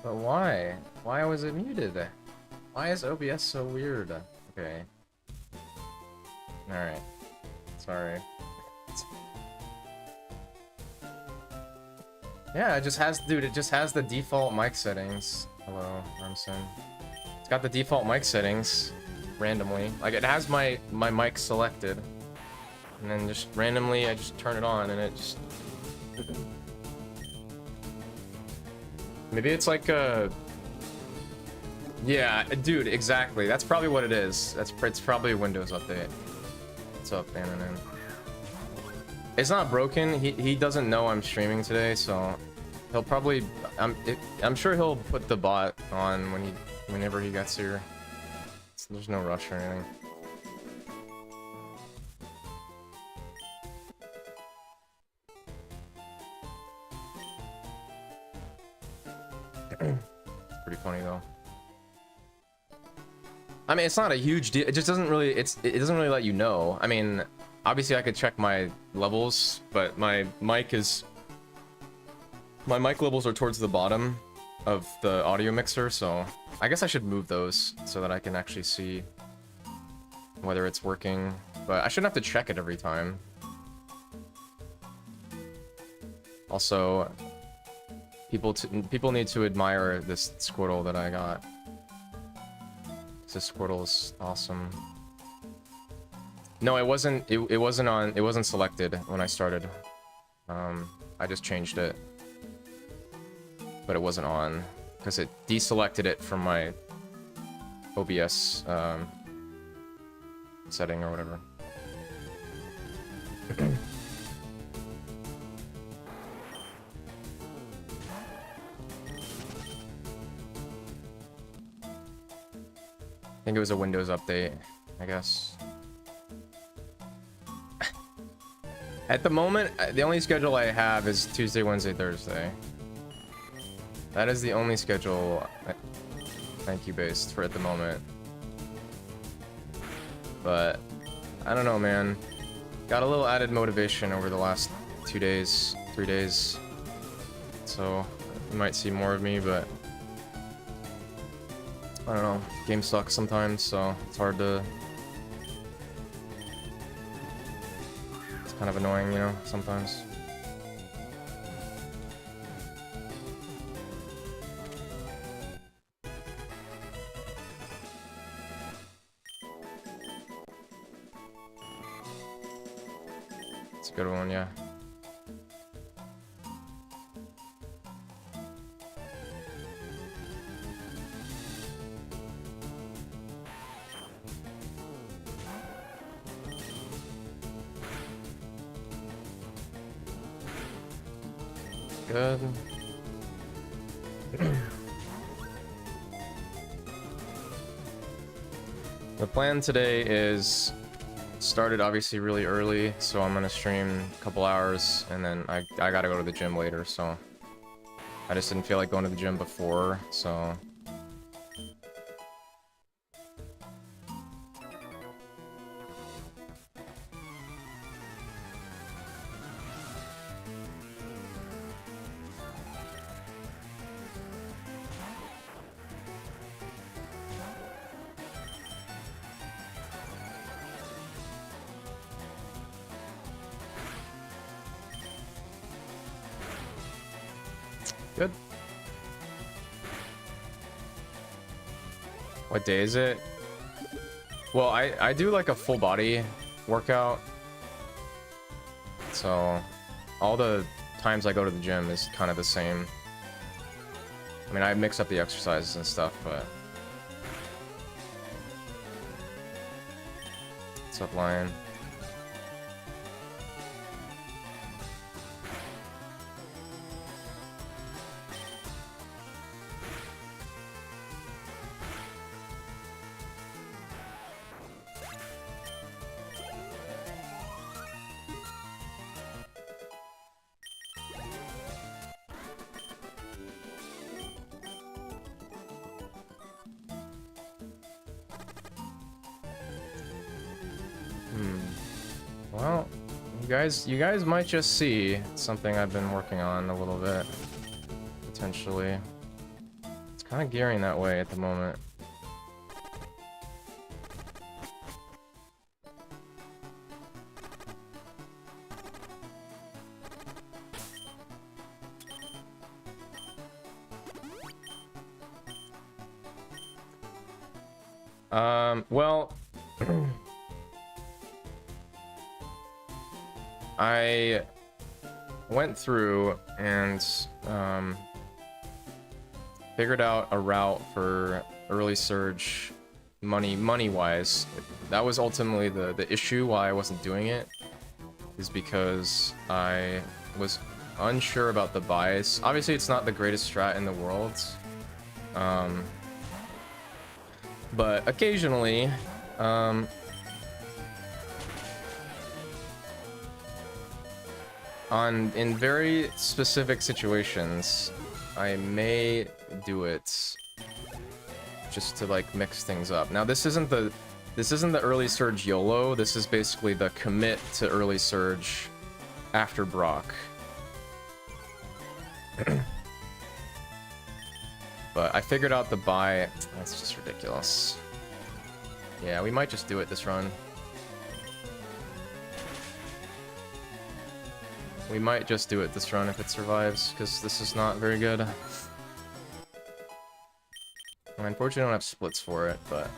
But why? Why was it muted? Why is OBS so weird? Okay. Alright. Sorry. Yeah, it just has, dude, it just has the default mic settings. Hello, Armson. It's got the default mic settings randomly. Like, it has my mic selected. And then just randomly, I just turn it on and it just... Maybe it's like a... Yeah, dude, exactly. That's probably what it is. It's probably a Windows update. What's up, Bannon? It's not broken. He doesn't know I'm streaming today, so he'll probably... I'm sure he'll put the bot on whenever he gets here. There's no rush or anything. Pretty funny though. I mean, it's not a huge deal. It just doesn't really. It doesn't really let you know. I mean, obviously I could check my levels, but my mic levels are towards the bottom of the audio mixer, so I guess I should move those so that I can actually see whether it's working. But I shouldn't have to check it every time. Also, people need to admire this Squirtle that I got. This Squirtle is awesome. No, it wasn't. It wasn't on. It wasn't selected when I started. I just changed it, but it wasn't on because it deselected it from my OBS setting or whatever. I think it was a Windows update, I guess. At the moment, the only schedule I have is Tuesday, Wednesday, Thursday. That is the only schedule, thank you, based for at the moment. But I don't know, man. Got a little added motivation over the last 2 days, 3 days. So you might see more of me, but I don't know. Game sucks sometimes, so it's hard to... It's kind of annoying, you know, sometimes. It's a good one, yeah. Good. The plan today is started obviously really early, so I'm gonna stream a couple hours, and then I gotta go to the gym later, so I just didn't feel like going to the gym before, so good. What day is it? Well, I do like a full body workout, so all the times I go to the gym is kind of the same. I mean, I mix up the exercises and stuff, but... What's up, Lion? Well, you guys might just see something I've been working on a little bit, potentially. kind of gearing that way at the moment. Well, I went through and figured out a route for early surge money-wise. That was ultimately the issue why I wasn't doing it, is because I was unsure about the buys. Obviously, it's not the greatest strat in the world. But occasionally, in very specific situations, I may do it just to like mix things up. Now, this isn't the early surge YOLO. This is basically the commit to early surge after Brock. But I figured out the buy. That's just ridiculous. Yeah, we might just do it this run. We might just do it this run if it survives, because this is not very good. Unfortunately, I don't have splits for it, but...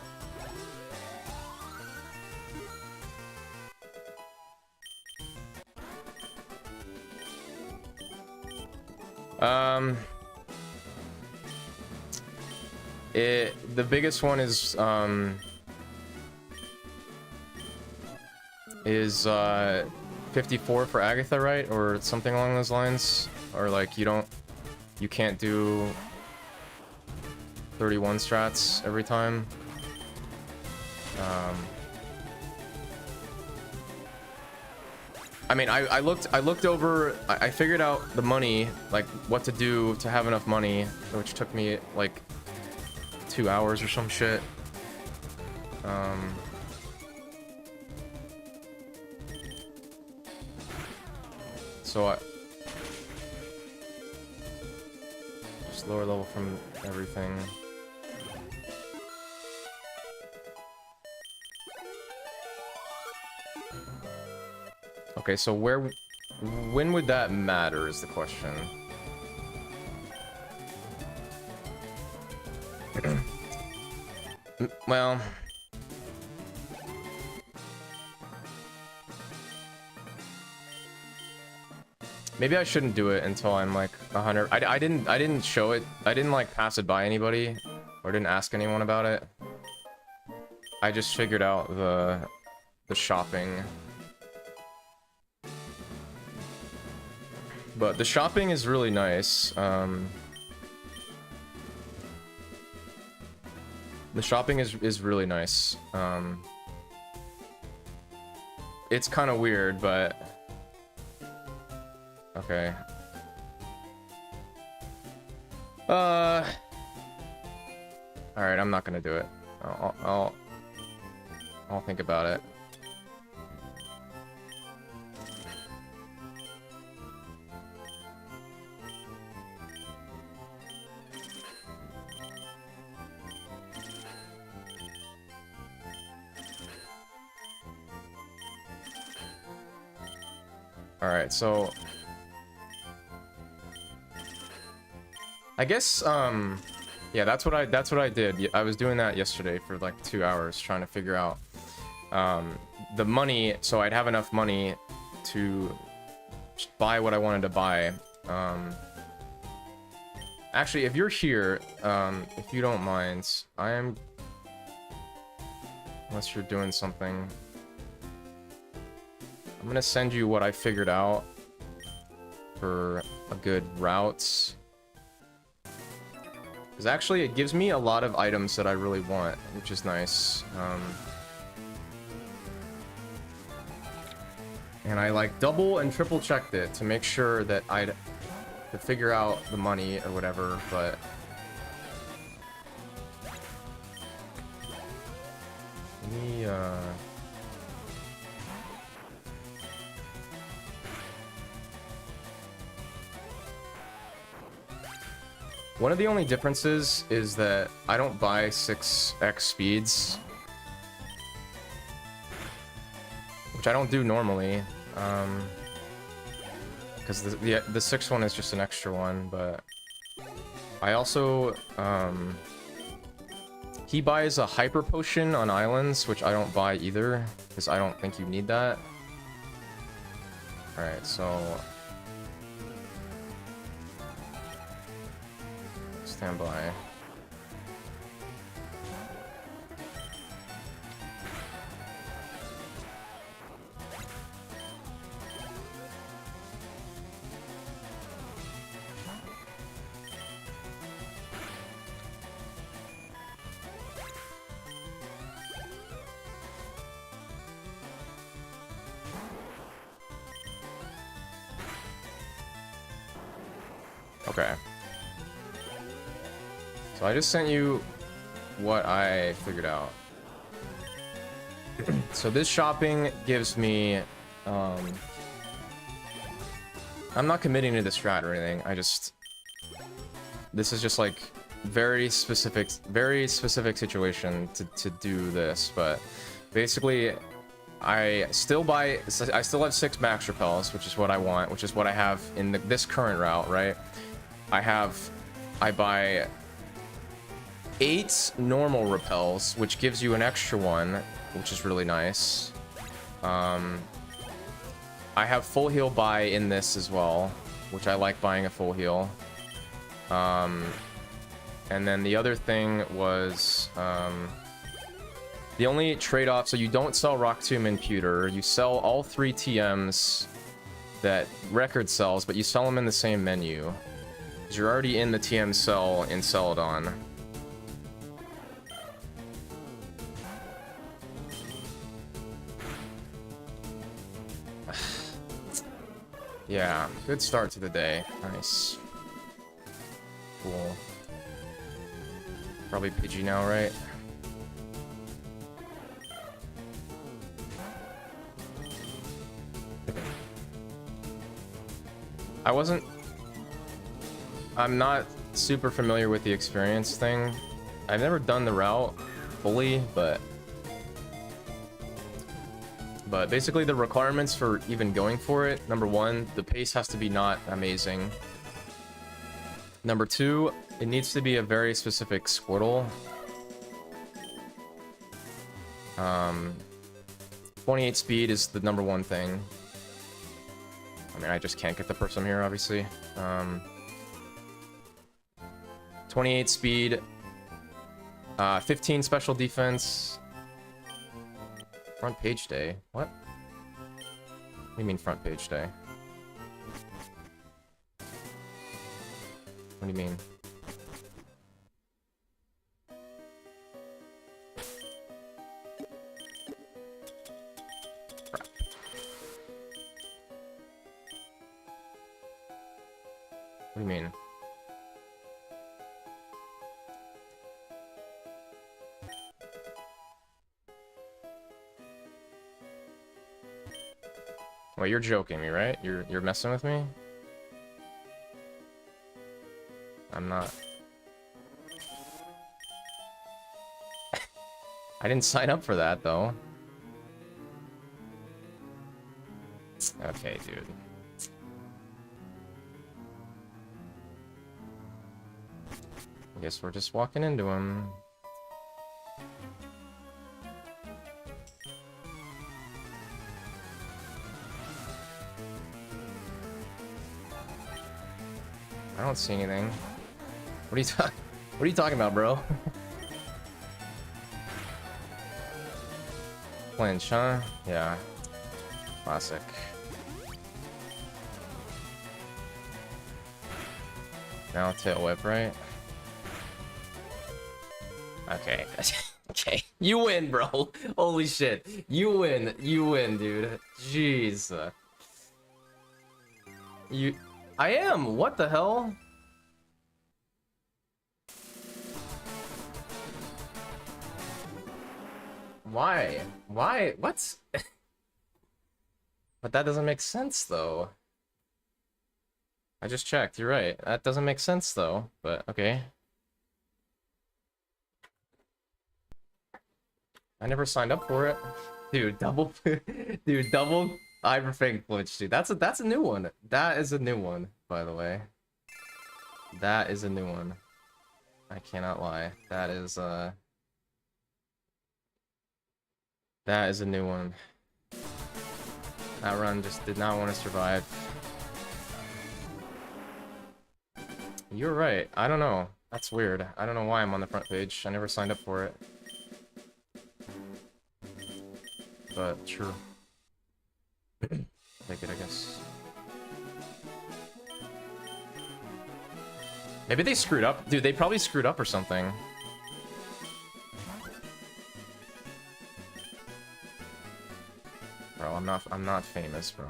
the biggest one is 54 for Agatha, right? Or something along those lines? Or like you can't do 31 strats every time. I mean, I looked over, I figured out the money, like what to do to have enough money, which took me like 2 hours or some shit. So just lower level from everything. Okay, so when would that matter is the question. Well, maybe I shouldn't do it until I'm like 100. I didn't show it. I didn't like pass it by anybody or didn't ask anyone about it. I just figured out the shopping. But the shopping is really nice. The shopping is really nice. It's kind of weird, but okay. All right, I'm not gonna do it. I'll think about it. All right, so I guess yeah, that's what I did. I was doing that yesterday for like 2 hours trying to figure out the money, so I'd have enough money to buy what I wanted to buy. Actually, if you're here, if you don't mind, unless you're doing something, I'm gonna send you what I figured out for a good route. Because actually it gives me a lot of items that I really want, which is nice. And I like double and triple checked it to make sure that to figure out the money or whatever, but let me One of the only differences is that I don't buy 6x speeds, which I don't do normally, because the 6 one is just an extra one. But I also he buys a hyper potion on islands, which I don't buy either, because I don't think you need that. All right, so stand by. Okay. So I just sent you what I figured out. So this shopping gives me, I'm not committing to this strat or anything. This is just like very specific situation to do this. But basically, I still have 6 max repels, which is what I want, which is what I have in this current route, right? I buy 8 normal repels, which gives you an extra one, which is really nice. I have full heal buy in this as well, which I like buying a full heal. And then the other thing was the only trade-off, so you don't sell Rock Tomb and Pewter, you sell all 3 TMs that Record sells, but you sell them in the same menu. Because you're already in the TM cell in Celadon. Yeah, good start to the day. Nice. Cool. Probably Pidgey now, right? I'm not super familiar with the experience thing. I've never done the route fully, but basically the requirements for even going for it: number 1, the pace has to be not amazing. Number 2, it needs to be a very specific Squirtle. 28 speed is the number 1 thing. I mean, I just can't get the first one here, obviously. 28 speed, 15 special defense. Front page day? What? What do you mean front page day? What do you mean? Crap. What do you mean? Well, you're joking me, right? You're messing with me? I'm not. I didn't sign up for that, though. Okay, dude. I guess we're just walking into him. I don't see anything. What are you talking about, bro? Flinch, huh? Yeah. Classic. Now tail whip, right? Okay. Okay. You win, bro. Holy shit. You win. You win, dude. Jeez. I am. What the hell? Why? Why? What? But that doesn't make sense, though. I just checked. You're right. That doesn't make sense though, but okay. I never signed up for it. Dude, double dude, double Iverfang glitch, dude. That's a new one. That is a new one, by the way. That is a new one. I cannot lie. That is a new one. That run just did not want to survive. You're right. I don't know. That's weird. I don't know why I'm on the front page. I never signed up for it. But true. Take it, I guess. Maybe they screwed up. Dude, they probably screwed up or something. Bro, I'm not famous, bro.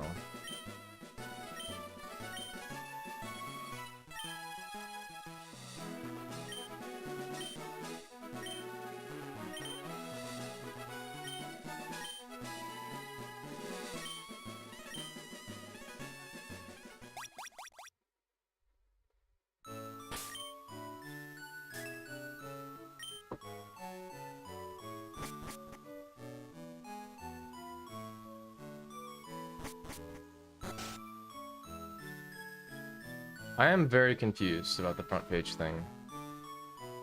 I am very confused about the front page thing.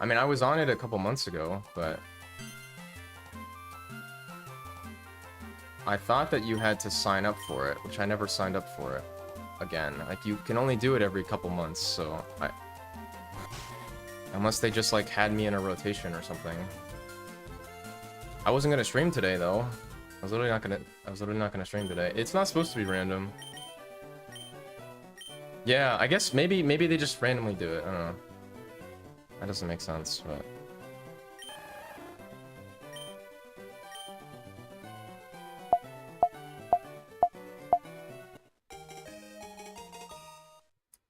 I mean, I was on it a couple months ago, but I thought that you had to sign up for it, which I never signed up for it. Again, like, you can only do it every couple months, so unless they just, like, had me in a rotation or something. I wasn't gonna stream today, though. I was literally not gonna stream today. It's not supposed to be random. Yeah, I guess maybe they just randomly do it. I don't know. That doesn't make sense, but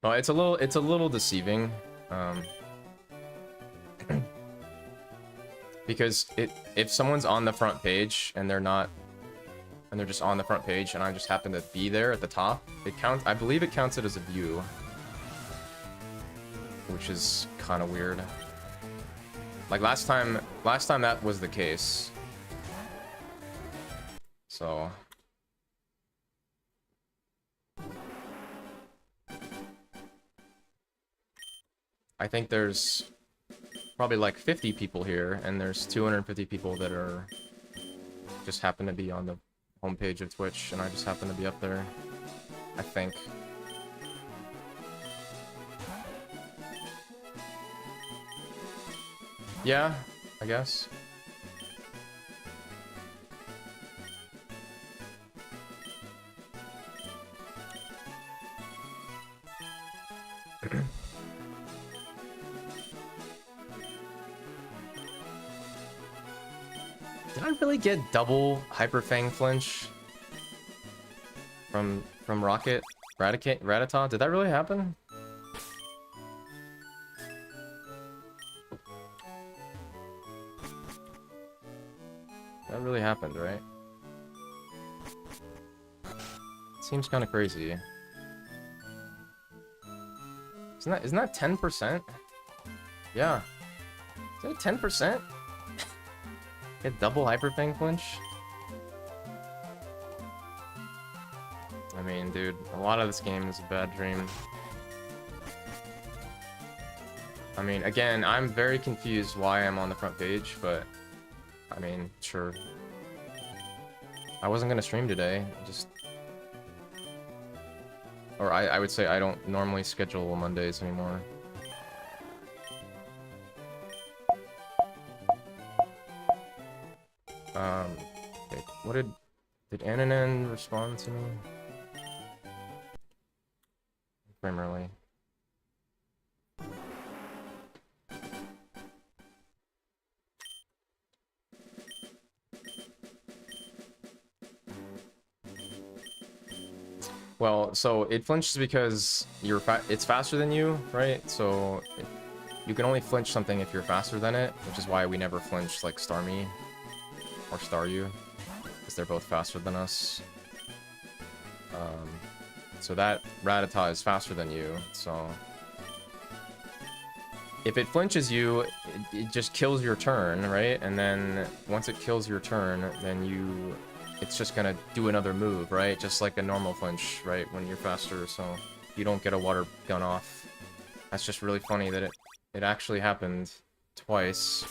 oh, it's a little deceiving, because if someone's on the front page and they're just on the front page and I just happen to be there at the top, I believe it counts it as a view, which is kind of weird. Like last time that was the case. So I think there's probably like 50 people here, and there's 250 people that are just happen to be on the homepage of Twitch, and I just happen to be up there, I think. Yeah, I guess. Did I really get double Hyper Fang flinch from Rocket Rattata? Did that really happen? That really happened, right? Seems kind of crazy. Isn't that 10%? Yeah. Is that 10%? Get double Hyper Fang flinch? I mean, dude, a lot of this game is a bad dream. I mean, again, I'm very confused why I'm on the front page, but I mean, sure. I wasn't gonna stream today, or I would say I don't normally schedule Mondays anymore. Okay, what did Ananan respond to me? Primarily. Well, so it flinches because it's faster than you, right? So you can only flinch something if you're faster than it, which is why we never flinch like Starmie or Staryu, because they're both faster than us. So that Rattata is faster than you, so... If it flinches you, it just kills your turn, right? And then once it kills your turn, then it's just gonna do another move, right? Just like a normal flinch, right? When you're faster, so you don't get a water gun off. That's just really funny that it actually happened twice.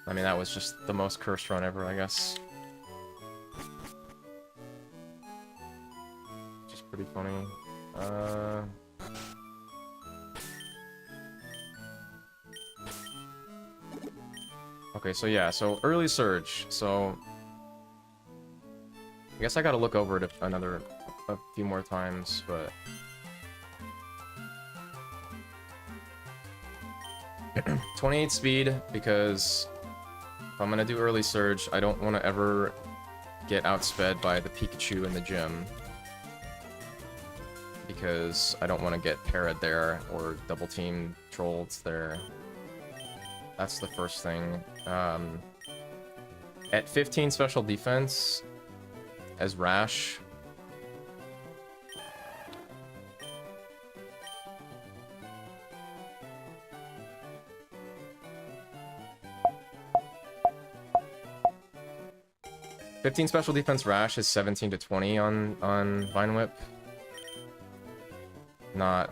I mean, that was just the most cursed run ever, I guess. Just pretty funny. Okay, so yeah, so early surge. So I guess I gotta look over it a few more times, but 28 speed, because if I'm gonna do early surge, I don't want to ever get outsped by the Pikachu in the gym, because I don't want to get parried there or double team trolled there. That's the first thing. At 15 special defense as Rash. "15 special defense Rash is 17 to 20 on Vine Whip. Not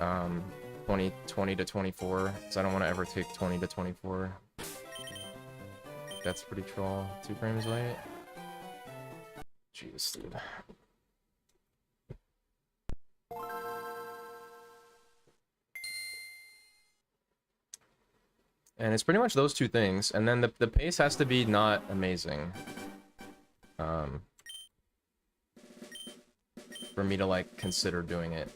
20 to 24, because I don't want to ever take 20 to 24. That's pretty troll. 2 frames late. Jeez, dude. And it's pretty much those two things, and then the pace has to be not amazing. For me to, like, consider doing it.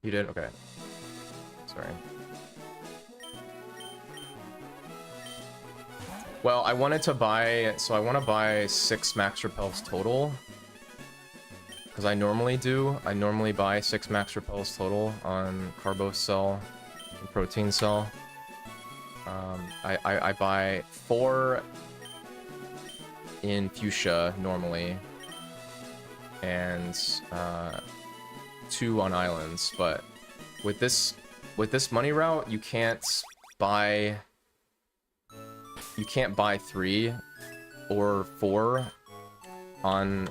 You did? Okay. Sorry. Well, I wanted to buy... So I want to buy 6 max repels total. Because I normally do. I normally buy 6 max repels total on Carbo Cell and Protein Cell. I buy 4 in Fuchsia normally. And 2 on Islands. But with this money route, you can't buy 3 or 4 on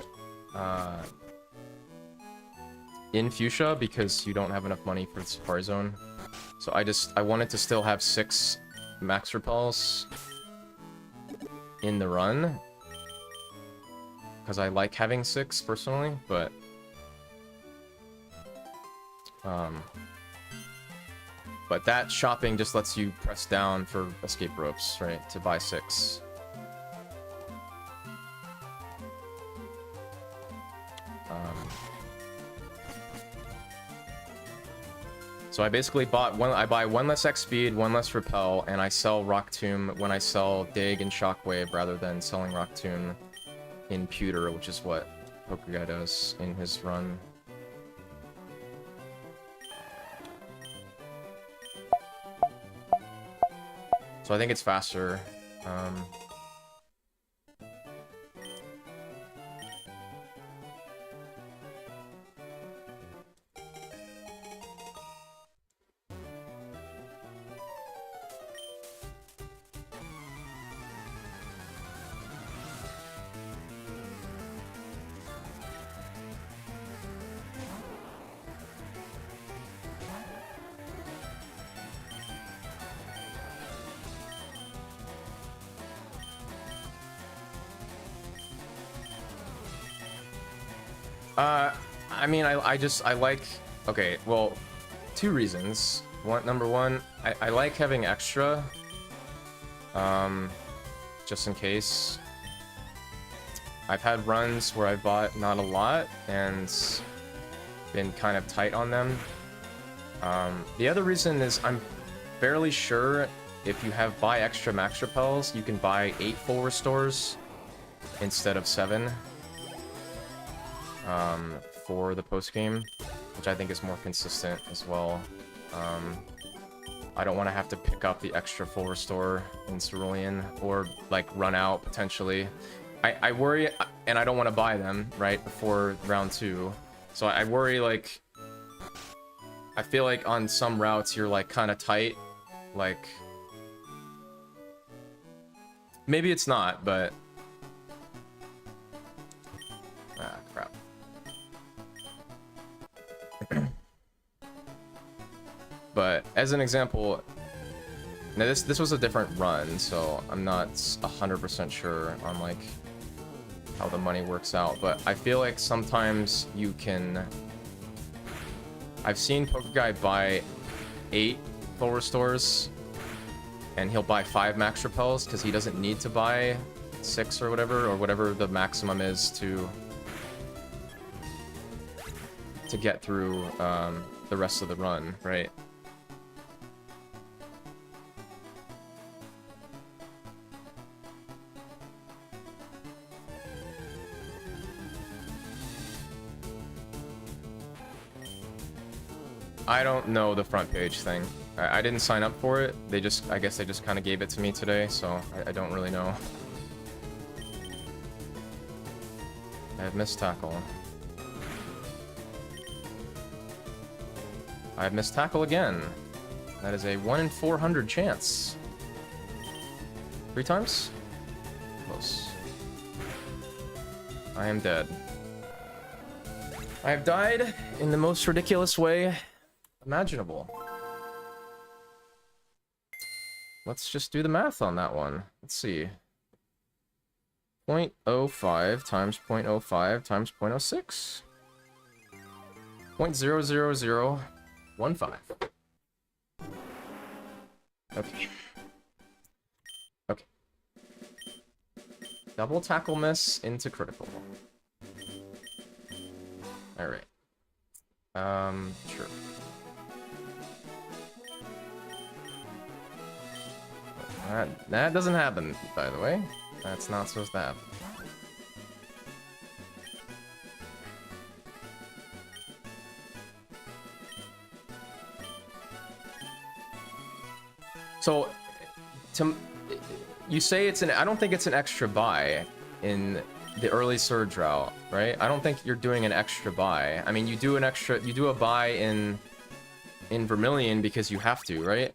in Fuchsia because you don't have enough money for the Safari Zone. So I wanted to still have 6 max repels in the run because I like having 6 personally, but that shopping just lets you press down for escape ropes, right, to buy 6. So I basically bought I buy 1 less X speed, 1 less repel, and I sell Rock Tomb when I sell Dig and Shockwave rather than selling Rock Tomb in Pewter, which is what Pokeguy does in his run. So I think it's faster. I mean, I like... Okay, well, 2 reasons. Number 1, I like having extra. Just in case. I've had runs where I bought not a lot and been kind of tight on them. The other reason is I'm fairly sure if you have buy extra max repels, you can buy 8 full restores instead of 7. For the post game, which I think is more consistent as well. I don't want to have to pick up the extra full restore in Cerulean or like run out potentially I worry, and I don't want to buy them right before round 2. So I worry, like, I feel like on some routes you're like kind of tight, like maybe it's not, but crap. But as an example, now this was a different run, so I'm not 100% sure on like how the money works out, but I feel like sometimes you can. I've seen Pokeguy buy 8 full restores, and he'll buy 5 max repels because he doesn't need to buy 6 or whatever the maximum is to get through the rest of the run, right? I don't know the front page thing. I didn't sign up for it. I guess they just kind of gave it to me today, so I don't really know. I have missed tackle. I have missed tackle again. That is a 1 in 400 chance. 3 times? Close. I am dead. I have died in the most ridiculous way imaginable. Let's just do the math on that one. Let's see. 0.05 times 0.05 times 0.06. 0.00015. Okay. Okay. Double tackle miss into critical. Alright. Sure. That doesn't happen, by the way. That's not supposed to happen. So, you say it's I don't think it's an extra buy in the early surge route, right? I don't think you're doing an extra buy. I mean, you do a buy in Vermilion because you have to, right?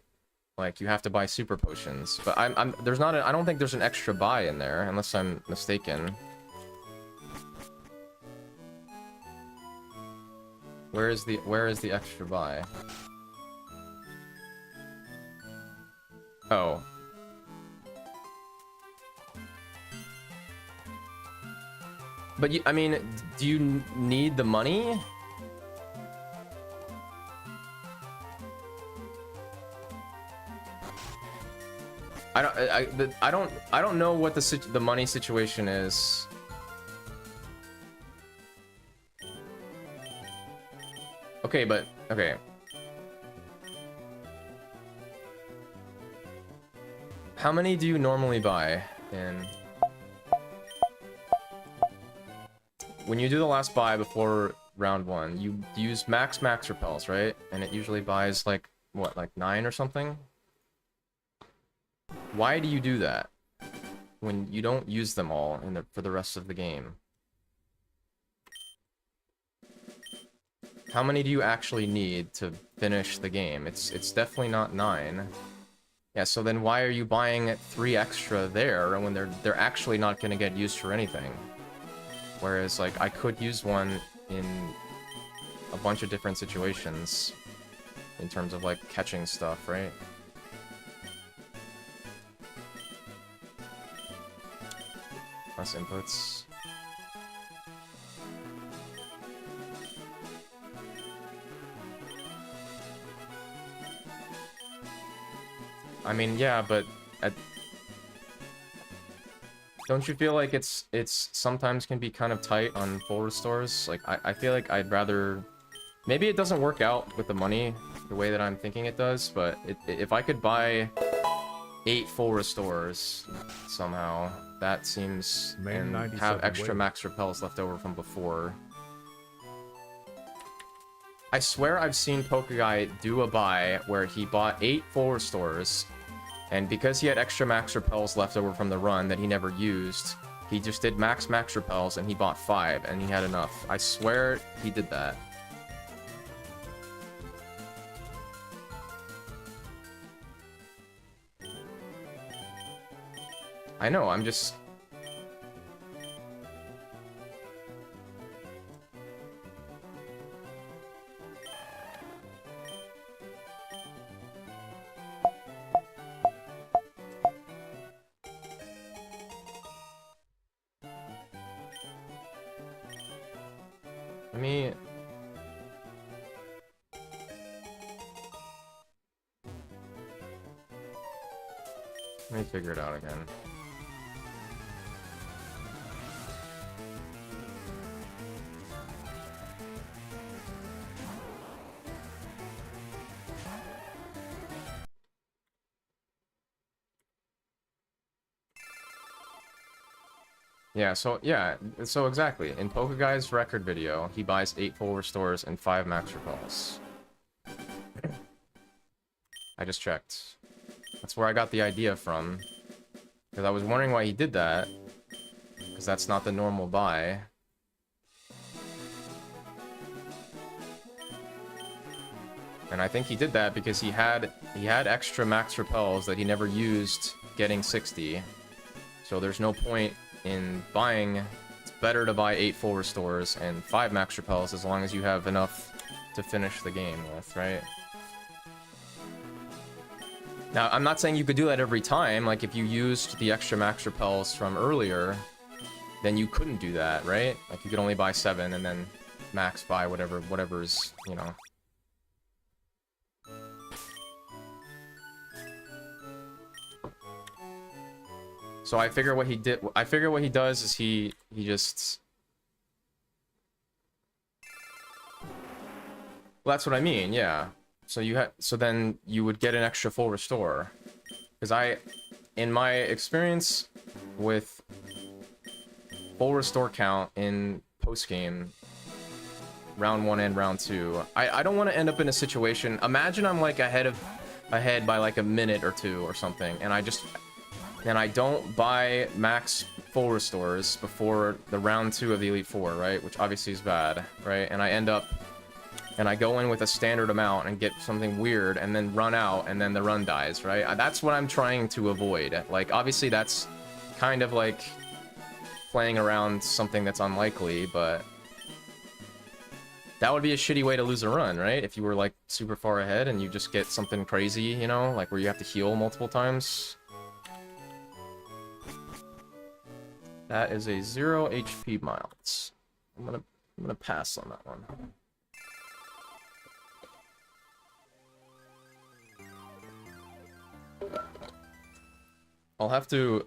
Like, you have to buy super potions. But I don't think there's an extra buy in there, unless I'm mistaken. Where is the extra buy? Oh. But I mean, do you need the money? I don't know what the money situation is. Okay, but okay. How many do you normally buy in? When you do the last buy before round 1, you use max repels, right? And it usually buys like what, like 9 or something? Why do you do that when you don't use them all for the rest of the game? How many do you actually need to finish the game? It's definitely not 9. Yeah, so then why are you buying 3 extra there when they're actually not going to get used for anything? Whereas, like, I could use one in a bunch of different situations in terms of, like, catching stuff, right? Less inputs. I mean, yeah, but don't you feel like it's sometimes can be kind of tight on full restores? Like, I feel like I'd rather... Maybe it doesn't work out with the money the way that I'm thinking it does, but if I could buy 8 full restores somehow, that seems... and have extra max repels left over from before. I swear I've seen Pokeguy do a buy where he bought 8 full restores, and because he had extra max repels left over from the run that he never used, He just did max repels and he bought 5 and he had enough. I swear he did that. I know, I'm just... Let me figure it out again. So exactly. In Pokeguy's record video, he buys 8 full restores and 5 max repels. I just checked. That's where I got the idea from. Because I was wondering why he did that. Because that's not the normal buy. And I think he did that because he had extra max repels that he never used getting 60. So there's no point in buying. It's better to buy 8 full restores and 5 max repels as long as you have enough to finish the game with, right? Now, I'm not saying you could do that every time. Like, if you used the extra max repels from earlier, then you couldn't do that, right? Like, you could only buy 7 and then max buy whatever's, you know. So I figure what he does is he just... Well, that's what I mean, yeah. So then you would get an extra full restore. Because in my experience with full restore count in post-game, round 1 and round 2, I don't want to end up in a situation... Imagine I'm like ahead by like a minute or 2 or something, and I don't buy max full restores before the round 2 of the Elite Four, right? Which obviously is bad, right? And I go in with a standard amount and get something weird and then run out and then the run dies, right? That's what I'm trying to avoid. Like, obviously that's kind of like playing around something that's unlikely, but that would be a shitty way to lose a run, right? If you were like super far ahead and you just get something crazy, you know, like where you have to heal multiple times. That is a 0 HP Miles. I'm gonna pass on that one. I'll have to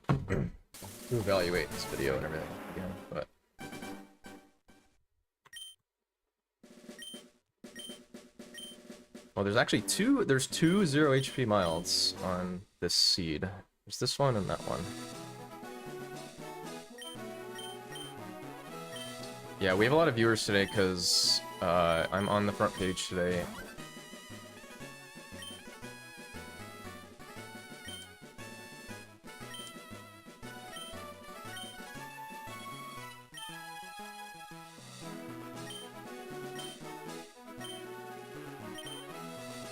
evaluate this video and everything again, but... Well, there's actually two 0 HP Milds on this seed. There's this one and that one. Yeah, we have a lot of viewers today because I'm on the front page today.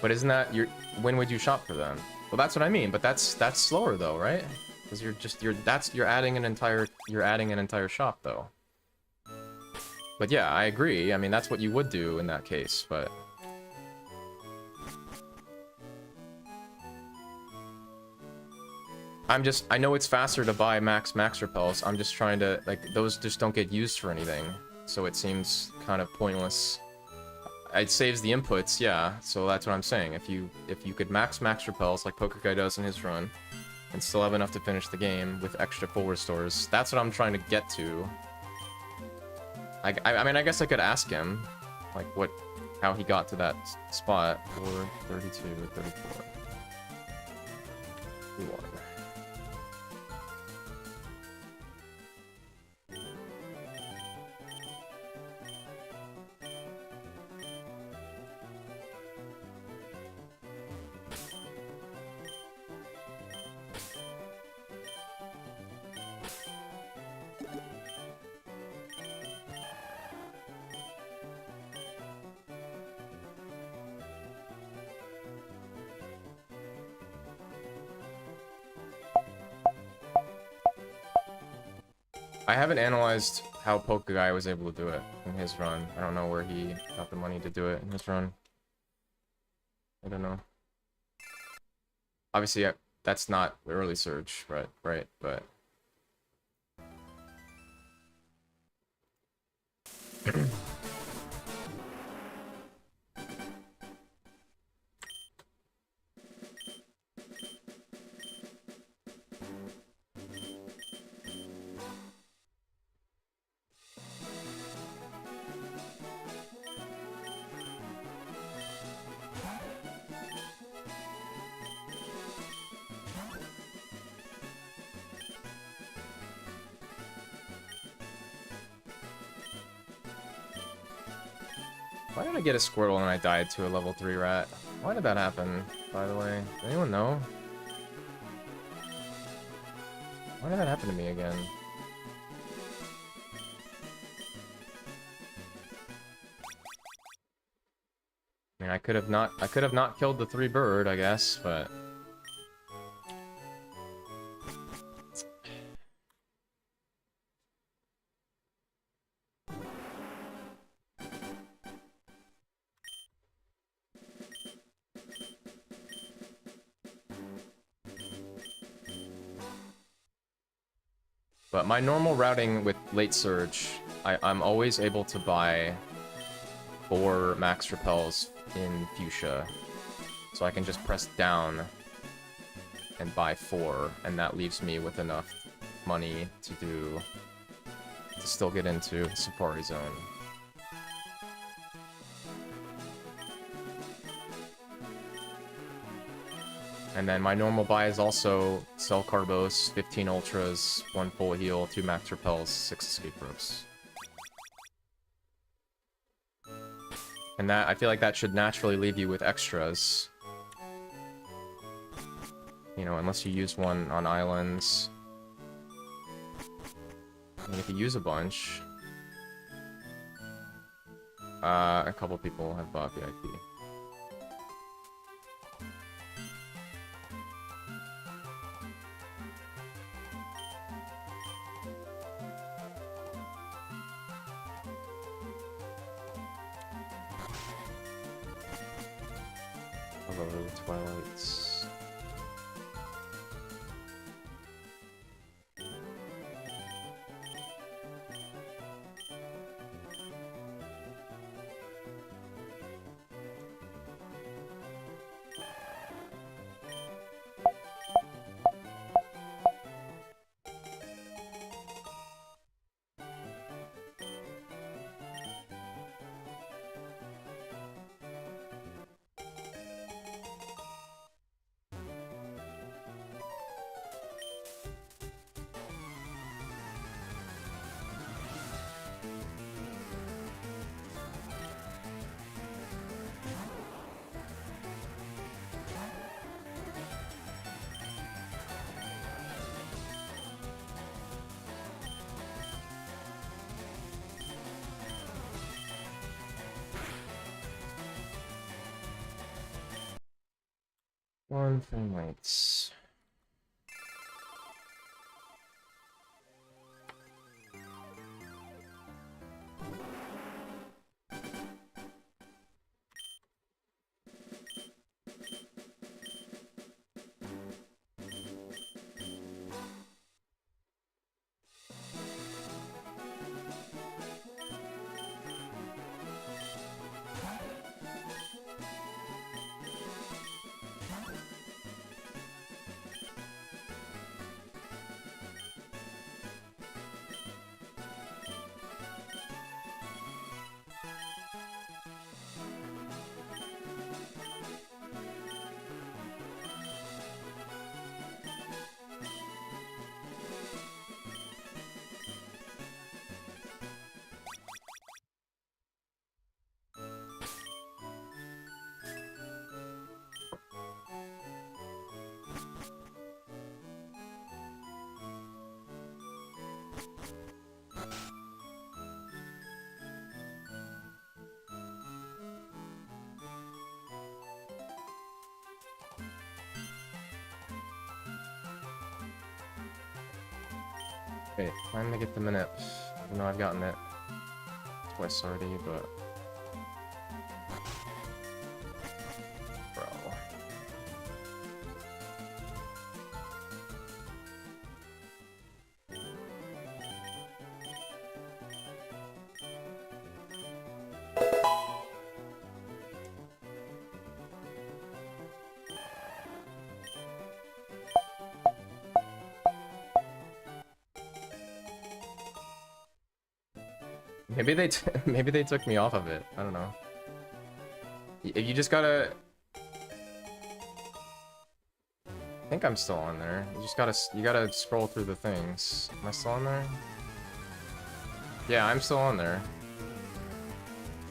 But isn't that when would you shop for them? Well, that's what I mean, but that's slower though, right? Because you're adding an entire shop though. But yeah, I agree. I mean, that's what you would do in that case, but... I know it's faster to buy max repels. I'm just trying to, like, those just don't get used for anything. So it seems kind of pointless. It saves the inputs, yeah. So that's what I'm saying. If you could max repels like Pokeguy does in his run, and still have enough to finish the game with extra full restores, that's what I'm trying to get to. I mean, I guess I could ask him, like, how he got to that spot. 4, 32, 34. 1. I haven't analyzed how Pokeguy was able to do it in his run. I don't know where he got the money to do it in his run. I don't know. Obviously, that's not the early surge, right? But why did I get a Squirtle and I died to a level 3 rat? Why did that happen, by the way? Does anyone know? Why did that happen to me again? I mean, I could have not killed the 3 bird, I guess, but my normal routing with late surge, I'm always able to buy 4 max repels in Fuchsia. So I can just press down and buy 4, and that leaves me with enough money to still get into Safari Zone. And then my normal buy is also Cell Carbos, 15 Ultras, 1 full heal, 2 max repels, 6 escape ropes. And that, I feel like that should naturally leave you with extras. You know, unless you use one on islands. I mean, if you use a bunch. A couple people have bought VIP. Hello, Twilights. One thing waits. Wait, time to get the minute. You know I've gotten it twice already, but bro. Maybe they maybe they took me off of it. I don't know. You just gotta. I think I'm still on there. You gotta scroll through the things. Am I still on there? Yeah, I'm still on there.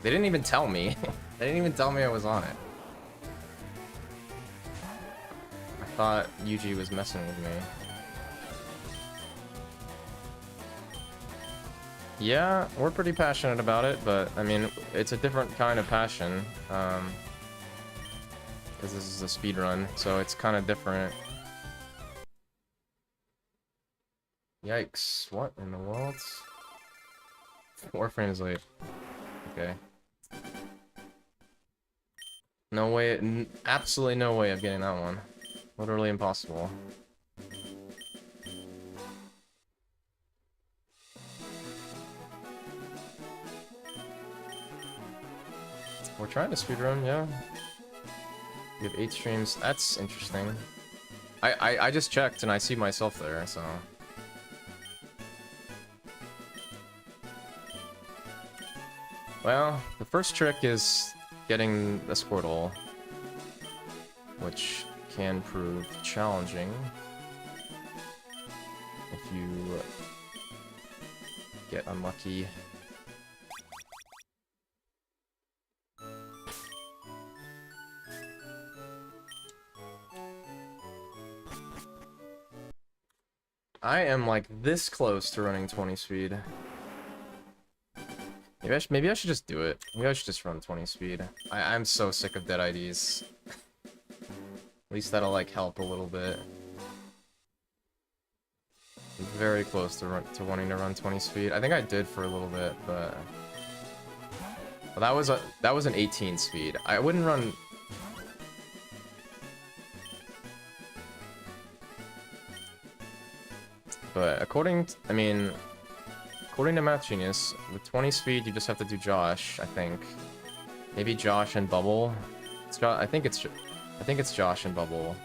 They didn't even tell me. They didn't even tell me I was on it. I thought Yuji was messing with me. Yeah, we're pretty passionate about it, but I mean, it's a different kind of passion. Because this is a speed run, so it's kind of different. Yikes, what in the world? 4 frames late. Okay. No way, absolutely no way of getting that one. Literally impossible. We're trying to speedrun, yeah. We have 8 streams. That's interesting. I just checked and I see myself there, so. Well, the first trick is getting the Squirtle, which can prove challenging if you get unlucky. I am like this close to running 20 speed. Maybe I should just do it. Maybe I should just run 20 speed. I'm so sick of dead IDs. At least that'll like help a little bit. I'm very close to wanting to run 20 speed. I think I did for a little bit, but well, that was an 18 speed. I wouldn't run. But according to Math Genius, with 20 speed, you just have to do Josh, I think. Maybe Josh and Bubble. I think it's Josh and Bubble.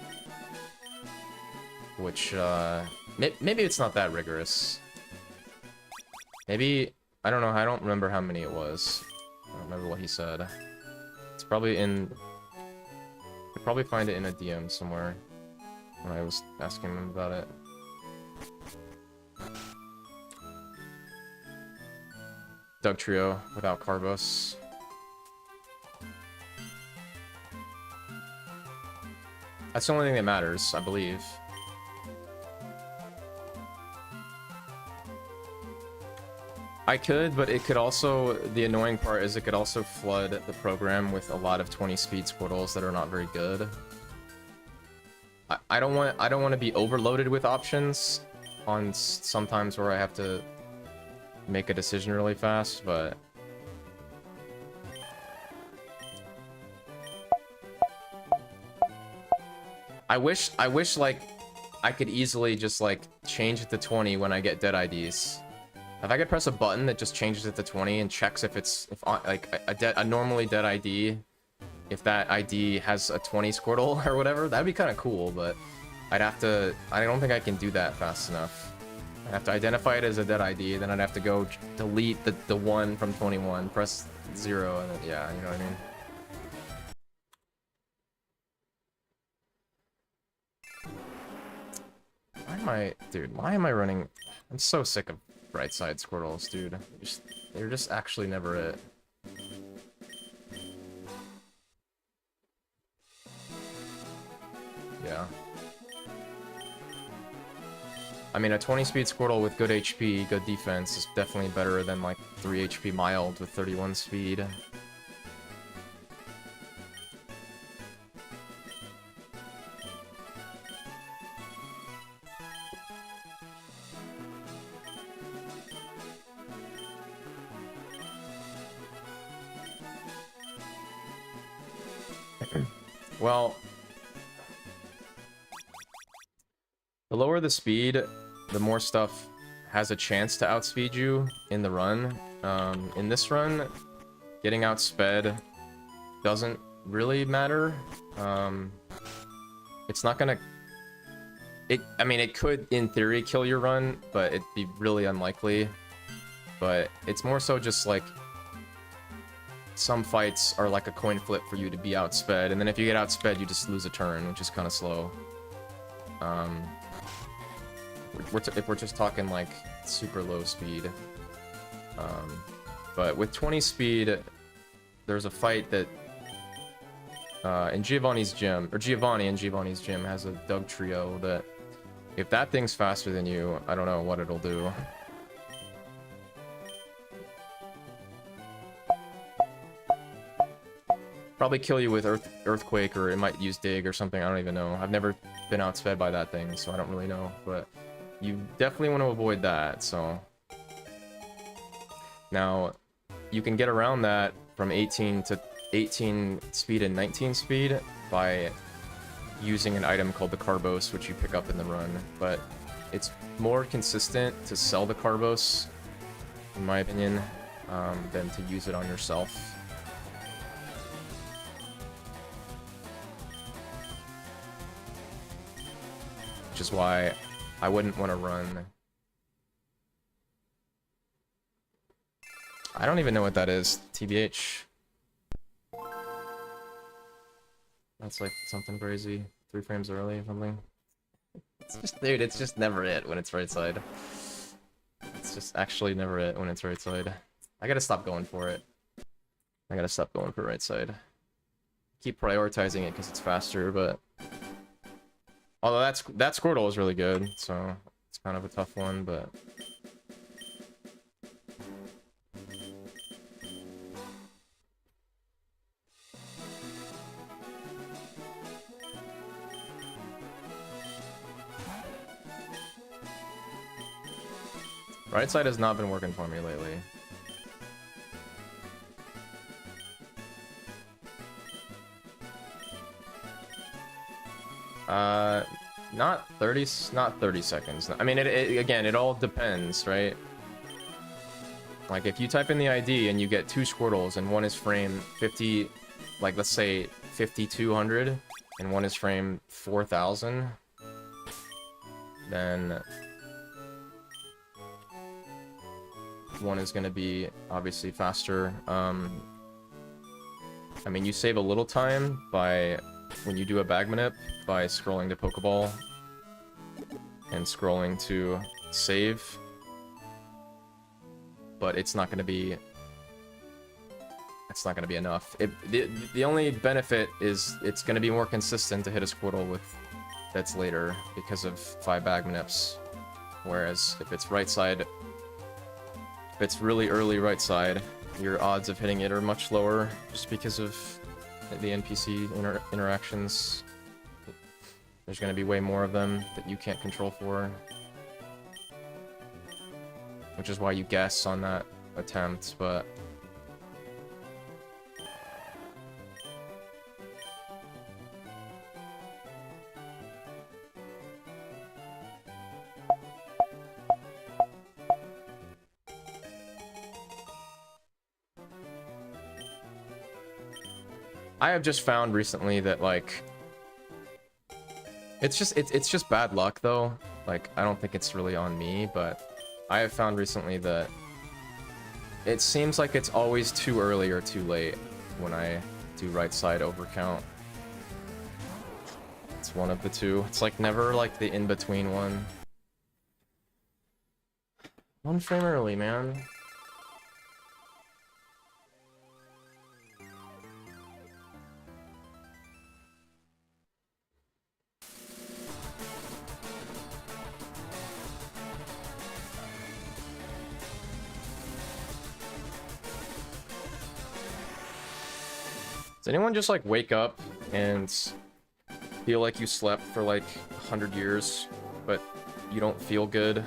Which, maybe it's not that rigorous. Maybe, I don't know, I don't remember how many it was. I don't remember what he said. It's probably in... I could probably find it in a DM somewhere when I was asking him about it. Doug Trio without Carbos. That's the only thing that matters, I believe. I could, but it could also, the annoying part is it could also flood the program with a lot of 20 speed Squirtles that are not very good. I don't want to be overloaded with options on sometimes where I have to make a decision really fast, but I wish like I could easily just like change it to 20 when I get dead IDs. If I could press a button that just changes it to 20 and checks if like a normally dead ID, if that ID has a 20 Squirtle or whatever, that'd be kind of cool, but I don't think I can do that fast enough. I have to identify it as a dead ID, then I'd have to go delete the 1 from 21, press 0, and then, yeah, you know what I mean? Why am I running? I'm so sick of right side Squirtles, dude. They're just actually never it. Yeah. I mean, a 20 speed Squirtle with good HP, good defense is definitely better than like 3 HP mild with 31 speed. Well, the lower the speed, the more stuff has a chance to outspeed you in the run. In this run, getting outsped doesn't really matter. It's not gonna... I mean, it could, in theory, kill your run, but it'd be really unlikely. But it's more so just like... some fights are like a coin flip for you to be outsped, and then if you get outsped, you just lose a turn, which is kind of slow. If we're just talking like super low speed. But with 20 speed, there's a fight that in Giovanni's gym, or Giovanni in Giovanni's gym has a Doug trio that if that thing's faster than you, I don't know what it'll do. Probably kill you with Earthquake, or it might use Dig or something, I don't even know. I've never been outsped by that thing, so I don't really know, but you definitely want to avoid that, so... Now, you can get around that from 18 speed and 19 speed by using an item called the Carbos, which you pick up in the run, but it's more consistent to sell the Carbos, in my opinion, than to use it on yourself. Which is why I wouldn't want to run. I don't even know what that is, TBH. That's like something crazy. 3 frames early or something. It's just, dude, it's just never it when it's right side. It's just actually never it when it's right side. I gotta stop going for it. I gotta stop going for right side. Keep prioritizing it because it's faster, but... Although that Squirtle is really good, so it's kind of a tough one, but... Right side has not been working for me lately. Not 30 seconds. I mean, again, it all depends, right? Like, if you type in the ID and you get 2 Squirtles and one is frame 50, like, let's say 5200, and one is frame 4000, then one is going to be obviously faster. I mean, you save a little time by... when you do a bag manip, by scrolling to Pokeball and scrolling to save, but it's not going to be enough. The only benefit is it's going to be more consistent to hit a Squirtle with that's later because of 5 bag manips, whereas if it's right side, if it's really early right side, your odds of hitting it are much lower just because of the NPC interactions. There's going to be way more of them that you can't control for. Which is why you guess on that attempt, but... I have just found recently that, like, it's just bad luck, though. Like, I don't think it's really on me, but I have found recently that it seems like it's always too early or too late when I do right side overcount. It's one of the two. It's like never like the in-between one. 1 frame early, man. Does anyone just, like, wake up and feel like you slept for, like, 100 years, but you don't feel good?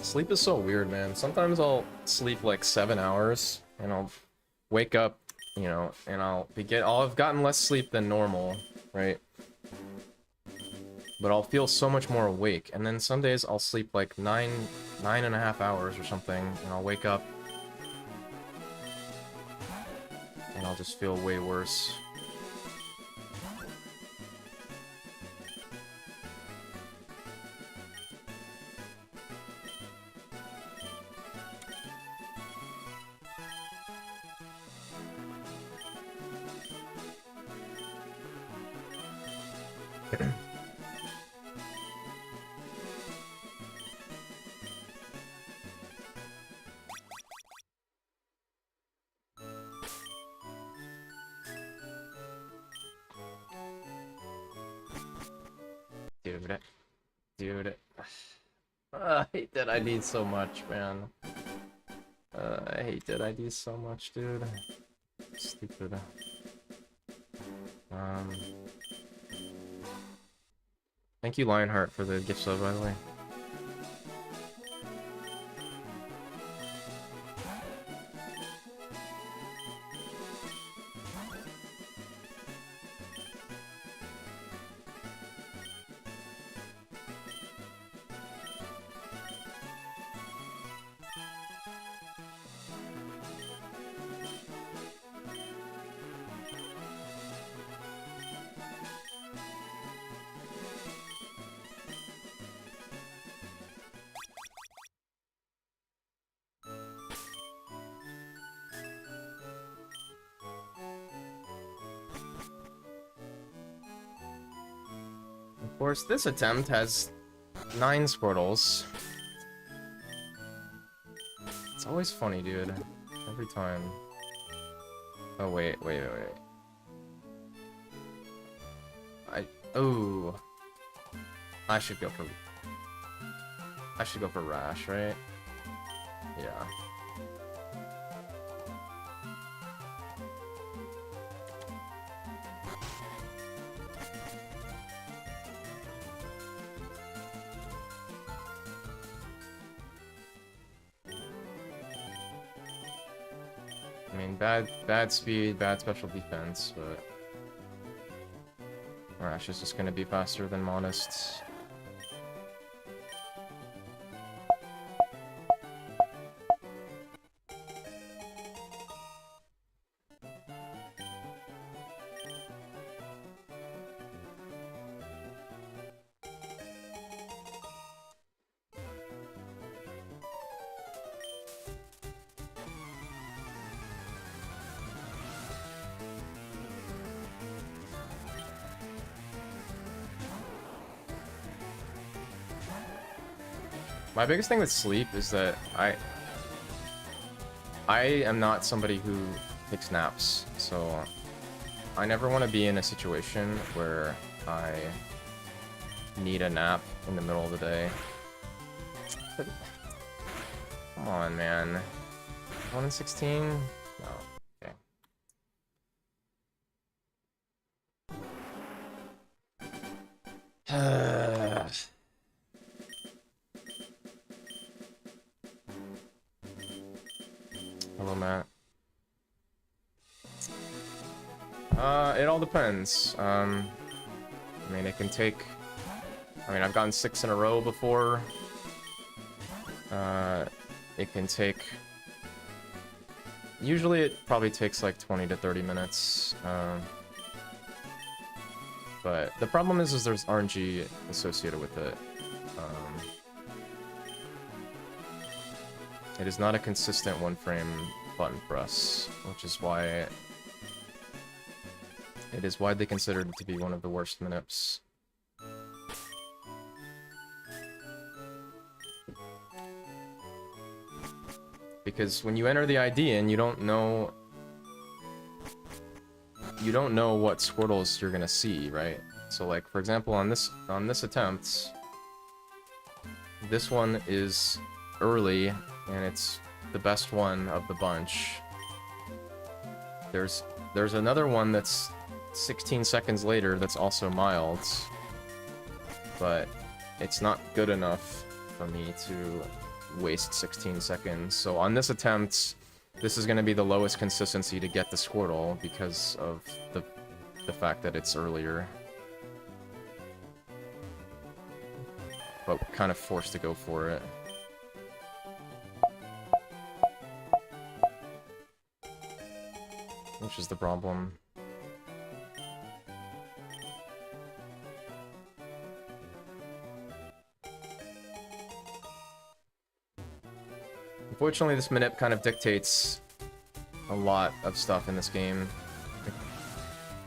Sleep is so weird, man. Sometimes I'll sleep like 7 hours, and I'll wake up, you know, and I'll have gotten less sleep than normal, right? But I'll feel so much more awake. And then some days I'll sleep like 9.5 hours or something, and I'll wake up, and I'll just feel way worse. Dude. I hate that ID so much, man. I hate that ID so much, dude. Stupid. Thank you, Lionheart, for the gift sub, by the way. Of course, this attempt has 9 Squirtles. It's always funny, dude. Every time. Oh, wait. Oh. I should go for Rash, right? Yeah. I mean, bad speed, bad special defense, but Rash is just gonna be faster than Modest. My biggest thing with sleep is that I am not somebody who takes naps, so I never want to be in a situation where I need a nap in the middle of the day. Come on, man. 1 in 16? No. Okay. Hello, Matt. It all depends. I mean, it can take... I mean, I've gotten 6 in a row before. It can take... Usually it probably takes like 20 to 30 minutes. But the problem is there's RNG associated with it. It is not a consistent 1-frame button press, which is why it is widely considered to be one of the worst minips. Because when you enter the ID in, you don't know what Squirtles you're gonna see, right? So like, for example, on this attempt, this one is early, and it's the best one of the bunch. There's another one that's 16 seconds later that's also mild, but it's not good enough for me to waste 16 seconds. So on this attempt, this is going to be the lowest consistency to get the Squirtle because of the fact that it's earlier. But we're kind of forced to go for it. Which is the problem. Unfortunately, this minute kind of dictates a lot of stuff in this game.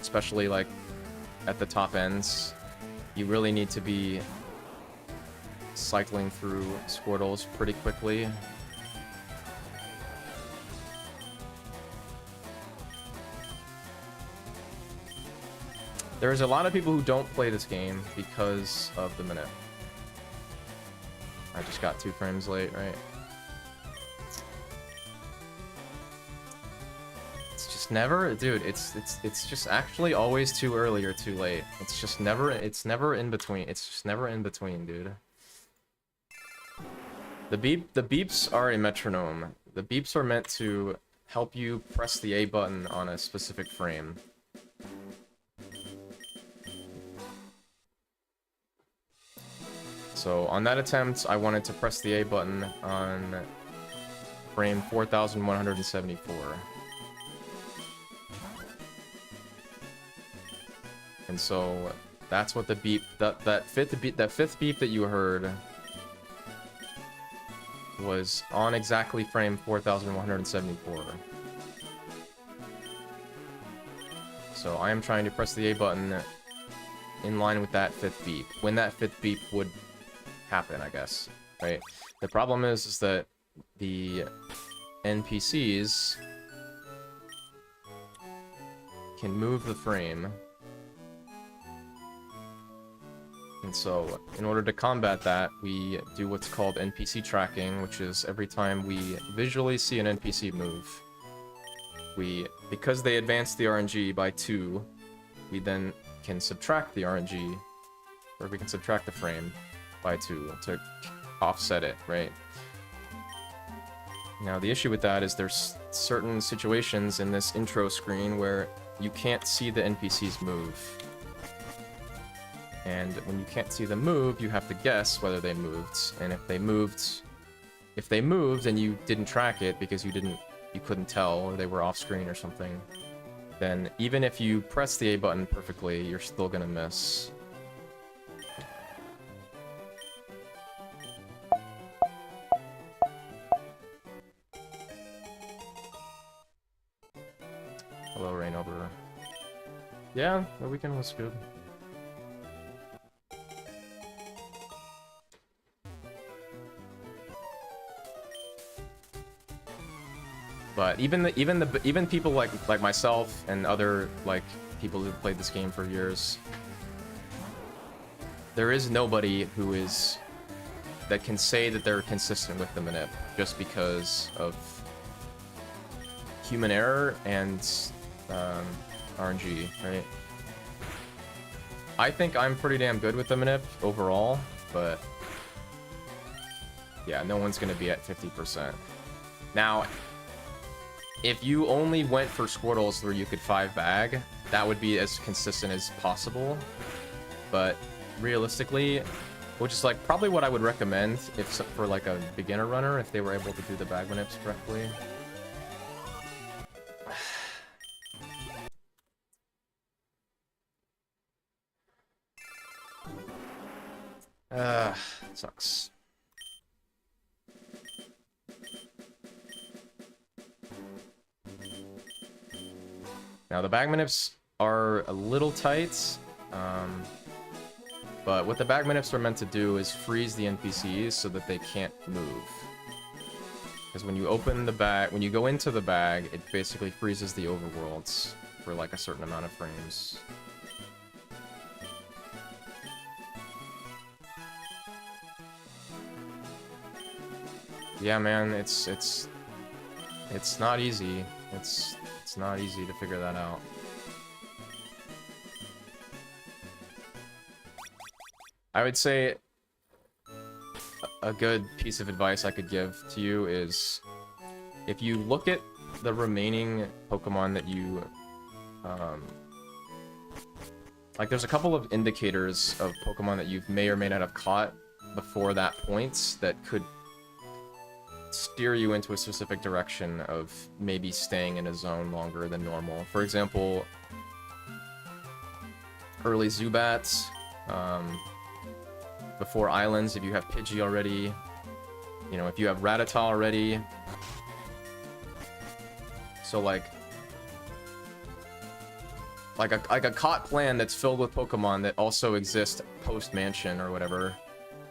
Especially, like, at the top ends. You really need to be cycling through Squirtles pretty quickly. There's a lot of people who don't play this game because of the minute. I just got 2 frames late, right? It's just never, dude, it's just actually always too early or too late. It's just never, it's never in between. It's just never in between, dude. The beeps are a metronome. The beeps are meant to help you press the A button on a specific frame. So on that attempt, I wanted to press the A button on frame 4174. And so that's what the beep, that fifth beep that you heard was on exactly frame 4174. So I am trying to press the A button in line with that 5th beep. When that 5th beep would happen, I guess, right? The problem is that the NPCs can move the frame. And so, in order to combat that, we do what's called NPC tracking, which is every time we visually see an NPC move, because they advance the RNG by 2, we then can subtract the RNG, or we can subtract the frame by 2 to offset it, right? Now, the issue with that is there's certain situations in this intro screen where you can't see the NPCs move. And when you can't see them move, you have to guess whether they moved. And if they moved and you didn't track it because you couldn't tell, or they were off screen or something, then even if you press the A button perfectly, you're still gonna miss. Hello, Rainover. Yeah, the weekend was good. But even people like myself and other like people who've played this game for years, there is nobody that can say that they're consistent with the manip just because of human error and RNG, right? I think I'm pretty damn good with the manip overall, but yeah, no one's gonna be at 50%. Now, if you only went for Squirtles where you could 5-bag, that would be as consistent as possible. But realistically, which is like probably what I would recommend if for like a beginner runner, if they were able to do the bag manips correctly. Sucks. Now, the bag manips are a little tight, but what the bag manips are meant to do is freeze the NPCs so that they can't move. Because when you open the bag, when you go into the bag, it basically freezes the overworlds for like a certain amount of frames. Yeah, man, it's not easy. It's not easy to figure that out. I would say a good piece of advice I could give to you is, if you look at the remaining Pokemon that you, like, there's a couple of indicators of Pokemon that you may or may not have caught before that point that could steer you into a specific direction of maybe staying in a zone longer than normal. For example, early Zubats, before Islands, if you have Pidgey already, you know, if you have Rattata already. So like a caught plan that's filled with Pokemon that also exist post-mansion or whatever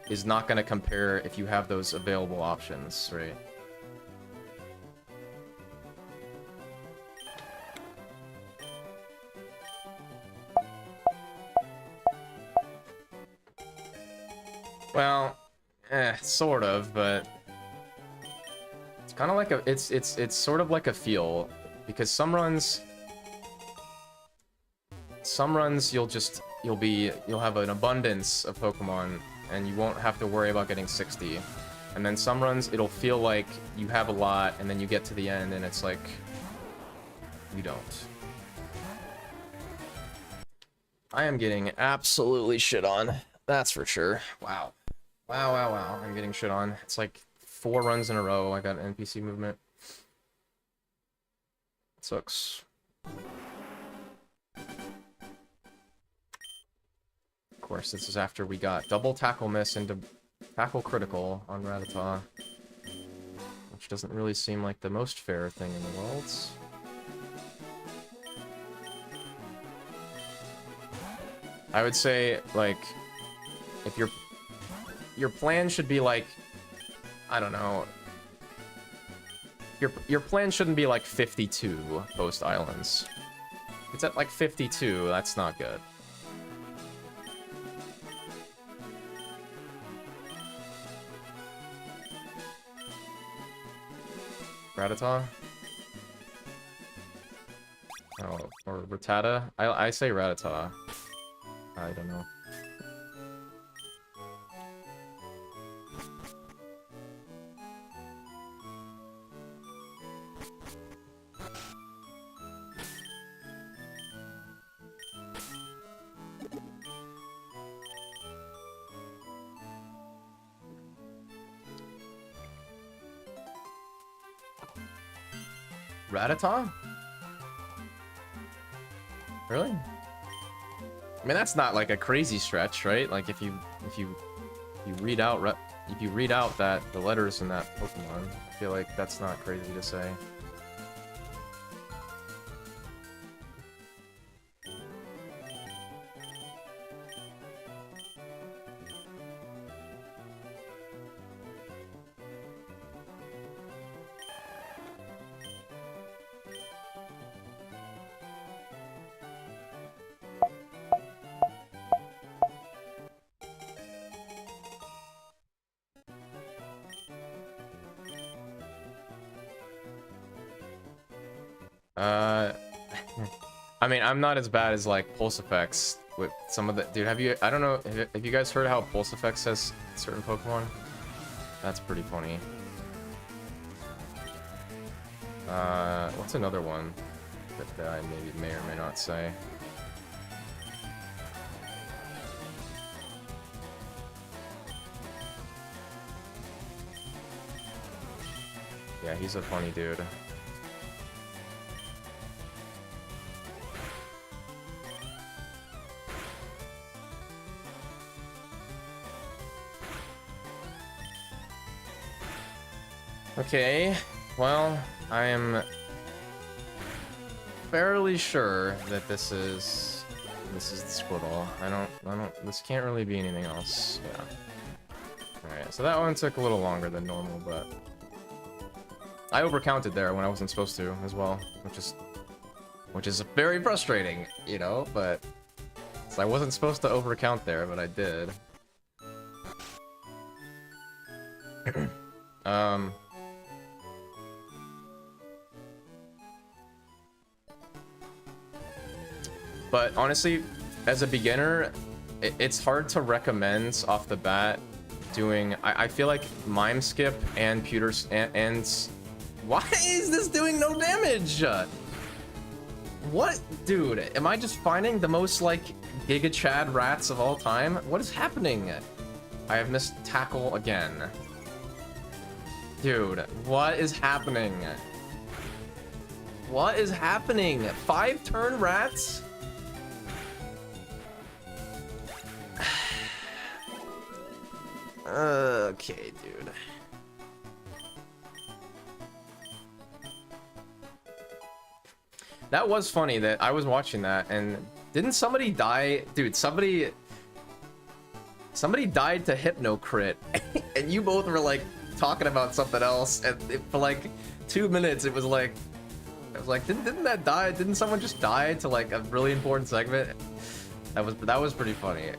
is not going to compare if you have those available options, right? Well, sort of, but it's kind of like a it's sort of like a feel, because some runs you'll have an abundance of Pokemon and you won't have to worry about getting 60. And then some runs it'll feel like you have a lot and then you get to the end and it's like you don't. I am getting absolutely shit on. That's for sure. Wow. Wow. I'm getting shit on. It's like 4 runs in a row. I got an NPC movement. It sucks. Of course, this is after we got double tackle miss into tackle critical on Rattata, which doesn't really seem like the most fair thing in the world. I would say, like, if your plan should be like, I don't know, your plan shouldn't be like 52 post Islands. It's at like 52, that's not good. Rattata? Oh, or Rattata? I say Rattata. I don't know. Rattata? Really? I mean, that's not like a crazy stretch, right? Like if you read out that the letters in that Pokemon, I feel like that's not crazy to say. I mean, I'm not as bad as like pulse effects with some of the dude. I don't know, have you guys heard how pulse effects has certain Pokemon? That's pretty funny. What's another one that I maybe may or may not say? Yeah, he's a funny dude. Okay, well, I am fairly sure that this is the Squirtle. This can't really be anything else. Yeah. Alright, so that one took a little longer than normal, but I overcounted there when I wasn't supposed to as well, which is very frustrating, you know, but so I wasn't supposed to overcount there, but I did. But honestly, as a beginner, it's hard to recommend off the bat doing... I feel like Mime Skip and Pewter... and... Why is this doing no damage? What? Dude, am I just finding the most, like, Giga Chad rats of all time? What is happening? I have missed tackle again. Dude, what is happening? What is happening? 5-turn rats? Okay, dude. That was funny that I was watching that and didn't somebody die? Dude, somebody died to Hypno Crit and you both were like talking about something else and for like 2 minutes it was like didn't that die? Didn't someone just die to like a really important segment? That was pretty funny.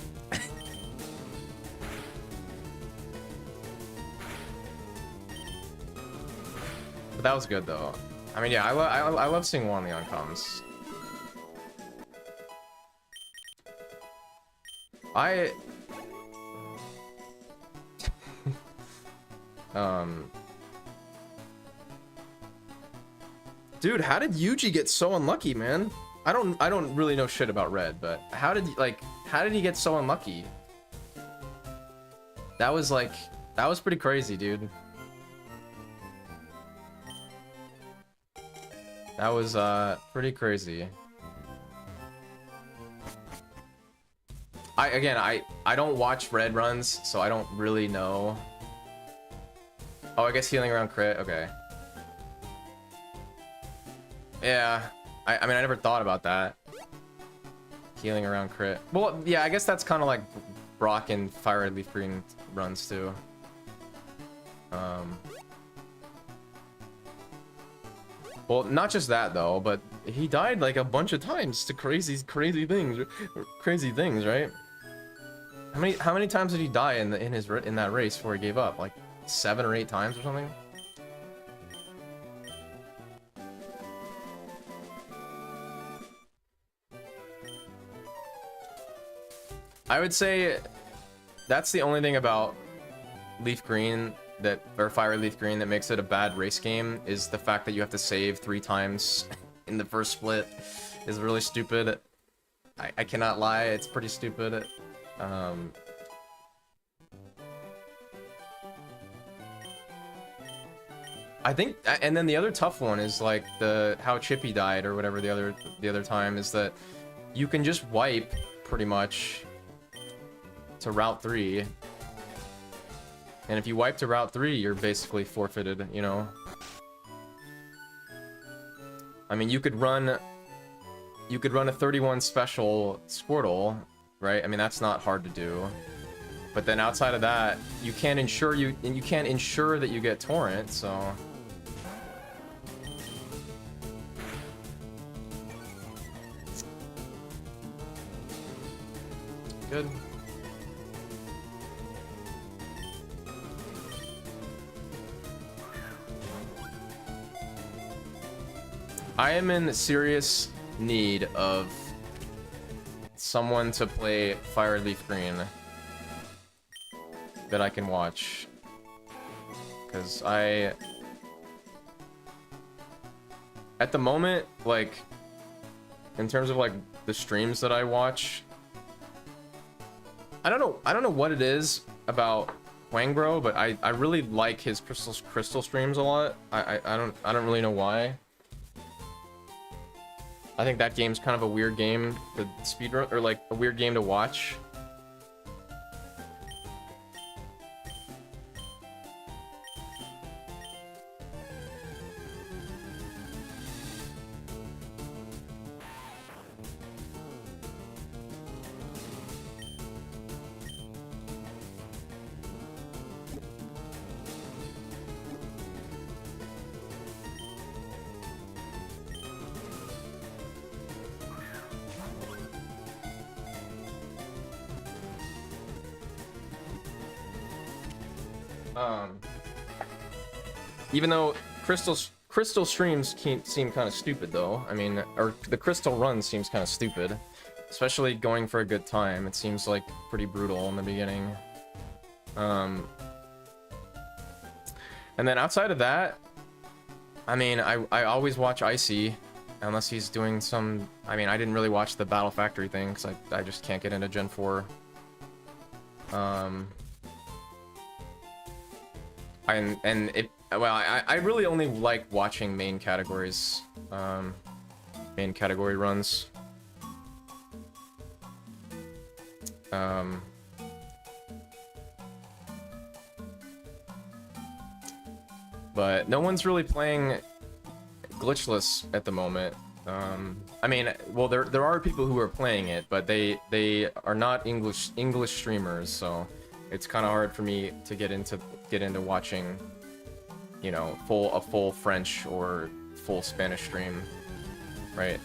But that was good though. I mean, yeah, I love seeing one Leon comes. Dude, how did Yuji get so unlucky, man? I don't really know shit about Red, but how did he get so unlucky? That was pretty crazy, dude. That was pretty crazy. I don't watch Red runs, so I don't really know. Oh, I guess healing around crit. Okay. Yeah. I mean, I never thought about that. Healing around crit. Well, yeah, I guess that's kind of like Brock and FireRed Leaf Green runs too. Well, not just that though, but he died like a bunch of times to crazy things, right? How many times did he die in that race before he gave up? Like 7 or 8 times or something? I would say that's the only thing about Leaf Green or Fire Leaf Green that makes it a bad race game, is the fact that you have to save 3 times in the first split is really stupid. I cannot lie, it's pretty stupid. I think, and then the other tough one is like how Chippy died or whatever the other time, is that you can just wipe pretty much to Route 3. And if you wipe to Route 3, you're basically forfeited, you know? I mean, you could run a 31 special Squirtle, right? I mean, that's not hard to do. But then outside of that, you can't ensure that you get Torrent, so... Good. I am in serious need of someone to play Fire Leaf Green that I can watch, because at the moment, like, in terms of like the streams that I watch, I don't know what it is about Wangbro, but I really like his crystal streams a lot. I don't really know why. I think that game's kind of a weird game to speedrun, or like a weird game to watch. Even though crystal streams seem kind of stupid though. I mean, or the crystal run seems kind of stupid, especially going for a good time. It seems like pretty brutal in the beginning. And then outside of that, I mean, I always watch Icy, unless he's doing some... I mean, I didn't really watch the Battle Factory thing, because I just can't get into Gen 4. Well, I really only like watching main categories, main category runs. But no one's really playing glitchless at the moment. I mean, well, there are people who are playing it, but they are not English streamers, so it's kind of hard for me to get into watching, you know, a full French or full Spanish stream, right?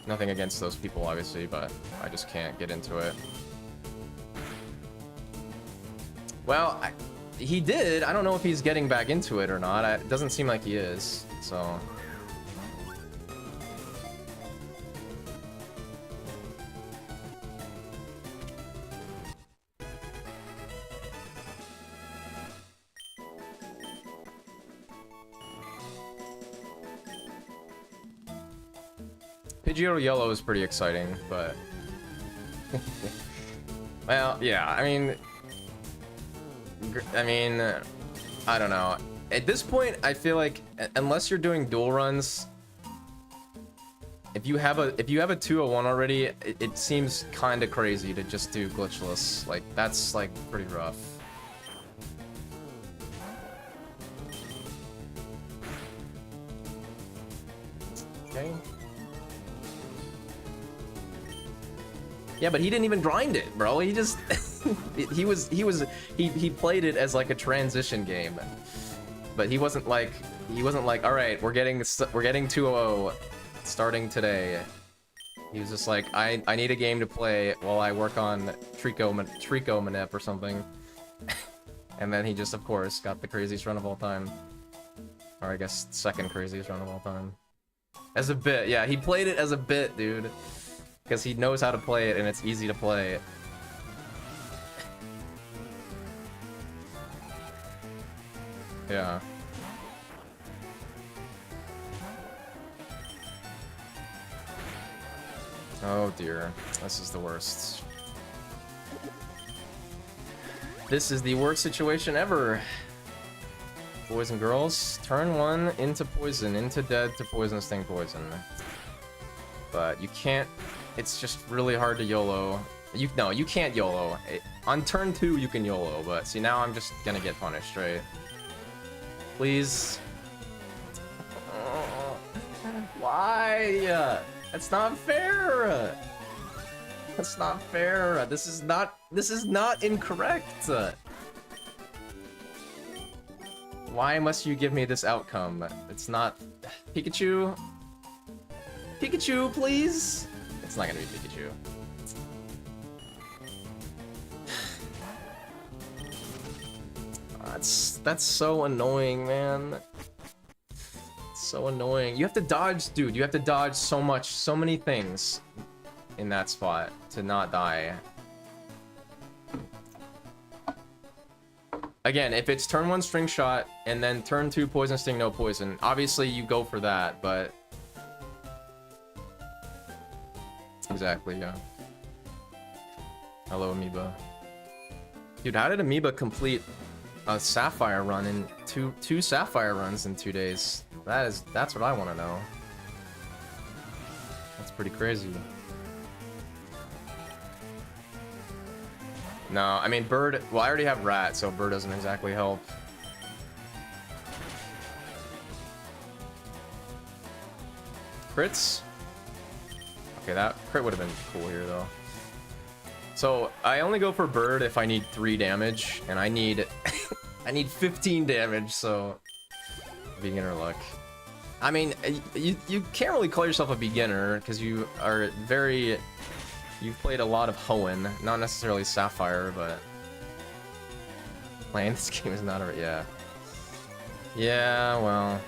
Nothing against those people, obviously, but I just can't get into it. Well, he did. I don't know if he's getting back into it or not. It doesn't seem like he is, so... Pidgeotto Yellow is pretty exciting, but... well, yeah, I mean, I don't know. At this point, I feel like unless you're doing dual runs, if you have a 201 already, it seems kind of crazy to just do glitchless. Like, that's like pretty rough. Okay. Yeah, but he didn't even grind it, bro. He just he played it as like a transition game. But he wasn't like, all right, we're getting 2-0 starting today. He was just like, I need a game to play while I work on Trico Manep or something. And then he just, of course, got the craziest run of all time. Or I guess second craziest run of all time. As a bit, yeah, he played it as a bit, dude. Because he knows how to play it and it's easy to play. Yeah. Oh dear, this is the worst. This is the worst situation ever. Boys and girls, turn 1 into poison, into dead to poison, sting poison. But you can't, it's just really hard to YOLO. No, you can't YOLO. On turn 2 you can YOLO, but see, now I'm just gonna get punished, right? Please. Why? That's not fair. That's not fair. This is not incorrect. Why must you give me this outcome? It's not... Pikachu? Pikachu, please? It's not gonna be Pikachu. That's so annoying, man. So annoying. You have to dodge, dude. You have to dodge so many things in that spot to not die. Again, if it's turn 1 string shot and then turn 2 poison sting, no poison, obviously you go for that, but... Exactly, yeah. Hello, Amoeba. Dude, how did Amoeba complete a Sapphire run in two Sapphire runs in 2 days? That's what I want to know. That's pretty crazy. No, I mean Bird, well I already have Rat, so Bird doesn't exactly help. Crits? Okay, that crit would have been cool here though. So I only go for Bird if I need 3 damage, and I need I need 15 damage, so beginner luck. I mean, you can't really call yourself a beginner because you are very... You've played a lot of Hoenn, not necessarily Sapphire, but... Playing this game is not a... Yeah. Yeah, well...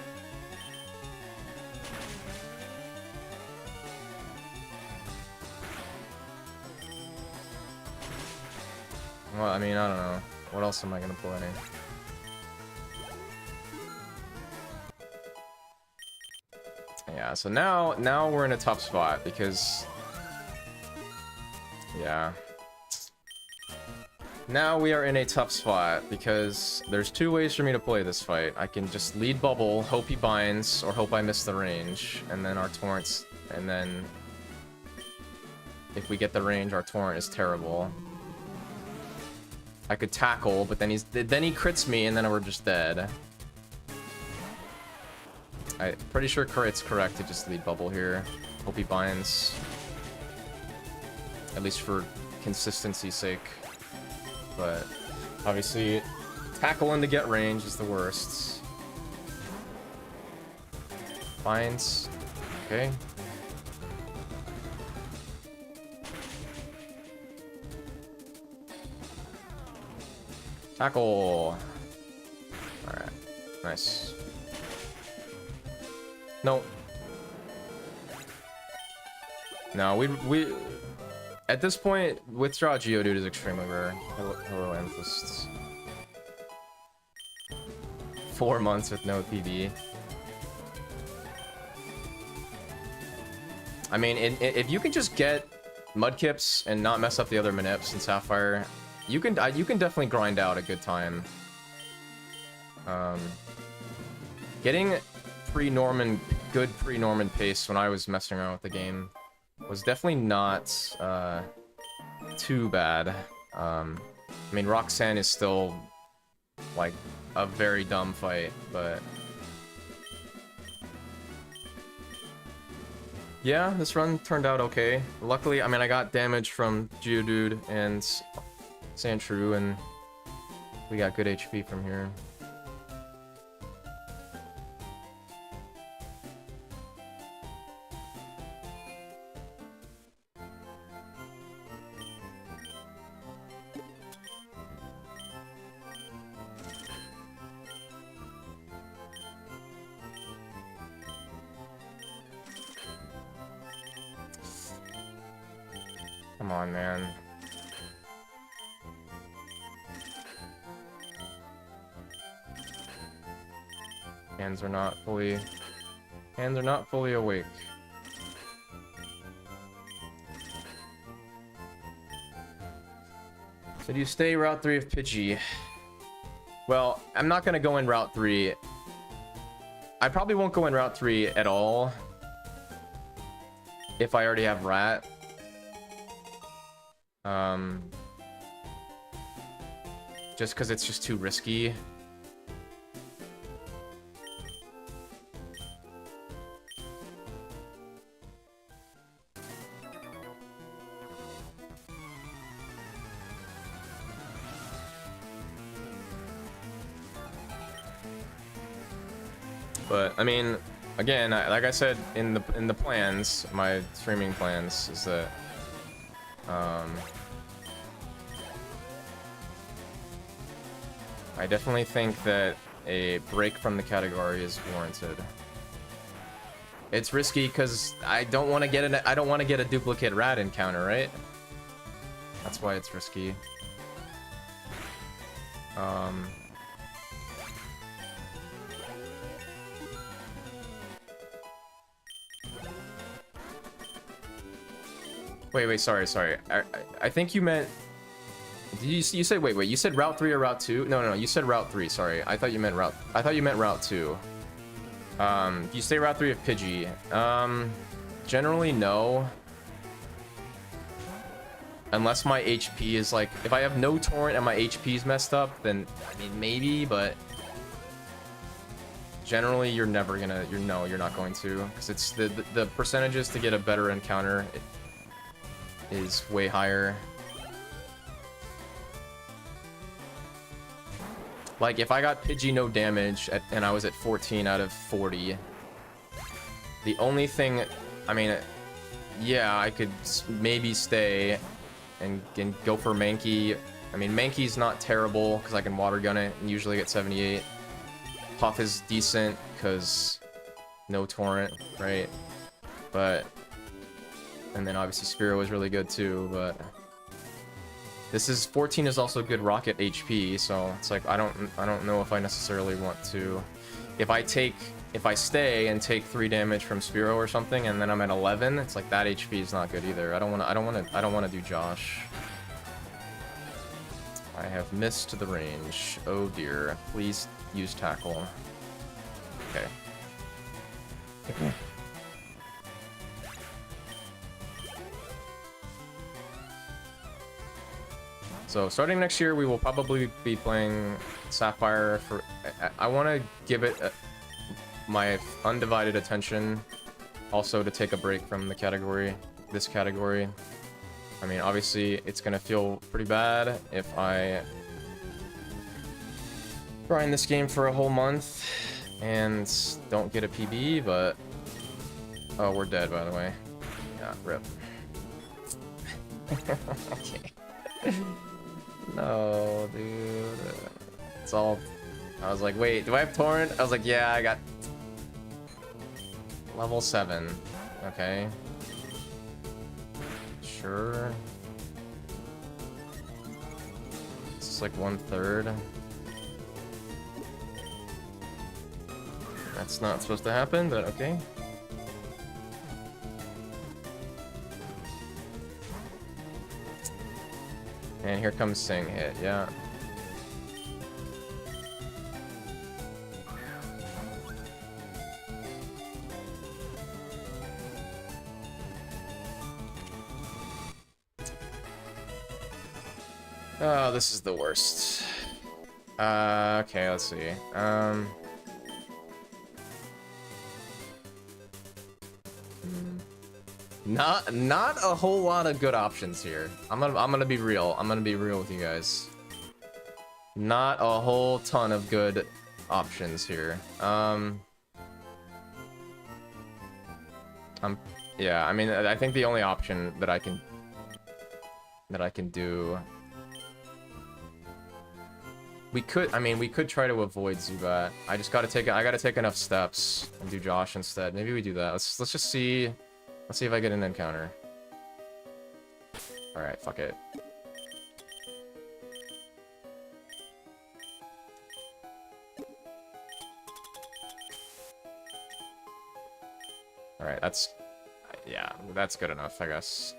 Well, I mean, I don't know. What else am I gonna play? Yeah, so now we're in a tough spot because... Yeah. Now we are in a tough spot because there's two ways for me to play this fight. I can just lead bubble, hope he binds, or hope I miss the range, and then our torrents, and then if we get the range, our torrent is terrible. I could tackle, but then he crits me, and then we're just dead. I'm pretty sure it's correct to just lead bubble here. Hope he binds. At least for consistency's sake. But obviously, tackling to get range is the worst. Binds. Okay. Tackle. Alright. Nice. No. No, we at this point, withdraw Geodude is extremely rare. Hello, Amethysts. 4 months with no PB. I mean, if you can just get Mudkips and not mess up the other Manips in Sapphire, you can definitely grind out a good time. Getting good pre-Norman pace when I was messing around with the game was definitely not too bad. I mean, Roxanne is still like a very dumb fight, but yeah, this run turned out okay. Luckily, I mean, I got damage from Geodude and Sandshrew, and we got good HP from here. Come on, man. Hands are not fully awake. So do you stay Route 3 of Pidgey? Well, I'm not gonna go in Route 3. I probably won't go in Route 3 at all if I already have Rat. Just because it's just too risky. But I mean, again, like I said in the plans, my streaming plans, is that I definitely think that a break from the category is warranted. It's risky because I don't want to get a duplicate rat encounter, right? That's why it's risky. Wait, sorry. I think you meant... Did you say... Wait, you said Route 3 or Route 2? No, you said Route 3, sorry. I thought you meant Route 2. Do you say Route 3 of Pidgey? Generally, no. Unless my HP is like... If I have no torrent and my HP is messed up, then, I mean, maybe, but... Generally, you're never gonna... you're not going to. Because it's the percentages to get a better encounter is way higher. Like, if I got Pidgey no damage and I was at 14 out of 40, the only thing, I mean, yeah, I could maybe stay and go for Mankey. I mean, Mankey's not terrible because I can water gun it and usually get 78. Puff is decent because no torrent, right? But, and then obviously Spearow was really good too, but This is 14 is also good rocket HP, so it's like I don't know if I necessarily want to. If I stay and take 3 damage from Spearow or something, and then I'm at 11, it's like that HP is not good either. I don't want to do Josh. I have missed the range. Oh dear. Please use tackle. Okay. So starting next year, we will probably be playing Sapphire for. I want to give it my undivided attention. Also to take a break from the category, this category. I mean, obviously, it's gonna feel pretty bad if I grind this game for a whole month and don't get a PB, but oh, we're dead, by the way. Yeah, rip. Okay. No, dude. It's all. I was like, wait, do I have torrent? I was like, yeah, I got level 7. Okay. Sure. It's like 1/3. That's not supposed to happen, but okay. And here comes Sing hit, yeah. Oh, this is the worst. Okay, let's see. Not a whole lot of good options here. I'm gonna be real. I'm gonna be real with you guys. Not a whole ton of good options here. Yeah, I mean, I think the only option that I can do. We could try to avoid Zubat. I gotta take enough steps and do Josh instead. Maybe we do that. Let's just see. Let's see if I get an encounter. Alright, fuck it. Alright, yeah, that's good enough, I guess.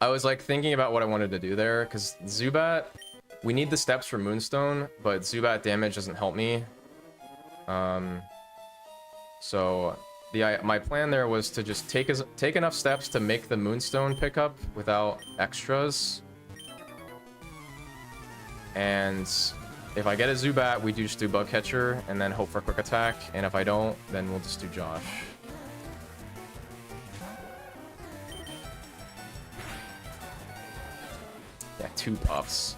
I was like thinking about what I wanted to do there, because Zubat, we need the steps for Moonstone, but Zubat damage doesn't help me. So my plan there was to just take enough steps to make the Moonstone pickup without extras. And if I get a Zubat, we just do Bug Catcher and then hope for Quick Attack. And if I don't, then we'll just do Josh. Yeah, 2 puffs.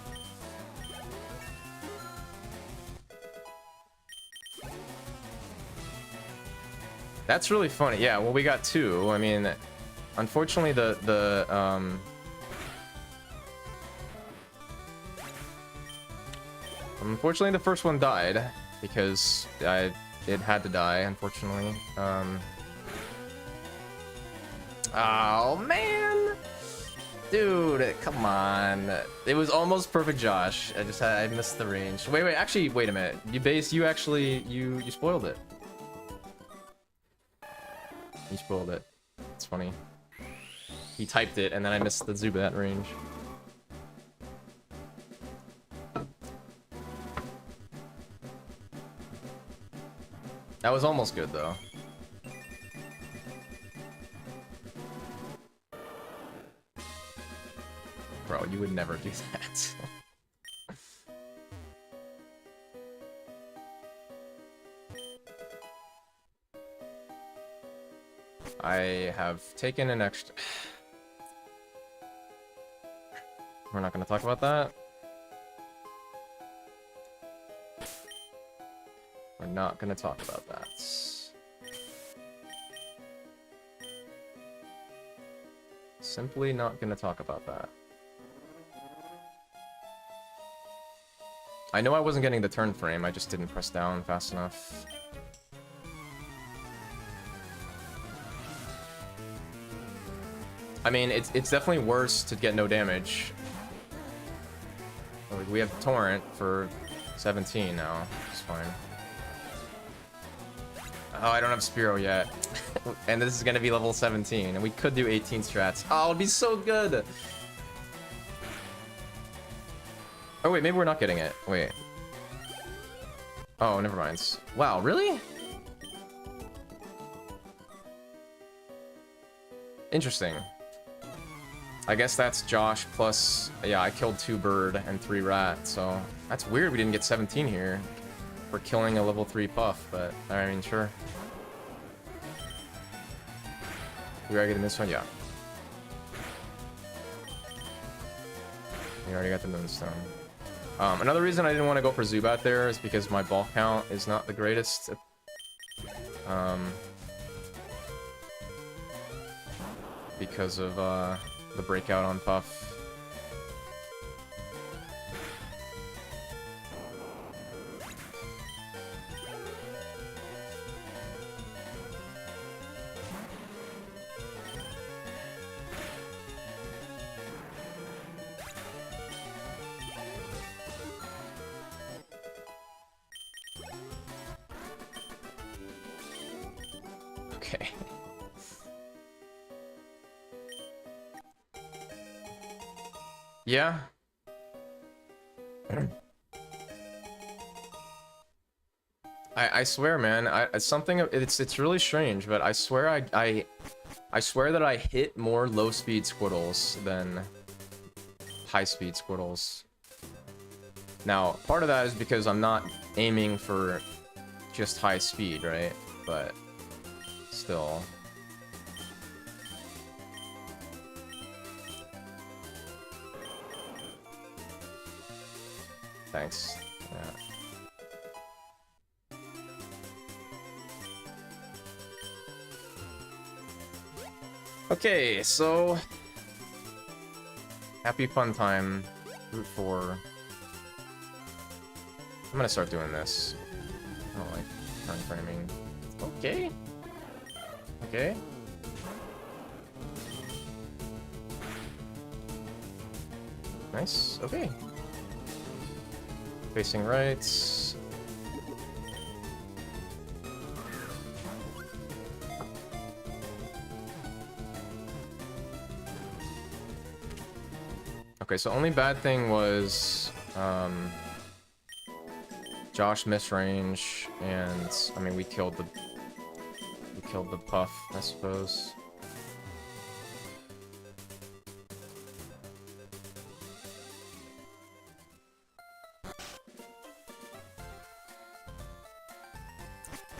That's really funny. Yeah, well, we got 2. I mean, unfortunately, unfortunately, the first one died because it had to die, unfortunately. Oh, man! Dude, come on. It was almost perfect Josh. I missed the range. Wait, actually, wait a minute. You spoiled it. You spoiled it. It's funny. He typed it, and then I missed the Zubat range. That was almost good, though. Bro, you would never do that. I have taken an extra... We're not going to talk about that. We're not going to talk about that. Simply not going to talk about that. I know I wasn't getting the turn frame, I just didn't press down fast enough. I mean, it's definitely worse to get no damage. Like, we have Torrent for 17 now. It's fine. Oh, I don't have Spearow yet. And this is gonna be level 17. And we could do 18 strats. Oh, it'd be so good! Oh, wait, maybe we're not getting it. Wait. Oh, never mind. Wow, really? Interesting. I guess that's Josh plus... Yeah, I killed 2 bird and 3 rat, so... That's weird we didn't get 17 here for killing a level 3 puff, but... I mean, sure. We already getting this one? Yeah. We already got the Moonstone. Another reason I didn't want to go for Zubat there is because my ball count is not the greatest. Because of the breakout on Puff. Okay. Yeah. I swear, man. It's something. It's really strange, but I swear I swear that I hit more low-speed Squirtles than high-speed Squirtles. Now, part of that is because I'm not aiming for just high speed, right? But still. Thanks. Yeah. Okay, so happy fun time. Route 4. I'm gonna start doing this. I don't like turn framing. Okay. Okay. Nice. Okay. Facing right. Okay, so only bad thing was Josh missed range, and I mean we killed the Puff, I suppose.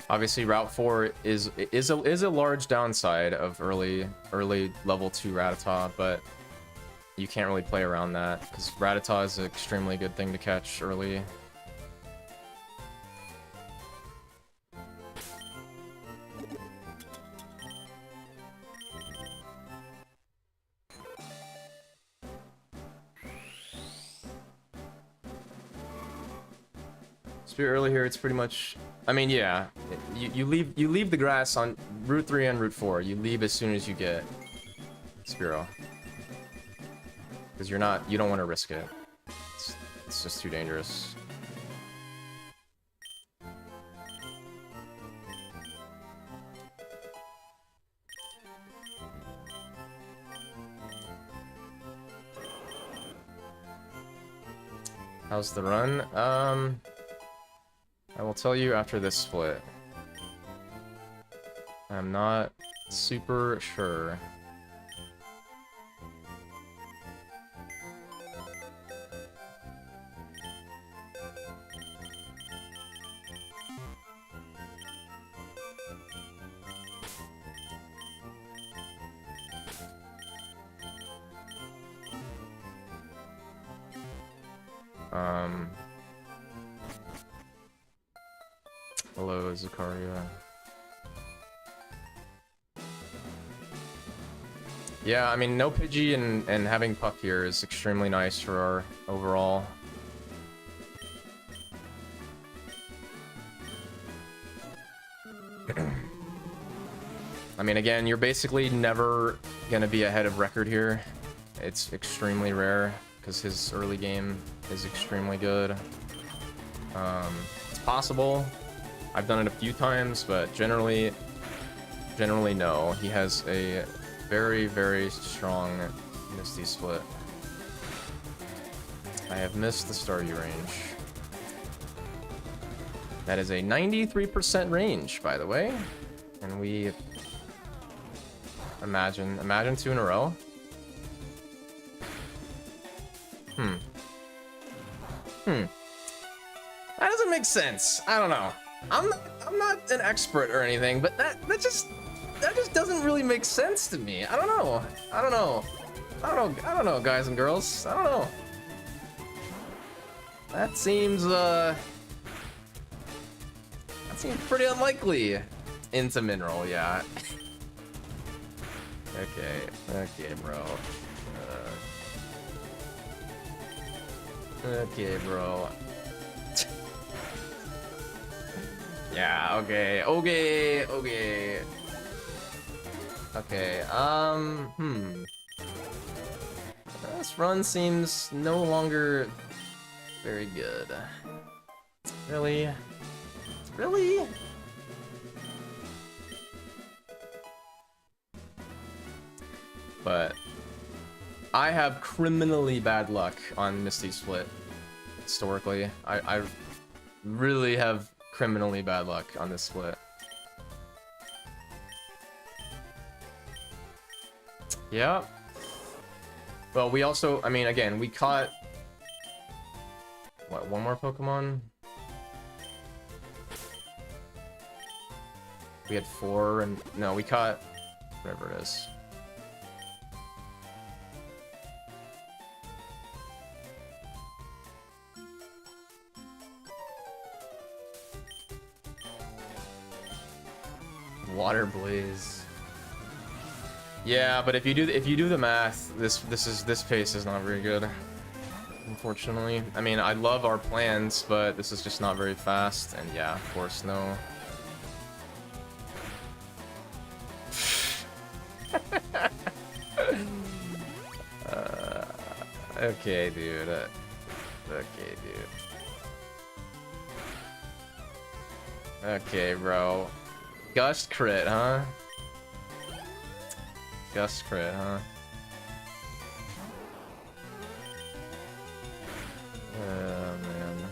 Obviously, Route 4 is a large downside of early level 2 Rattata, but you can't really play around that because Rattata is an extremely good thing to catch early. Spear early here, it's pretty much. I mean, yeah, you leave the grass on Route 3 and Route 4. You leave as soon as you get Spearow, because you don't want to risk it. It's just too dangerous. How's the run? I will tell you after this split. I'm not super sure. Hello, Zakaria. Yeah, I mean, no Pidgey and having Puck here is extremely nice for our overall. I mean, again, you're basically never gonna be ahead of record here. It's extremely rare because his early game is extremely good. It's possible. I've done it a few times, but generally no. He has a very, very strong Misty split. I have missed the Staryu range. That is a 93% range, by the way. And we... Imagine 2 in a row. That doesn't make sense. I don't know. I'm not an expert or anything, but that just doesn't really make sense to me. I don't know, guys and girls. I don't know. That seems pretty unlikely. Into mineral, yeah. Okay, bro. Okay, bro. Yeah, okay. This run seems no longer very good. Really? Really? But I have criminally bad luck on Misty Split historically. I really have criminally bad luck on this split. Yeah. Well, we also, I mean, again, we caught... What, one more Pokemon? We had 4 and... No, we caught... Whatever it is. Water Blaze. Yeah, but if you do the math, this pace is not very good. Unfortunately. I mean, I love our plans, but this is just not very fast, and yeah, of course, no. Okay, dude. Okay, dude. Okay, bro. Gust crit, huh? Gust crit, huh? Oh, man.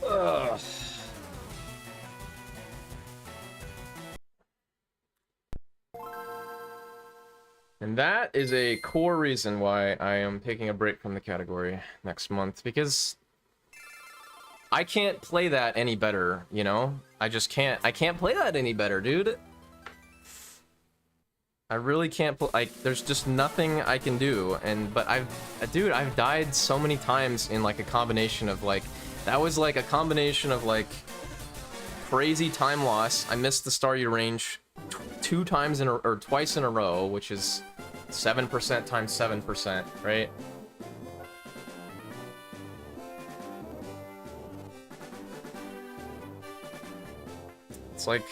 Ugh. And that is a core reason why I am taking a break from the category next month, because I can't play that any better, you know? I just can't. I can't play that any better, dude. I really can't like, there's just nothing I can do, but dude, I've died so many times in like a combination of like, that was like a combination of like crazy time loss. I missed the Staryu range twice in a row, which is 7% times 7%, right? It's like,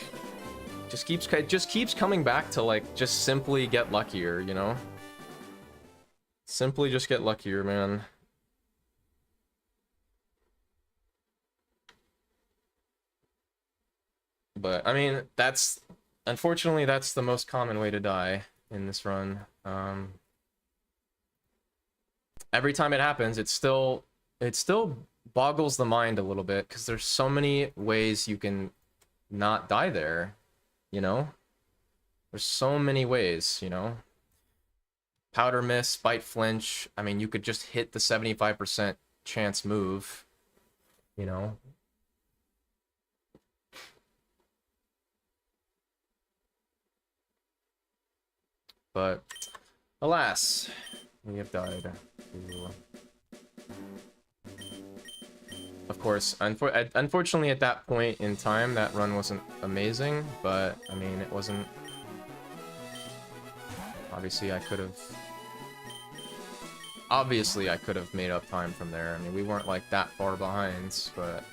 it just keeps coming back to like, just simply get luckier, you know? Simply just get luckier, man. But I mean, unfortunately that's the most common way to die in this run. Every time it happens, it still boggles the mind a little bit, because there's so many ways you can not die there, you know? There's so many ways, you know? Powder miss, bite flinch. I mean, you could just hit the 75% chance move, you know? But alas, we have died. Ooh. Of course, unfortunately at that point in time, that run wasn't amazing, but I mean, it wasn't... Obviously, I could have made up time from there. I mean, we weren't like that far behind, but...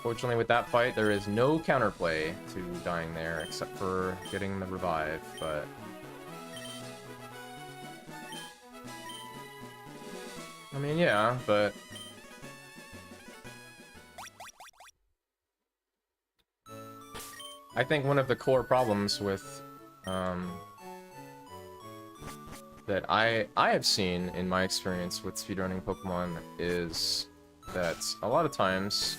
Fortunately, with that fight, there is no counterplay to dying there, except for getting the revive, but... I mean, yeah, but... I think one of the core problems with, that I have seen in my experience with speedrunning Pokemon is that a lot of times,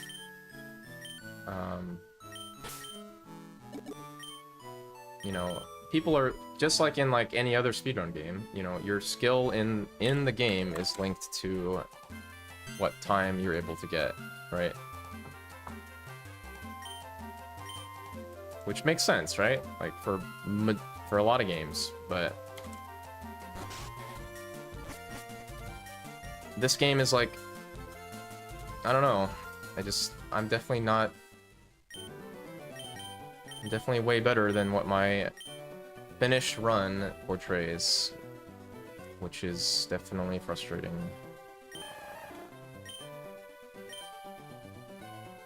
you know, people are, just like in like any other speedrun game, you know, your skill in the game is linked to what time you're able to get, right? Which makes sense, right? Like for a lot of games, but this game is like, I don't know. I'm definitely way better than what my finished run portrays, which is definitely frustrating.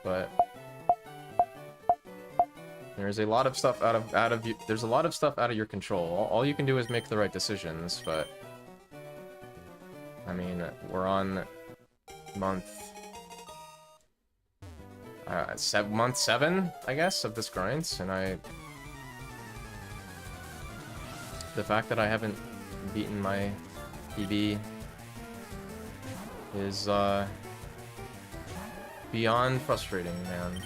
But there's a lot of stuff there's a lot of stuff out of your control. All you can do is make the right decisions, but I mean, we're on month 7, I guess, of this grind, and the fact that I haven't beaten my PB is beyond frustrating, man.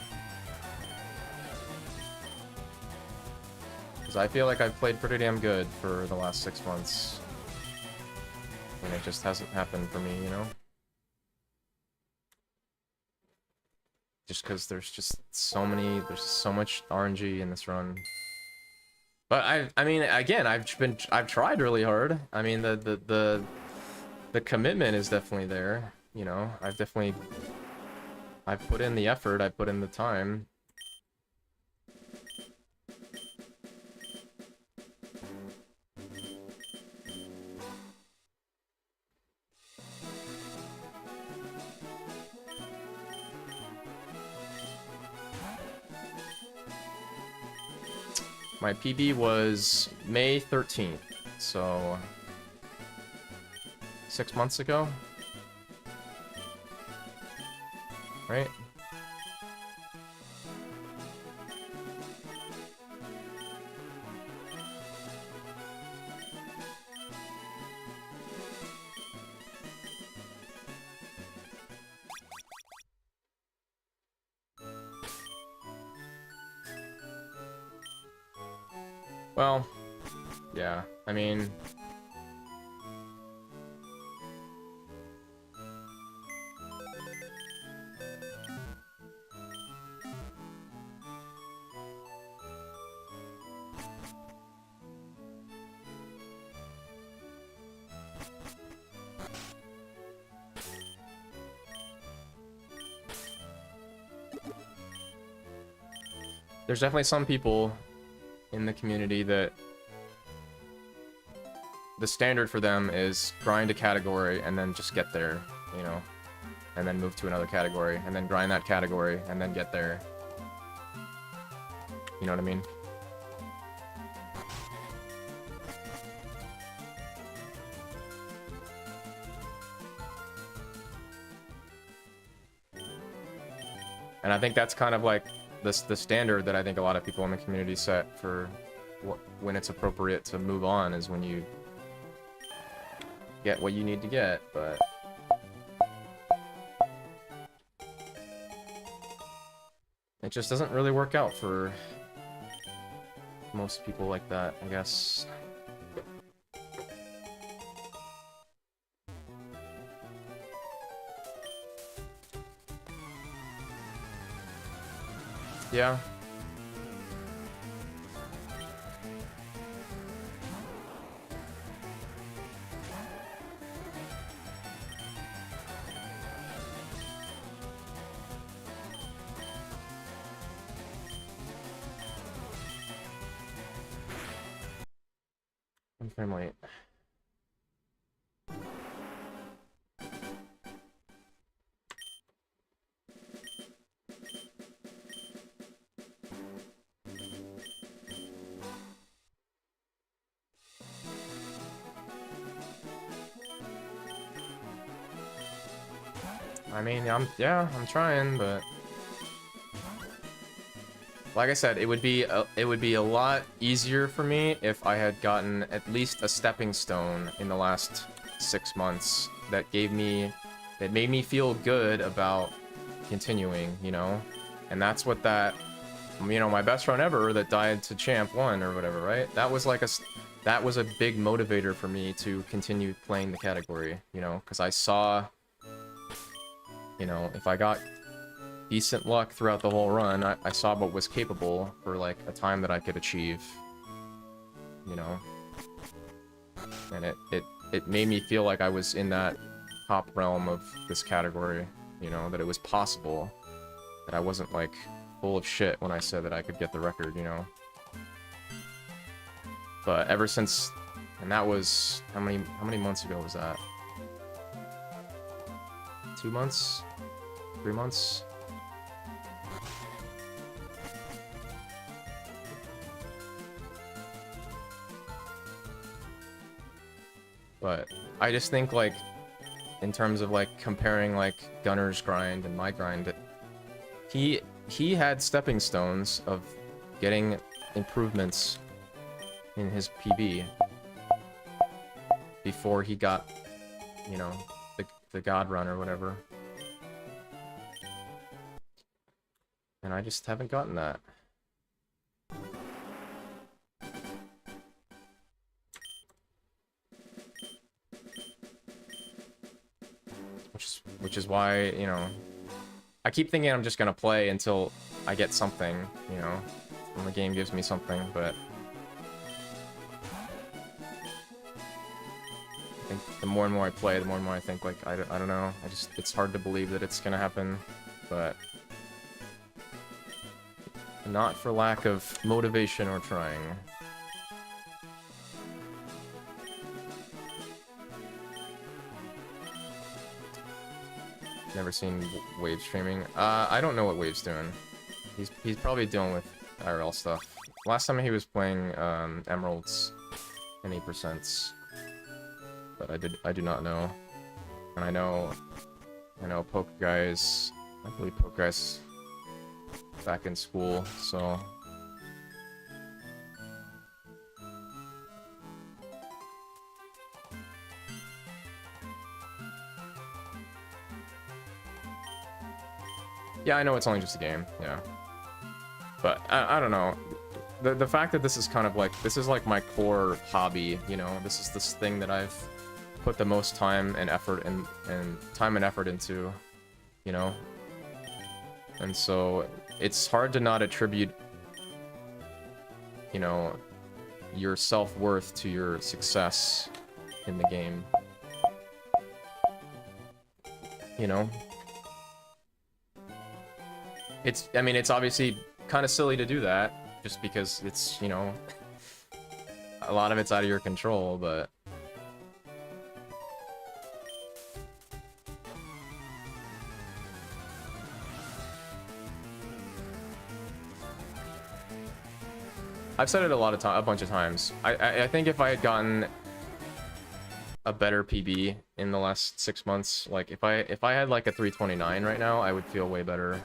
Because I feel like I've played pretty damn good for the last 6 months. And it just hasn't happened for me, you know? Just because there's just there's so much RNG in this run. But I mean, again, I've tried really hard. I mean, the commitment is definitely there, you know? I've put in the effort, I put in the time. My PB was May 13th, so 6 months ago, right? Well, yeah, I mean... There's definitely some people in the community that the standard for them is grind a category and then just get there, you know, and then move to another category and then grind that category and then get there. You know what I mean? And I think that's kind of like the standard that I think a lot of people in the community set for when it's appropriate to move on is when you get what you need to get, but it just doesn't really work out for most people like that, I guess. Yeah. One frame late. I mean, I'm trying, but like I said, it would be a lot easier for me if I had gotten at least a stepping stone in the last 6 months that made me feel good about continuing, you know? And that's what that, you know, my best run ever that died to Champ 1 or whatever, right? That was like that was a big motivator for me to continue playing the category, you know? Because I saw, you know, if I got decent luck throughout the whole run, I saw what was capable for, like, a time that I could achieve, you know? And it made me feel like I was in that top realm of this category, you know, that it was possible, that I wasn't, like, full of shit when I said that I could get the record, you know? But ever since, and that was, how many months ago was that? 2 months? 3 months? But I just think, like, in terms of, like, comparing, like, Gunner's grind and my grind, he had stepping stones of getting improvements in his PB before he got, you know, the God run or whatever. And I just haven't gotten that. Which is why, you know, I keep thinking I'm just gonna play until I get something, you know, when the game gives me something, but I think the more and more I play, the more and more I think, like, I don't know, it's hard to believe that it's gonna happen, but not for lack of motivation or trying. Never seen Wave streaming. I don't know what Wave's doing. He's probably dealing with IRL stuff. Last time he was playing Emeralds and 8%, but I do not know. And I know Poke Guy's, I believe Poke Guy's back in school, so yeah, I know it's only just a game, yeah. But I don't know. The fact that this is kind of like, this is like my core hobby, you know, this is this thing that I've put the most time and effort into, you know. And so it's hard to not attribute, you know, your self-worth to your success in the game. You know? I mean, it's obviously kind of silly to do that, just because it's, you know, a lot of it's out of your control, but I've said it a bunch of times. I think if I had gotten a better PB in the last 6 months, like if I had like a 329 right now, I would feel way better.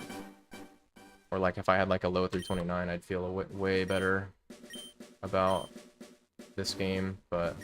Or like if I had like a low 329, I'd feel way better about this game, but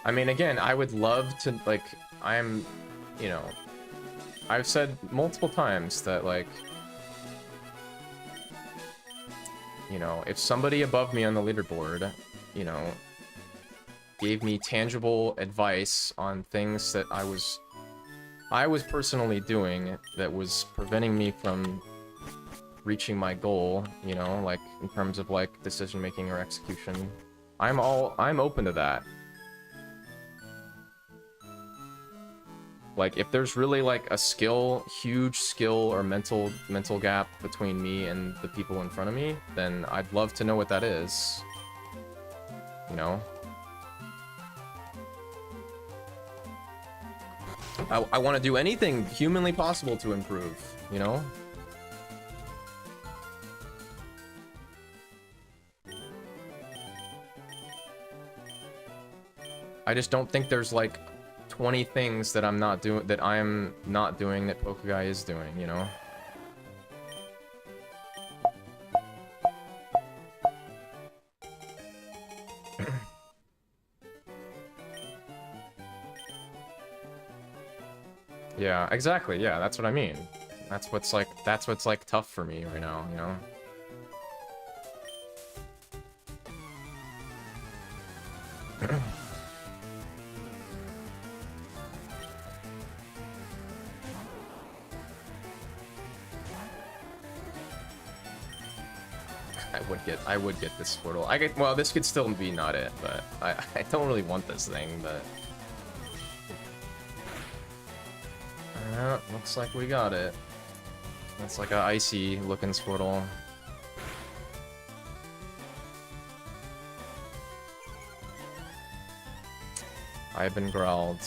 I mean, again, I would love to, like, you know, I've said multiple times that, like, you know, if somebody above me on the leaderboard, you know, gave me tangible advice on things that I was personally doing that was preventing me from reaching my goal, you know, like, in terms of, like, decision-making or execution, I'm open to that. Like, if there's really, like, a huge skill or mental gap between me and the people in front of me, then I'd love to know what that is. You know? I want to do anything humanly possible to improve, you know? I just don't think there's, like, 20 things that I'm not doing that Pokeguy is doing, you know? Yeah, exactly. Yeah, that's what I mean. That's what's like tough for me right now, you know? I would get this Squirtle. Well, this could still be not it, but I don't really want this thing, but looks like we got it. That's like a icy looking Squirtle. I've been growled.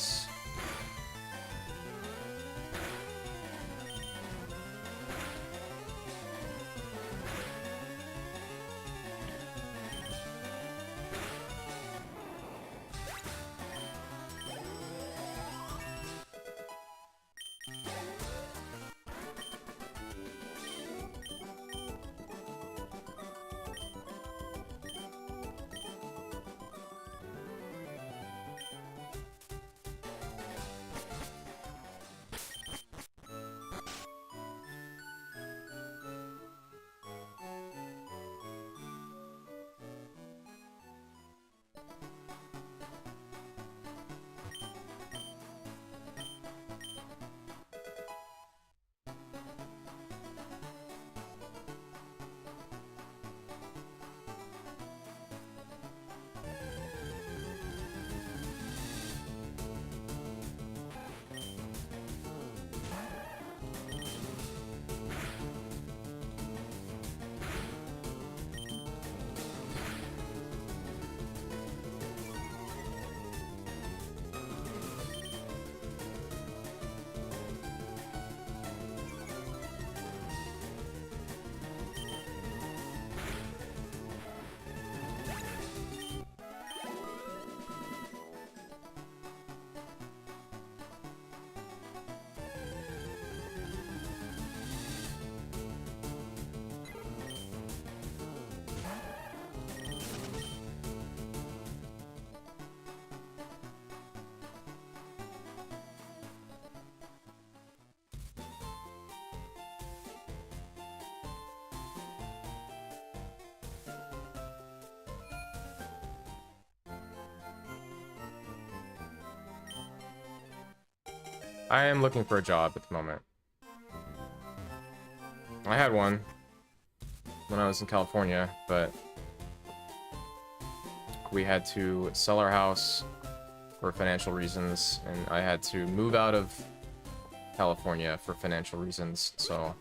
I am looking for a job at the moment. I had one when I was in California, but we had to sell our house for financial reasons, and I had to move out of California for financial reasons, so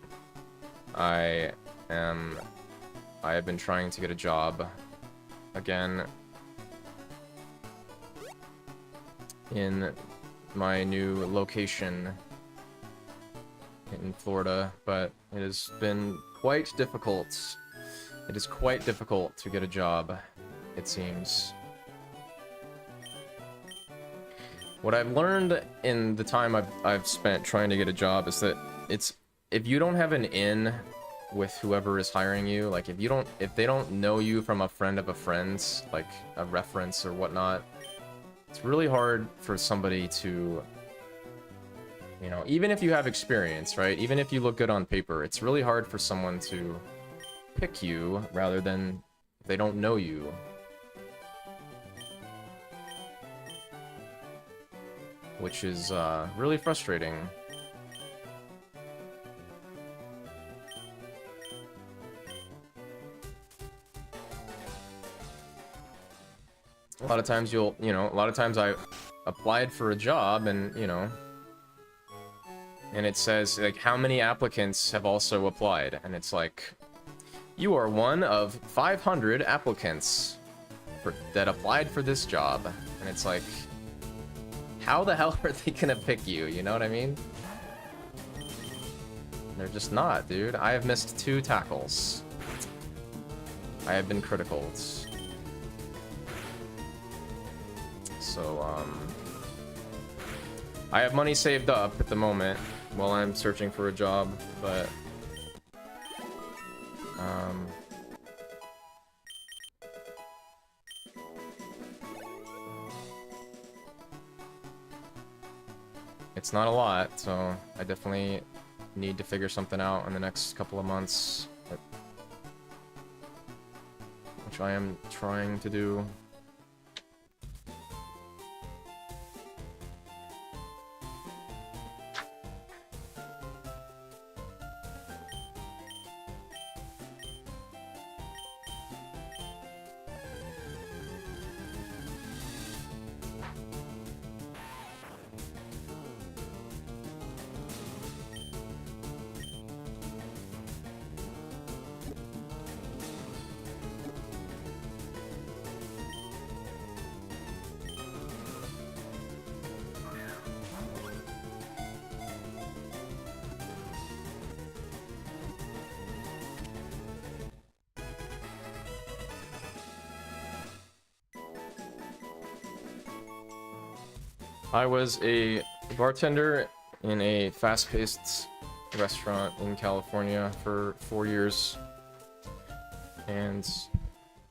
I have been trying to get a job again in my new location in Florida, but it has been quite difficult. It is quite difficult to get a job, it seems. What I've learned in the time I've spent trying to get a job is that if you don't have an in with whoever is hiring you, like if they don't know you from a friend of a friend's, like a reference or whatnot, it's really hard for somebody to, you know, even if you have experience, right? Even if you look good on paper, it's really hard for someone to pick you rather than if they don't know you. Which is really frustrating. A lot of times a lot of times I applied for a job and, you know, and it says, like, how many applicants have also applied? And it's like, you are one of 500 applicants that applied for this job. And it's like, how the hell are they gonna pick you? You know what I mean? They're just not, dude. I have missed 2 tackles. I have been criticaled. So, I have money saved up at the moment while I'm searching for a job, but it's not a lot, so I definitely need to figure something out in the next couple of months, which I am trying to do. I was a bartender in a fast-paced restaurant in California for 4 years, and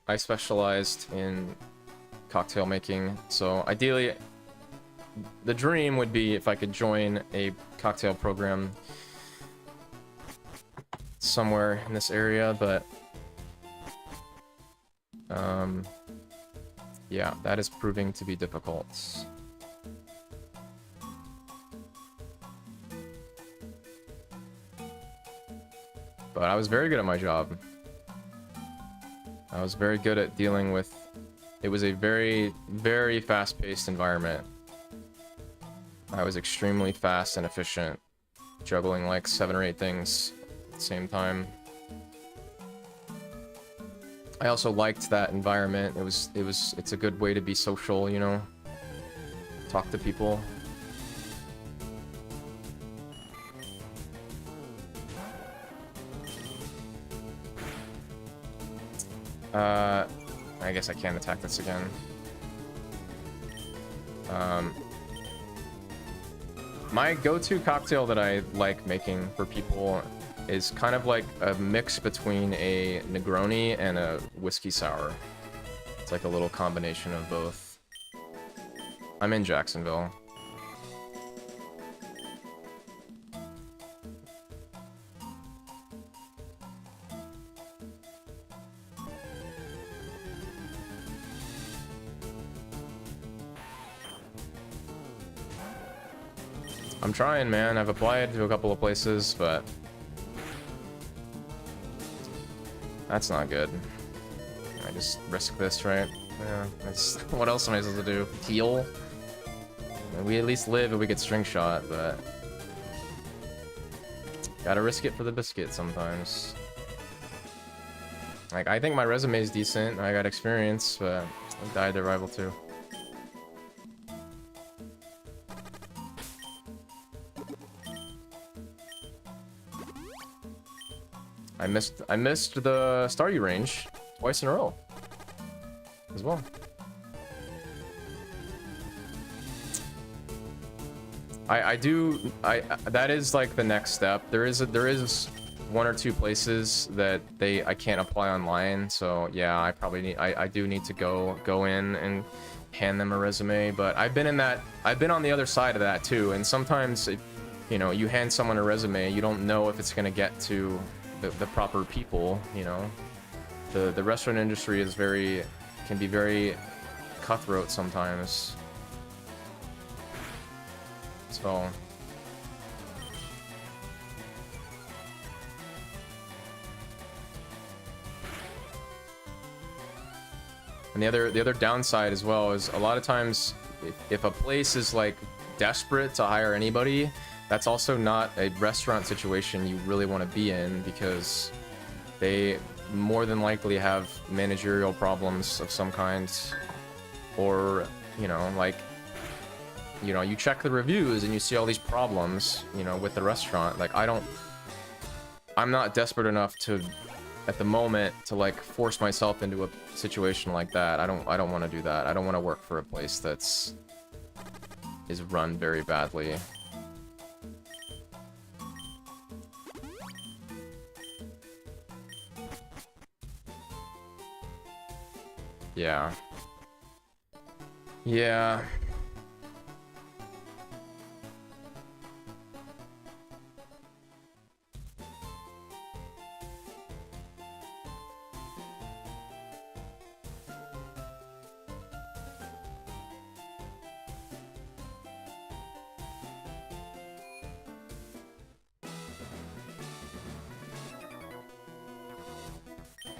I specialized in cocktail making. So ideally, the dream would be if I could join a cocktail program somewhere in this area, but yeah, that is proving to be difficult. But I was very good at my job. I was very good at dealing with... It was a very, very fast-paced environment. I was extremely fast and efficient, juggling like 7 or 8 things at the same time. I also liked that environment. It's a good way to be social, you know? Talk to people. I guess I can't attack this again. My go-to cocktail that I like making for people is kind of like a mix between a Negroni and a whiskey sour. It's like a little combination of both. I'm in Jacksonville. I'm trying, man. I've applied to a couple of places, but that's not good. I just risk this, right? Yeah, that's... What else am I supposed to do? Heal? We at least live if we get string shot, but... Gotta risk it for the biscuit sometimes. Like, I think my resume is decent. I got experience, but I died to Rival 2. I missed the Staryu range twice in a row as well. That is like the next step. There is one or two places that I can't apply online, so yeah, I do need to go in and hand them a resume. But I've been on the other side of that too, and sometimes you know, you hand someone a resume, you don't know if it's gonna get to the proper people. You know, the restaurant industry is can be very cutthroat sometimes. So and the other downside as well is a lot of times if a place is like desperate to hire anybody, that's also not a restaurant situation you really want to be in, because they more than likely have managerial problems of some kind, or you know, like, you know, you check the reviews and you see all these problems, you know, with the restaurant. Like, I'm not desperate enough to, at the moment, to like force myself into a situation like that. I don't want to do that. I don't want to work for a place is run very badly. Yeah. Yeah.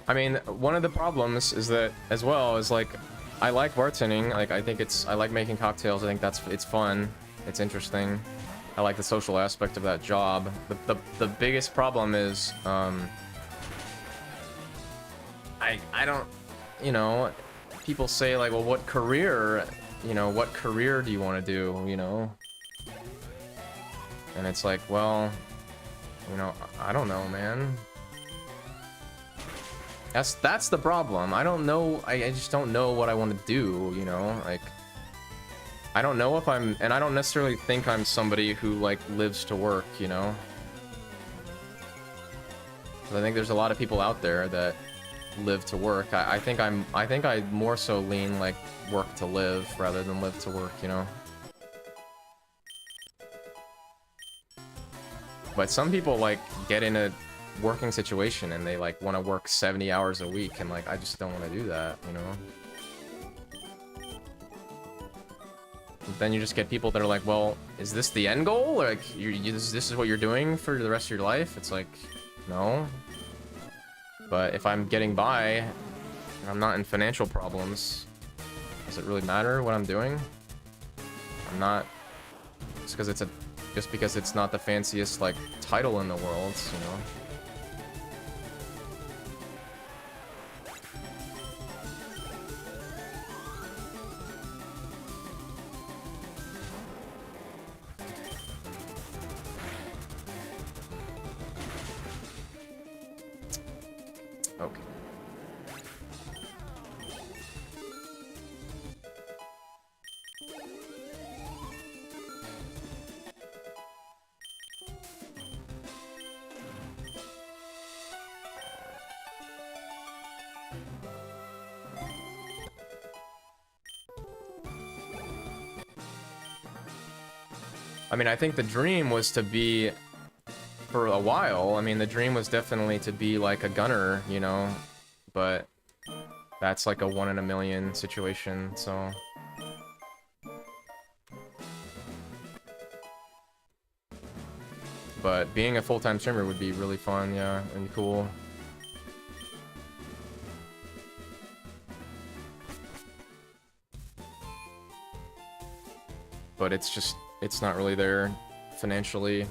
I mean, one of the problems is that, as well, is like, I like bartending. Like, I like making cocktails. I think it's fun. It's interesting. I like the social aspect of that job. The biggest problem is, I don't, you know, people say like, well, what career do you want to do, you know? And it's like, well, you know, I don't know, man. That's the problem. I don't know. I just don't know what I want to do, you know? Like, I don't know if and I don't necessarily think I'm somebody who like lives to work, you know? I think there's a lot of people out there that live to work. I think I more so lean like work to live rather than live to work, you know? But some people like get in a working situation and they like want to work 70 hours a week, and like I just don't want to do that, you know? But then you just get people that are like, well, is this the end goal? Like, this is what you're doing for the rest of your life? It's like, no. But if I'm getting by and I'm not in financial problems, does it really matter what I'm doing? I'm not, just because it's not the fanciest like title in the world, you know? Okay. I mean, I think the dream was to be, for a while, I mean, the dream was definitely to be like a gunner, you know? But that's like a 1 in a million situation, so... But being a full-time streamer would be really fun, yeah, and cool. But it's not really there financially.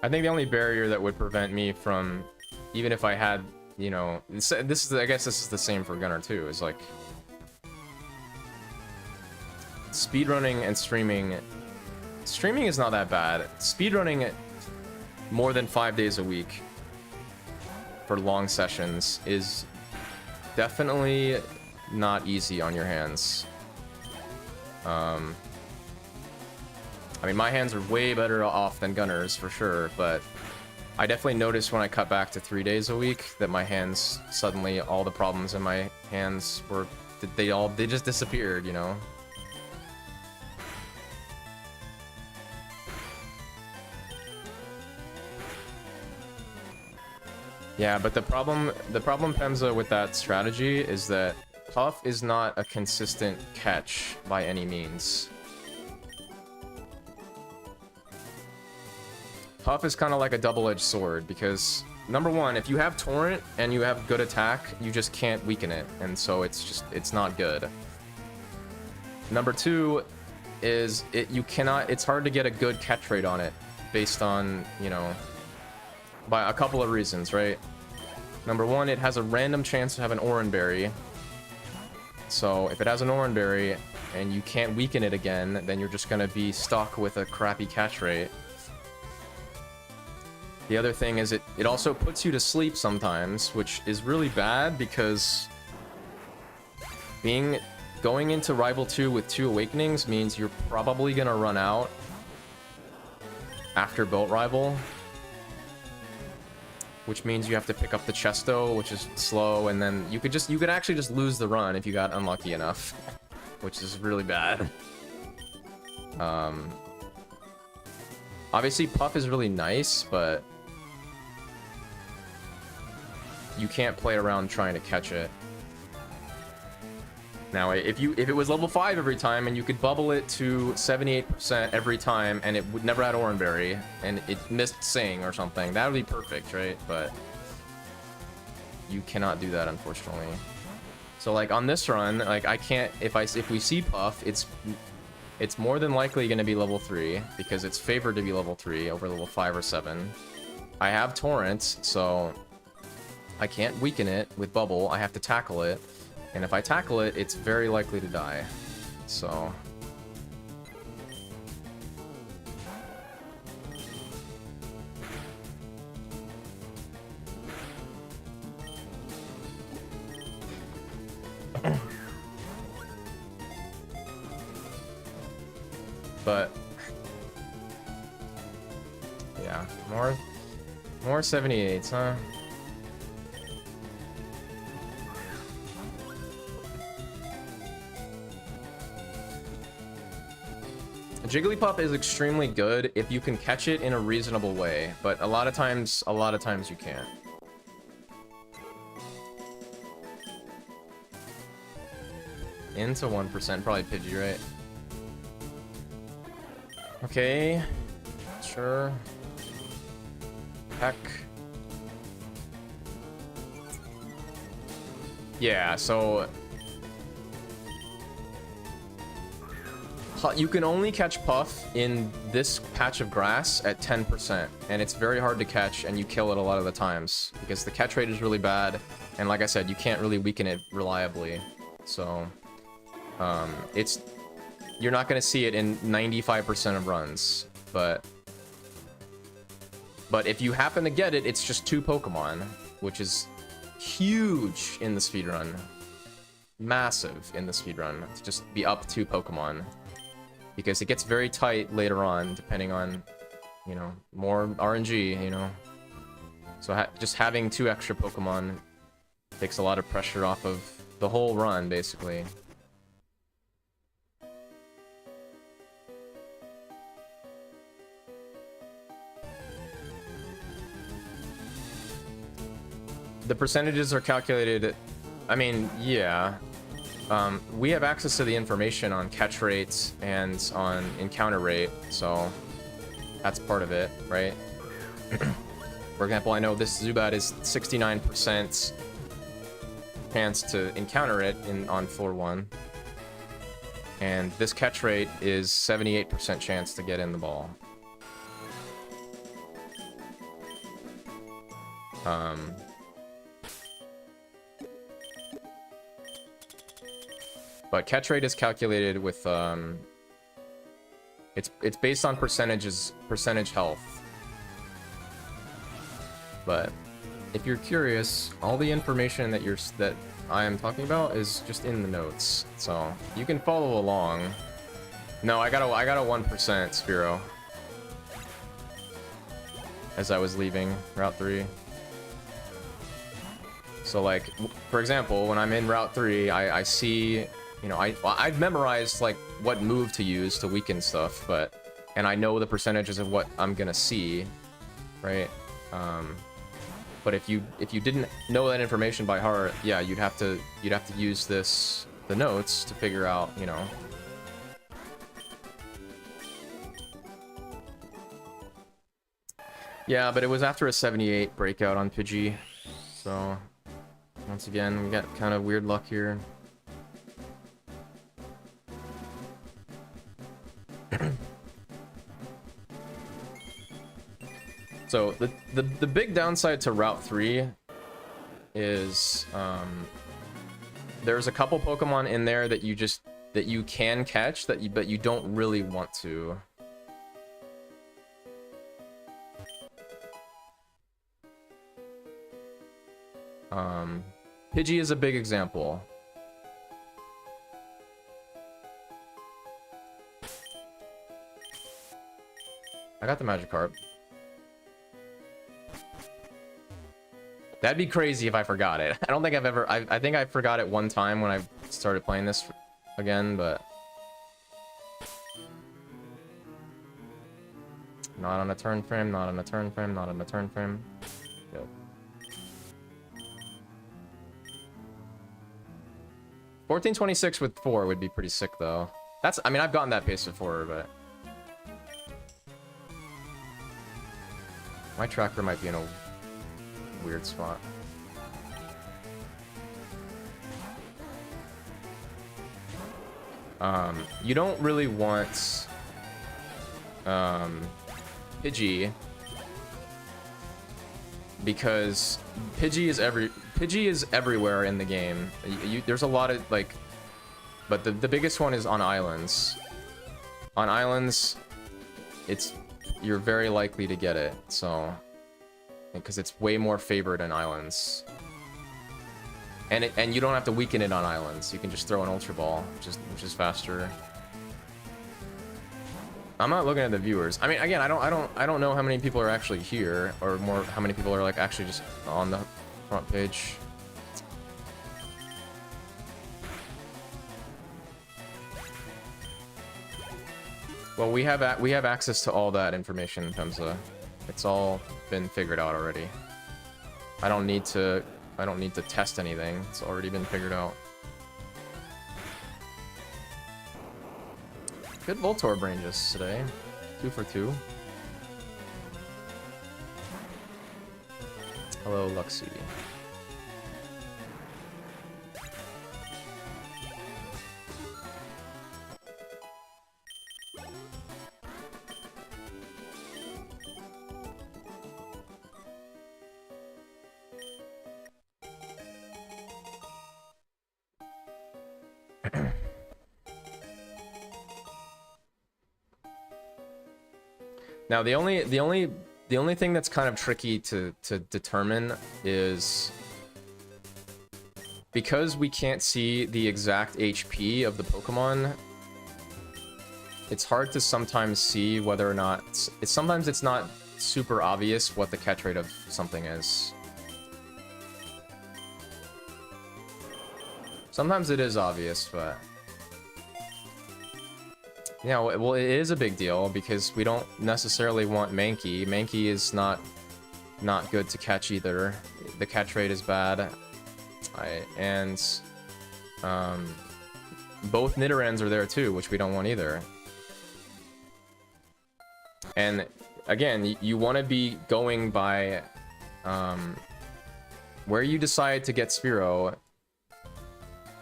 I think the only barrier that would prevent me from, even if I had, you know, this is, I guess this is the same for Gunner too, is like speedrunning and streaming. Streaming is not that bad. Speedrunning more than 5 days a week for long sessions is definitely not easy on your hands. I mean, my hands are way better off than Gunner's for sure, but I definitely noticed when I cut back to 3 days a week that my hands suddenly, all the problems in my hands were, they just disappeared, you know? Yeah, but the problem, Pemza, with that strategy is that Puff is not a consistent catch by any means. Puff is kind of like a double-edged sword because, number one, if you have Torrent and you have good attack, you just can't weaken it, and so it's not good. Number two is it's hard to get a good catch rate on it based on, you know, by a couple of reasons, right? Number one, it has a random chance to have an Oran Berry. So if it has an Oran Berry and you can't weaken it again, then you're just gonna be stuck with a crappy catch rate. The other thing is it also puts you to sleep sometimes, which is really bad because going into Rival 2 with 2 Awakenings means you're probably gonna run out after Boat Rival, which means you have to pick up the Chesto, which is slow, and then you could actually just lose the run if you got unlucky enough, which is really bad. Obviously Puff is really nice, but you can't play around trying to catch it. Now, if it was level 5 every time and you could bubble it to 78% every time and it would never had Oran Berry and it missed Sing or something, that would be perfect, right? But you cannot do that, unfortunately. So like on this run, like I can't, if we see Puff, it's more than likely going to be level 3 because it's favored to be level 3 over level 5 or 7. I have Torrents, so I can't weaken it with Bubble. I have to tackle it. And if I tackle it, it's very likely to die. So but yeah, more 78s, huh? Jigglypuff is extremely good if you can catch it in a reasonable way, but a lot of times you can't. Into 1%, probably Pidgey, right? Okay, sure. Heck. Yeah, so you can only catch Puff in this patch of grass at 10%, and it's very hard to catch, and you kill it a lot of the times because the catch rate is really bad, and like I said, you can't really weaken it reliably. So you're not going to see it in 95% of runs, but if you happen to get it, it's just 2 Pokemon, which is huge in the speedrun. Massive in the speedrun to just be up 2 Pokemon. Because it gets very tight later on, depending on, you know, more RNG, you know. So just having 2 extra Pokemon takes a lot of pressure off of the whole run, basically. The percentages are calculated, I mean, yeah. We have access to the information on catch rates and on encounter rate, so that's part of it, right? For example, I know this Zubat is 69% chance to encounter it on floor 1, and this catch rate is 78% chance to get in the ball. But catch rate is calculated with it's based on percentage health. But if you're curious, all the information that I am talking about is just in the notes, so you can follow along. No, I got a 1% Spearow as I was leaving Route 3. So like, for example, when I'm in Route 3, I see, you know, I've memorized like what move to use to weaken stuff, and I know the percentages of what I'm gonna see, right? But if you didn't know that information by heart, yeah, you'd have to use the notes to figure out, you know. Yeah, but it was after a 78 breakout on Pidgey, so once again we got kind of weird luck here. So the big downside to Route 3 is there's a couple Pokemon in there that you can catch but you don't really want to. Pidgey is a big example. I got the Magikarp. That'd be crazy if I forgot it. I don't think I've ever... I think I forgot it one time when I started playing this again, but... Not on a turn frame, not on a turn frame, not on a turn frame. Yep. 1426 with 4 would be pretty sick, though. That's... I mean, I've gotten that pace before, but... My tracker might be in a weird spot. You don't really want Pidgey because Pidgey is everywhere in the game. There's a lot of like, but the biggest one is on islands. On islands, you're very likely to get it, so because it's way more favored in islands, and you don't have to weaken it on islands. You can just throw an Ultra Ball, which is faster. I'm not looking at the viewers. I mean, again, I don't know how many people are actually here, or more how many people are like actually just on the front page. Well, we have access to all that information, Pemza. It's all been figured out already. I don't need to test anything. It's already been figured out. Good Voltorb ranges today. 2 for 2. Hello, Luxie. Now the only thing that's kind of tricky to determine is because we can't see the exact HP of the Pokemon. It's hard to sometimes see whether or not sometimes it's not super obvious what the catch rate of something is. Sometimes it is obvious, but yeah, well, it is a big deal because we don't necessarily want Mankey. Mankey is not good to catch either. The catch rate is bad. Both Nidorans are there too, which we don't want either. And again, you want to be going by where you decide to get Spearow.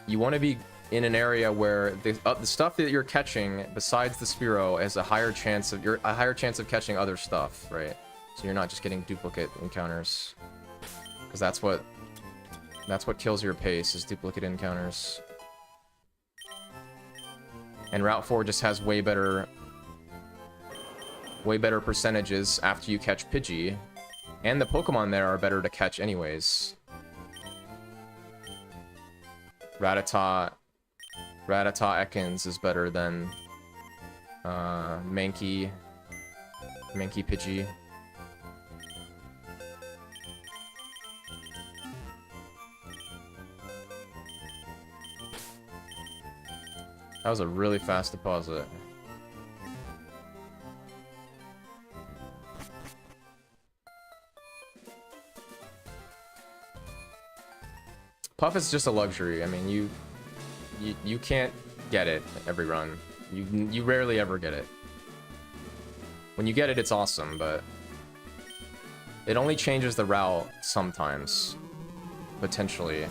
You want to be in an area where the stuff that you're catching besides the Spearow has a higher chance of catching other stuff, right? So you're not just getting duplicate encounters. Because that's what kills your pace, is duplicate encounters. And Route 4 just has way better percentages after you catch Pidgey. And the Pokemon there are better to catch anyways. Rattata Ekans is better than Mankey Pidgey. That was a really fast deposit. Puff is just a luxury. I mean, you can't get it every run. You rarely ever get it. When you get it, it's awesome, but it only changes the route sometimes, potentially.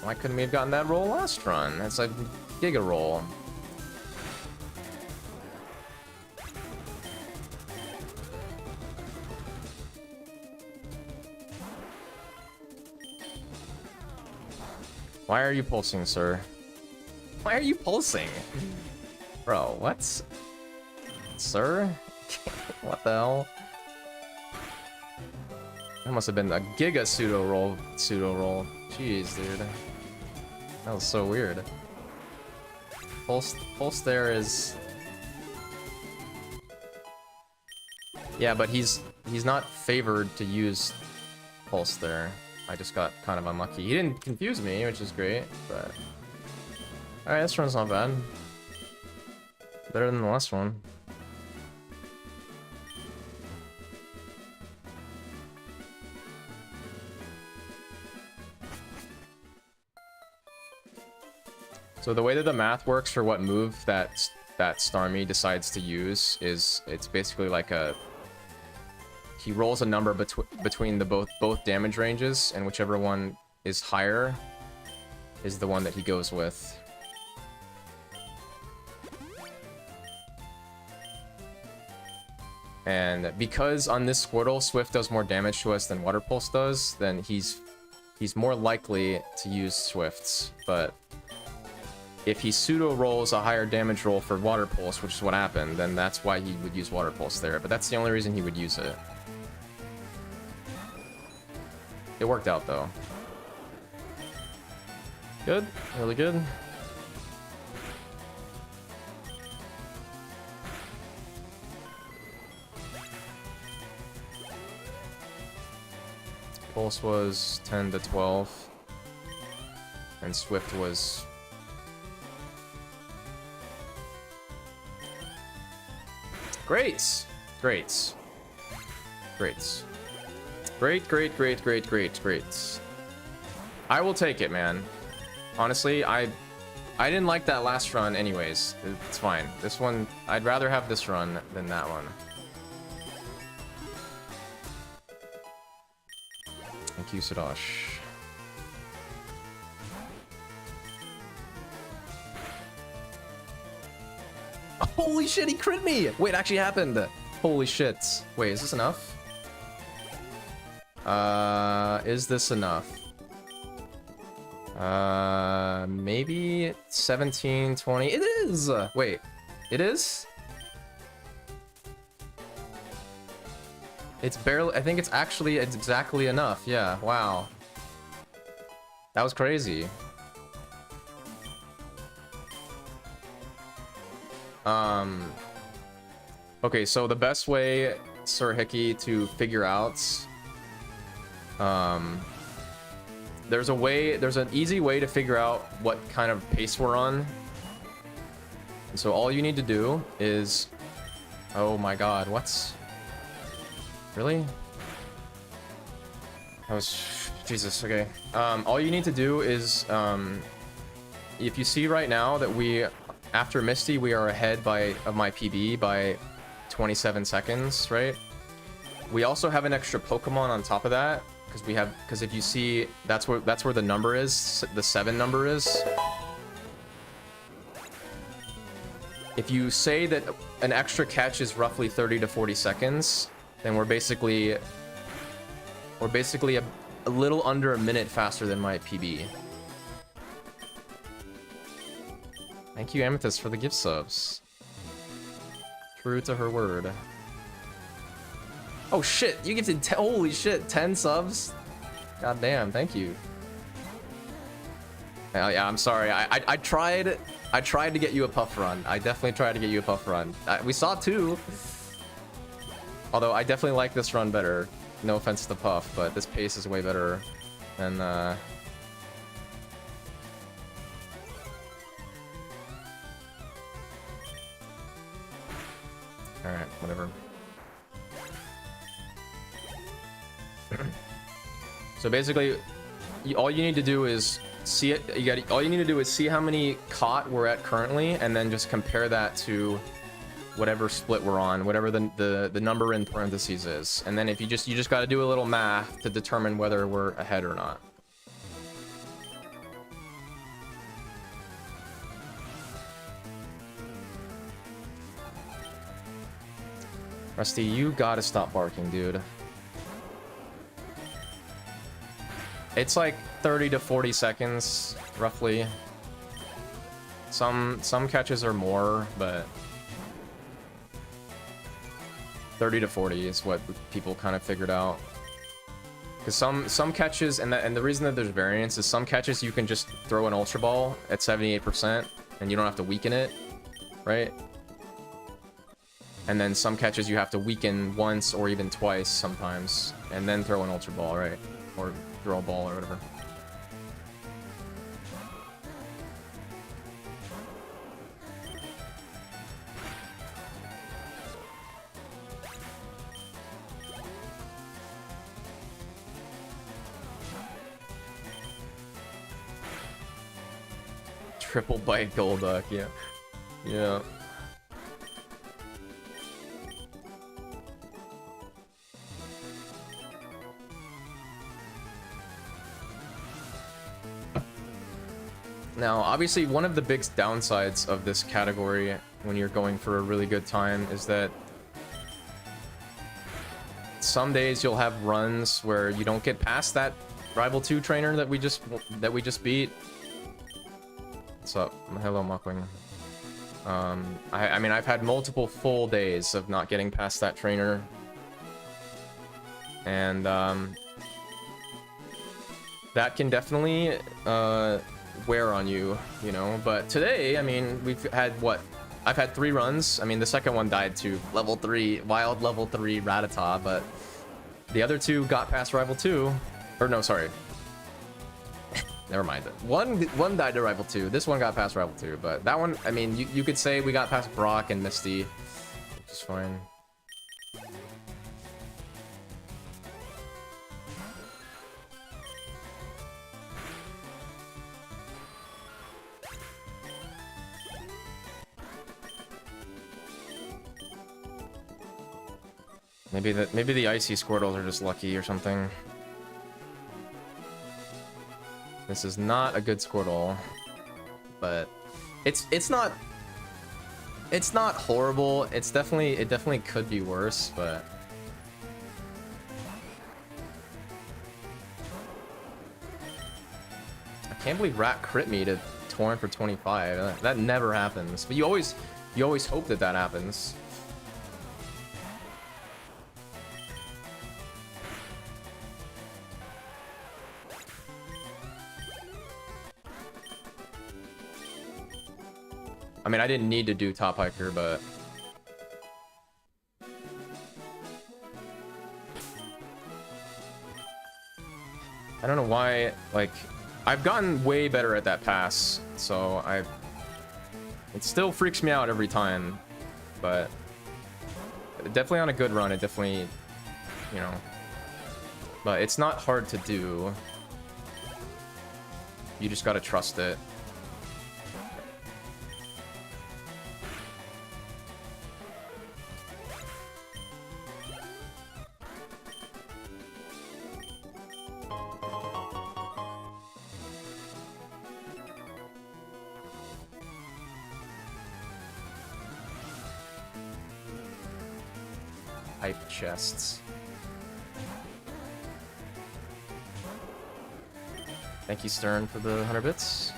Why couldn't we have gotten that roll last run? That's a Giga roll. Why are you pulsing, sir? Why are you pulsing? Bro, what? Sir? What the hell? That must have been a Giga pseudo roll. Jeez, dude. That was so weird. Pulse there is... Yeah, but he's not favored to use Pulse there. I just got kind of unlucky. He didn't confuse me, which is great, but... Alright, this run's not bad. Better than the last one. So the way that the math works for what move that Starmie decides to use is it's basically like he rolls a number between the both damage ranges, and whichever one is higher is the one that he goes with. And because on this Squirtle, Swift does more damage to us than Water Pulse does, then he's more likely to use Swifts, but if he pseudo rolls a higher damage roll for Water Pulse, which is what happened, then that's why he would use Water Pulse there. But that's the only reason he would use it. It worked out, though. Good. Really good. Pulse was 10 to 12. And Swift was... Great! Great. Great. Great. I will take it, man. Honestly, I didn't like that last run anyways. It's fine. This one, I'd rather have this run than that one. Thank you, Sadash. Holy shit, he crit me! Wait, it actually happened! Holy shit. Wait, is this enough? Is this enough? Maybe 17, 20. It is! Wait, it is? It's barely, I think it's exactly enough. Yeah, wow. That was crazy. Okay, so the best way, Sir Hickey, to figure out, there's an easy way to figure out what kind of pace we're on. And so all you need to do is, oh my god, what's, really? That was, Jesus, okay. All you need to do is, if you see right now that after Misty, we are ahead of my PB by 27 seconds, right? We also have an extra Pokemon on top of that, because if you see, that's where the number is, the 7 number is. If you say that an extra catch is roughly 30 to 40 seconds, then we're basically a little under a minute faster than my PB. Thank you, Amethyst, for the gift subs. True to her word. Oh shit, you gifted holy shit, 10 subs? God damn, thank you. Yeah, I'm sorry. I tried to get you a puff run. I definitely tried to get you a puff run. We saw 2. Although I definitely like this run better. No offense to Puff, but this pace is way better than Alright, whatever. So basically, all you need to do is see it. All you need to do is see how many caught we're at currently, and then just compare that to whatever split we're on, whatever the number in parentheses is, and then if you just got to do a little math to determine whether we're ahead or not. Rusty, you gotta stop barking, dude. It's like 30 to 40 seconds, roughly. Some catches are more, but 30 to 40 is what people kind of figured out. Because some catches, and the reason that there's variance is some catches you can just throw an Ultra Ball at 78% and you don't have to weaken it, right? And then some catches you have to weaken once or even twice sometimes, and then throw an Ultra Ball, right? Or throw a ball or whatever. Triple bite Golduck, yeah. Yeah. Now, obviously, one of the big downsides of this category when you're going for a really good time is that some days you'll have runs where you don't get past that Rival 2 trainer that we just beat. What's up? Hello, Muckwing. I mean, I've had multiple full days of not getting past that trainer. And, that can definitely, wear on you, you know? But today, I mean, we've had, what? I've had 3 runs. I mean, the second one died to level 3, wild level 3 Rattata, but the other 2 got past Rival 2. Or, no, sorry. Never mind. One died to Rival 2. This one got past Rival 2, but that one, I mean, you could say we got past Brock and Misty, which is fine. Maybe the icy Squirtles are just lucky or something. This is not a good Squirtle, but it's not horrible. It definitely could be worse, but I can't believe Rat crit me to Torrent for 25. That never happens. But you always hope that happens. I mean, I didn't need to do Top Hiker, but I don't know why, like, I've gotten way better at that pass, so it still freaks me out every time, but definitely on a good run, it definitely, you know, but it's not hard to do. You just gotta trust it. hype chests. Thank you, Stern, for the 100 bits.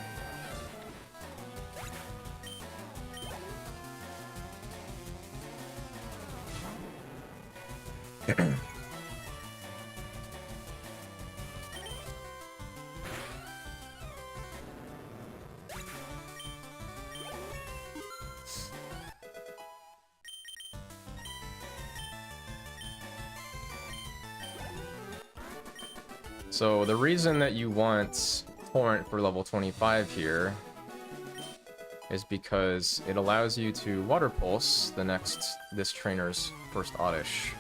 So the reason that you want Torrent for level 25 here is because it allows you to Water Pulse this trainer's first Oddish.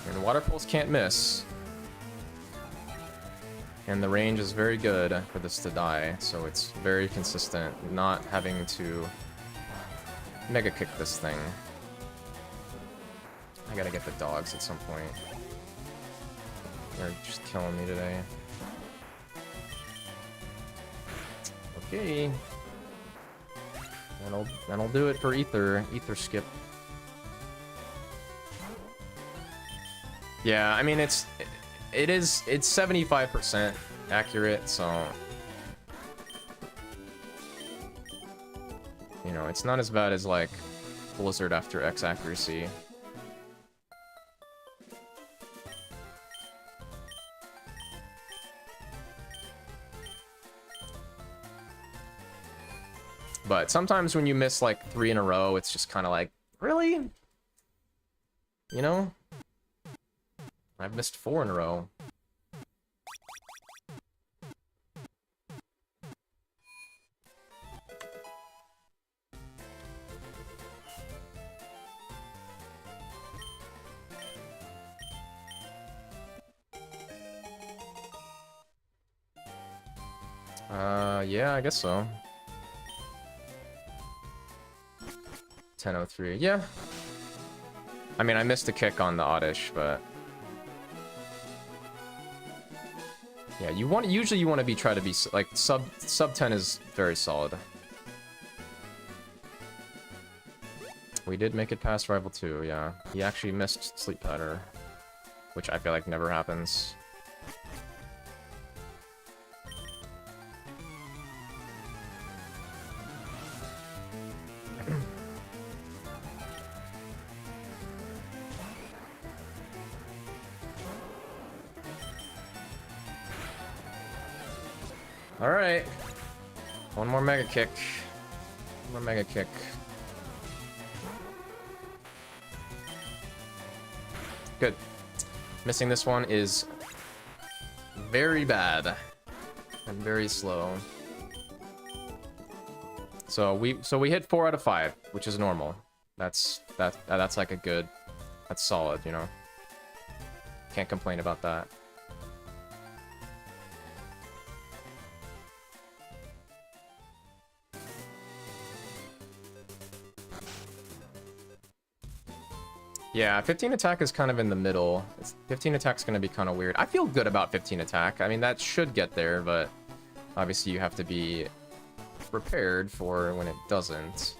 And Water Pulse can't miss. And the range is very good for this to die, so it's very consistent, not having to Mega Kick this thing. I gotta get the dogs at some point. They're just killing me today. Okay. That'll do it for Ether skip. Yeah, I mean it's 75% accurate, so you know, it's not as bad as like Blizzard after X accuracy. But sometimes when you miss like 3 in a row, it's just kind of like, really? You know? I've missed 4 in a row. Yeah, I guess so. 10:03. Yeah. I mean, I missed a kick on the Oddish, but yeah, usually you want to try to be like sub 10 is very solid. We did make it past Rival 2, yeah. He actually missed Sleep Powder, which I feel like never happens. Alright. One more Mega Kick. One more Mega Kick. Good. Missing this one is very bad and very slow. So we hit 4 out of 5, which is normal. That's like a good, that's solid, you know. Can't complain about that. Yeah, 15 attack is kind of in the middle. 15 attack's going to be kind of weird. I feel good about 15 attack. I mean, that should get there, but obviously you have to be prepared for when it doesn't.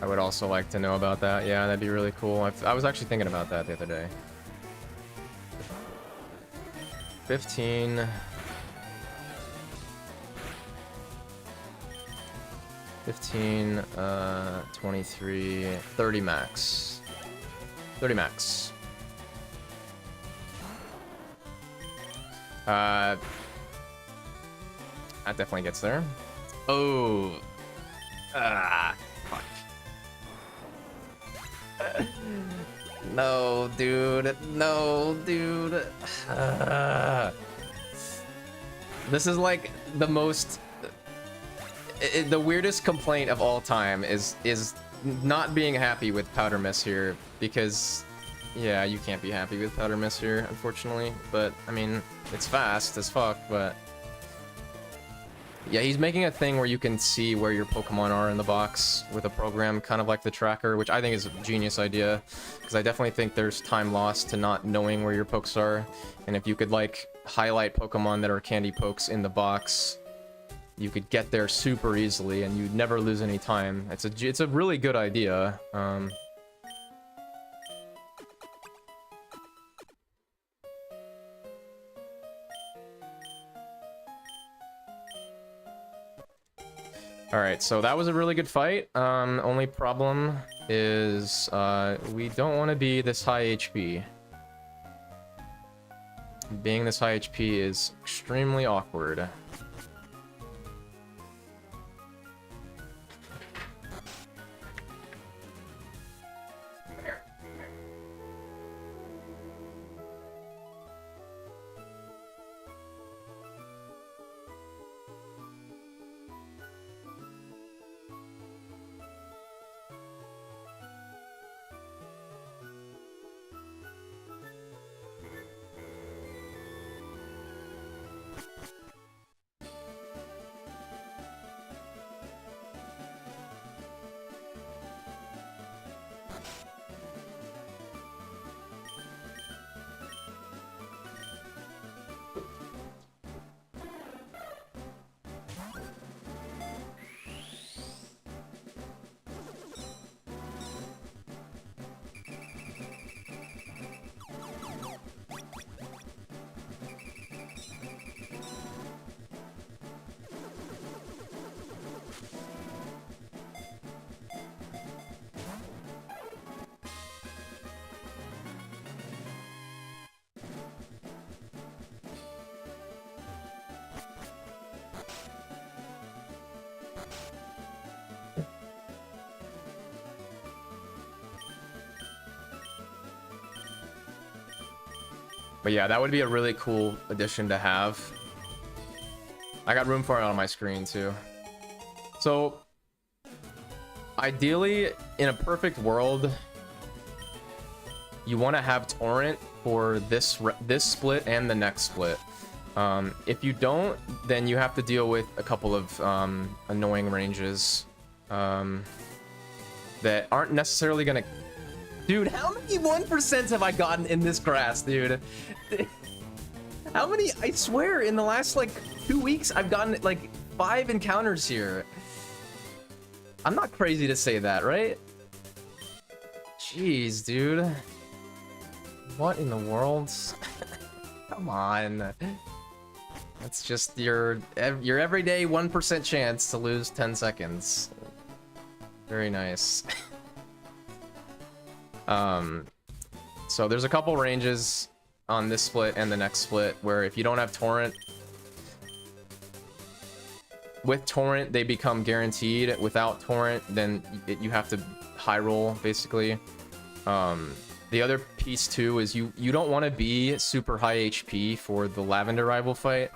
I would also like to know about that. Yeah, that'd be really cool. I was actually thinking about that the other day. 15. 15, 23, 30 max. 30 max. That definitely gets there. Oh. Fuck. No, dude. No, dude. This is like the most... the weirdest complaint of all time is not being happy with Powder Mist here, because yeah, you can't be happy with Powder Mist here, unfortunately. But I mean, it's fast as fuck. But yeah, he's making a thing where you can see where your Pokemon are in the box with a program, kind of like the tracker, which I think is a genius idea, because I definitely think there's time lost to not knowing where your pokes are. And if you could like highlight Pokemon that are candy pokes in the box, you could get there super easily and you'd never lose any time. It's a really good idea. Alright, so that was a really good fight. Only problem is we don't want to be this high HP. Being this high HP is extremely awkward. But yeah, that would be a really cool addition to have. I got room for it on my screen too. So, ideally, in a perfect world, you want to have Torrent for this split and the next split. If you don't, then you have to deal with a couple of annoying ranges that aren't necessarily gonna... Dude, how many 1% have I gotten in this grass, dude? How many? I swear, in the last, like, 2 weeks, I've gotten, like, 5 encounters here. I'm not crazy to say that, right? Jeez, dude. What in the world? Come on. That's just your everyday 1% chance to lose 10 seconds. Very nice. So there's a couple ranges on this split and the next split where if you don't have Torrent, with Torrent they become guaranteed. Without Torrent, then you have to high roll basically. The other piece too is you don't want to be super high HP for the Lavender rival fight.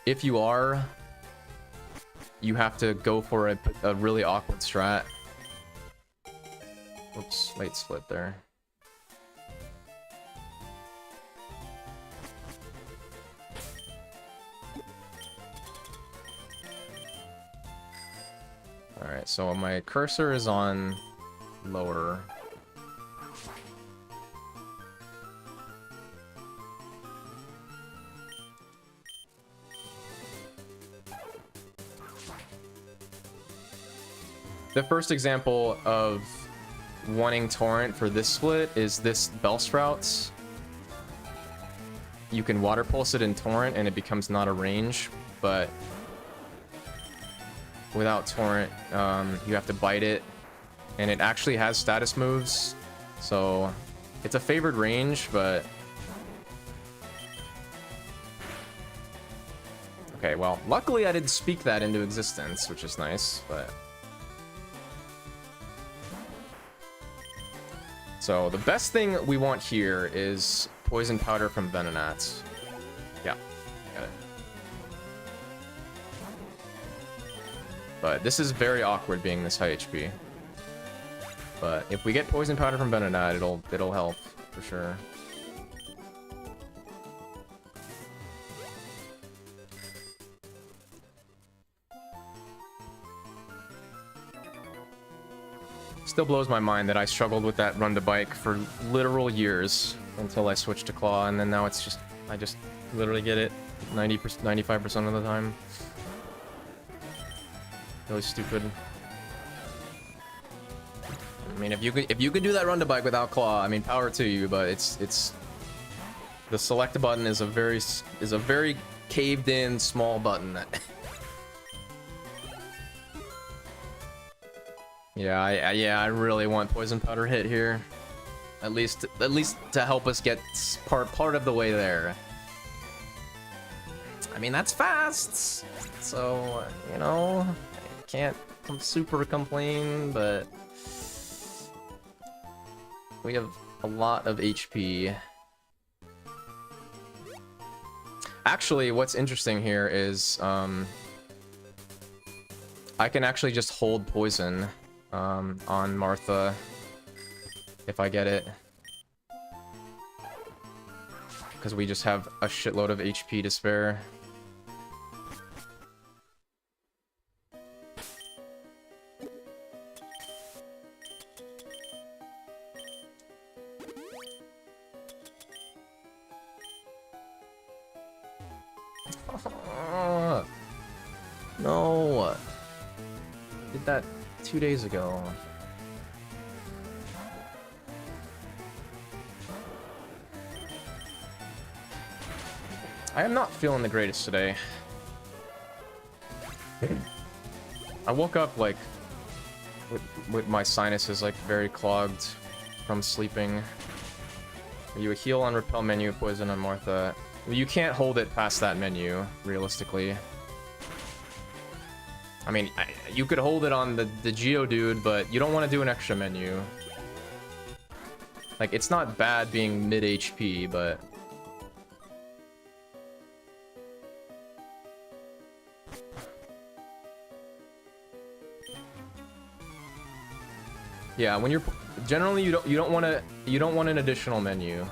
If you are, you have to go for a really awkward strat. Oops, late split there. Alright, so my cursor is on lower. The first example of wanting Torrent for this split is this Bellsprouts. You can water pulse it in Torrent and it becomes not a range, but without Torrent, you have to bite it, and it actually has status moves, so it's a favored range, but okay, well, luckily I didn't speak that into existence, which is nice, but so the best thing we want here is Poison Powder from Venonat. Yeah, got it. But this is very awkward being this high HP. But if we get Poison Powder from Venonat, it'll help for sure. Still blows my mind that I struggled with that run to bike for literal years until I switched to Claw, and then now it's just I just literally get it 90%, 95% of the time. Really stupid. I mean, if you could do that run to bike without Claw, I mean, power to you, but it's the select button is a very caved in small button that yeah, I really want Poison Powder hit here. At least to help us get part of the way there. I mean, that's fast, so you know, I can't super complain, but we have a lot of HP. Actually, what's interesting here is I can actually just hold poison on Martha if I get it, because we just have a shitload of HP to spare. No, did that 2 days ago. I am not feeling the greatest today. I woke up like with my sinuses like very clogged from sleeping. You heal on repel menu, poison on Martha. You can't hold it past that menu, realistically. I mean, you could hold it on the Geodude, but you don't want to do an extra menu. Like, it's not bad being mid HP, but yeah, when you're generally you don't want an additional menu.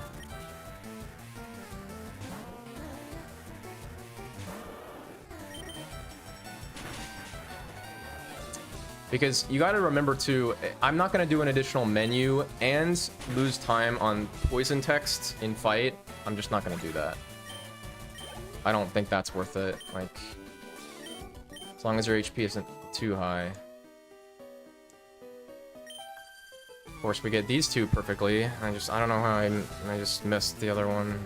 Because you got to remember too, I'm not going to do an additional menu and lose time on poison text in fight. I'm just not going to do that. I don't think that's worth it. Like, as long as your HP isn't too high. Of course, we get these two perfectly. I don't know how I just missed the other one.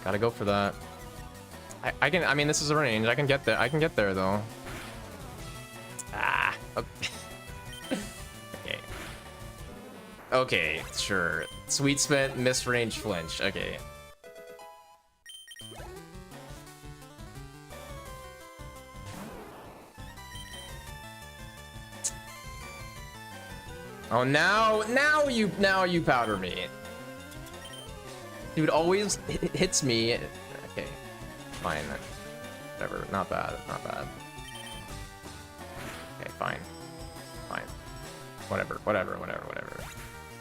Gotta go for that. I mean, this is a range. I can get there. I can get there, though. Ah. Okay. Okay. Okay, sure. Sweet spent, miss range flinch. Okay. Oh, now you powder me. Dude always hits me. Okay, fine. Whatever. Not bad. Not bad. Okay, fine. Fine. Whatever.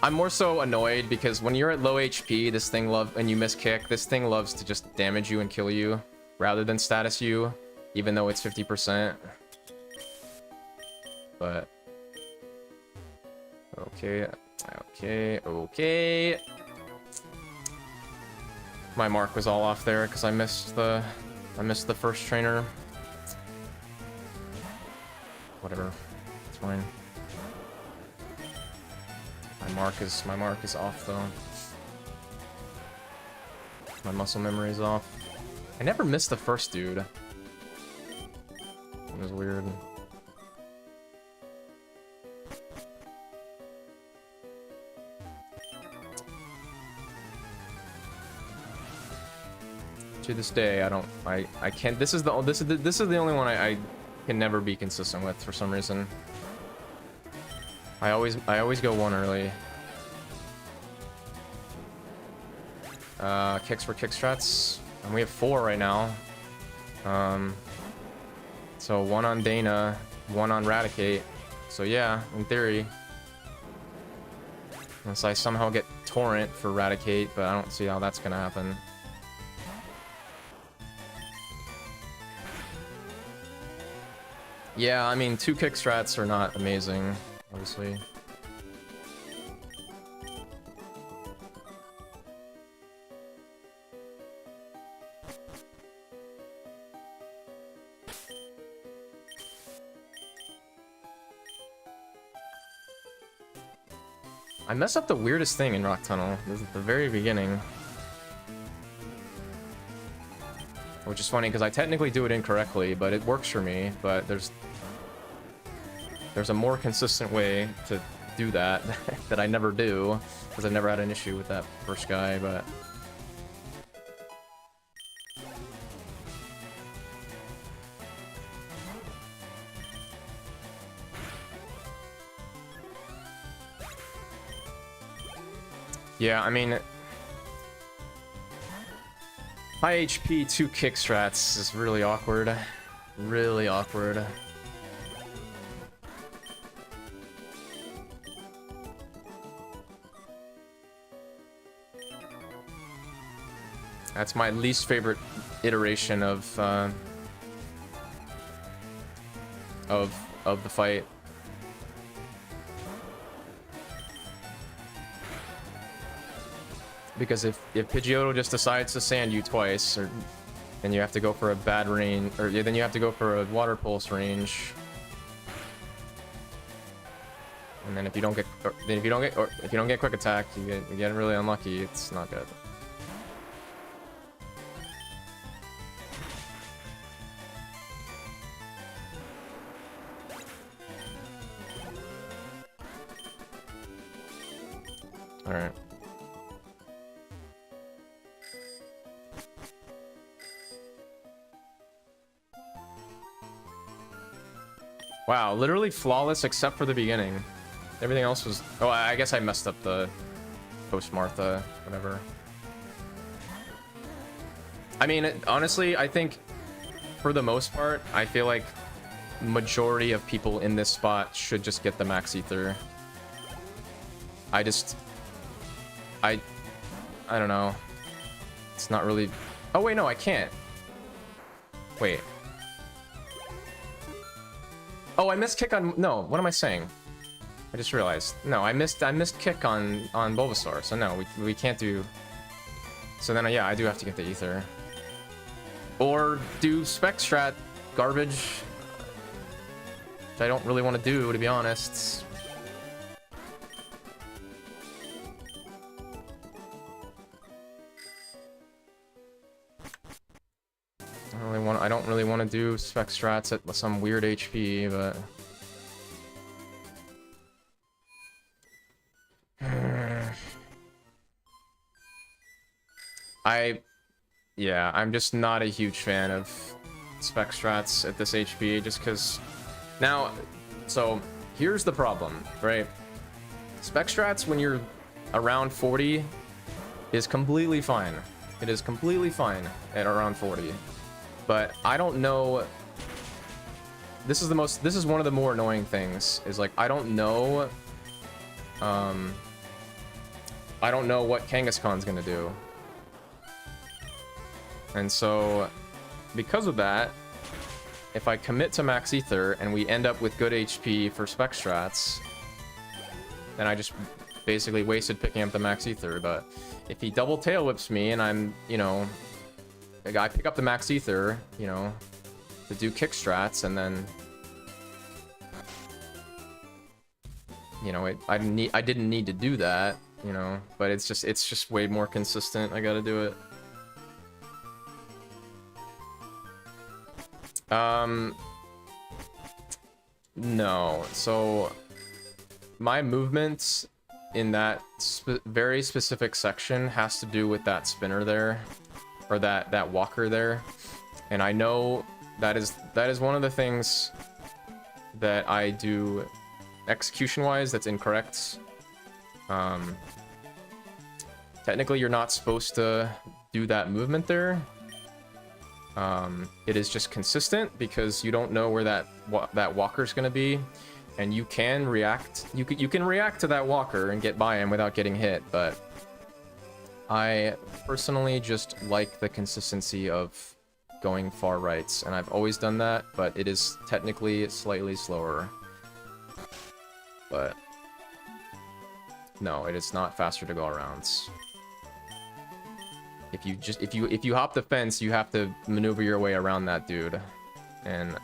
I'm more so annoyed because when you're at low HP, this thing and you miss kick, this thing loves to just damage you and kill you rather than status you, even though it's 50%. But okay. My mark was all off there because I missed the first trainer. Whatever. It's fine. My mark is off though. My muscle memory is off. I never missed the first dude. It was weird. To this day, I can't. This is the only one I can never be consistent with for some reason. I always go one early. Kicks for kick strats, and we have 4 right now. So 1 on Dana, 1 on Raticate. So yeah, in theory, unless I somehow get Torrent for Raticate, but I don't see how that's gonna happen. Yeah, I mean, 2 kick strats are not amazing, obviously. I messed up the weirdest thing in Rock Tunnel. This is at the very beginning. Which is funny, because I technically do it incorrectly, but it works for me. But there's a more consistent way to do that that I never do, because I've never had an issue with that first guy, but... Yeah, I mean... High HP, 2 kick strats is really awkward. Really awkward. That's my least favorite iteration of the fight. Because if Pidgeotto just decides to sand you twice, then you have to go for a bad range, or then you have to go for a water pulse range. And then if you don't get quick attack, you get really unlucky. It's not good. All right. Wow, literally flawless except for the beginning. Everything else was... Oh, I guess I messed up the post-Martha, whatever. I mean, honestly, I think for the most part, I feel like majority of people in this spot should just get the Max Ether. I don't know. It's not really... Oh, wait, no, I can't. Wait. Oh, I missed kick on... No, what am I saying? I just realized. No, I missed kick on Bulbasaur, so no, we can't do... So then, yeah, I do have to get the Ether. Or do Spec Strat garbage, which I don't really want to do, to be honest. I don't really want to do Spec Strats at some weird HP, but... Yeah, I'm just not a huge fan of Spec Strats at this HP, just because... Now, so, here's the problem, right? Spec Strats, when you're around 40, is completely fine. It is completely fine at around 40. But I don't know... This is one of the more annoying things, is like, I don't know what Kangaskhan's gonna do. And so, because of that, if I commit to Max Ether and we end up with good HP for Spec Strats, then I just basically wasted picking up the Max Ether. But if he double tail whips me and I'm, you know, I pick up the max ether, you know, to do kick strats, and then, you know, I didn't need to do that, you know, but it's just way more consistent. I gotta do it. No. So my movement in that very specific section has to do with that spinner there, or that walker there, and I know that is one of the things that I do execution wise that's incorrect. Technically you're not supposed to do that movement there. It is just consistent because you don't know where that walker's gonna be, and you can react. You can react to that walker and get by him without getting hit, but I personally just like the consistency of going far rights, and I've always done that, but it is technically slightly slower. But no, it is not faster to go around. If you hop the fence, you have to maneuver your way around that dude, and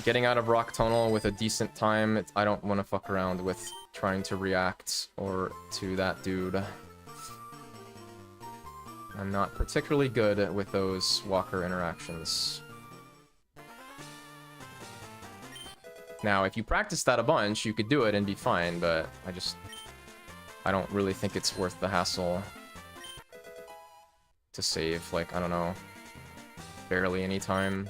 getting out of rock tunnel with a decent time, I don't want to fuck around with trying to react or to that dude. I'm not particularly good with those walker interactions. Now, if you practice that a bunch, you could do it and be fine, but I don't really think it's worth the hassle to save, like, I don't know, barely any time.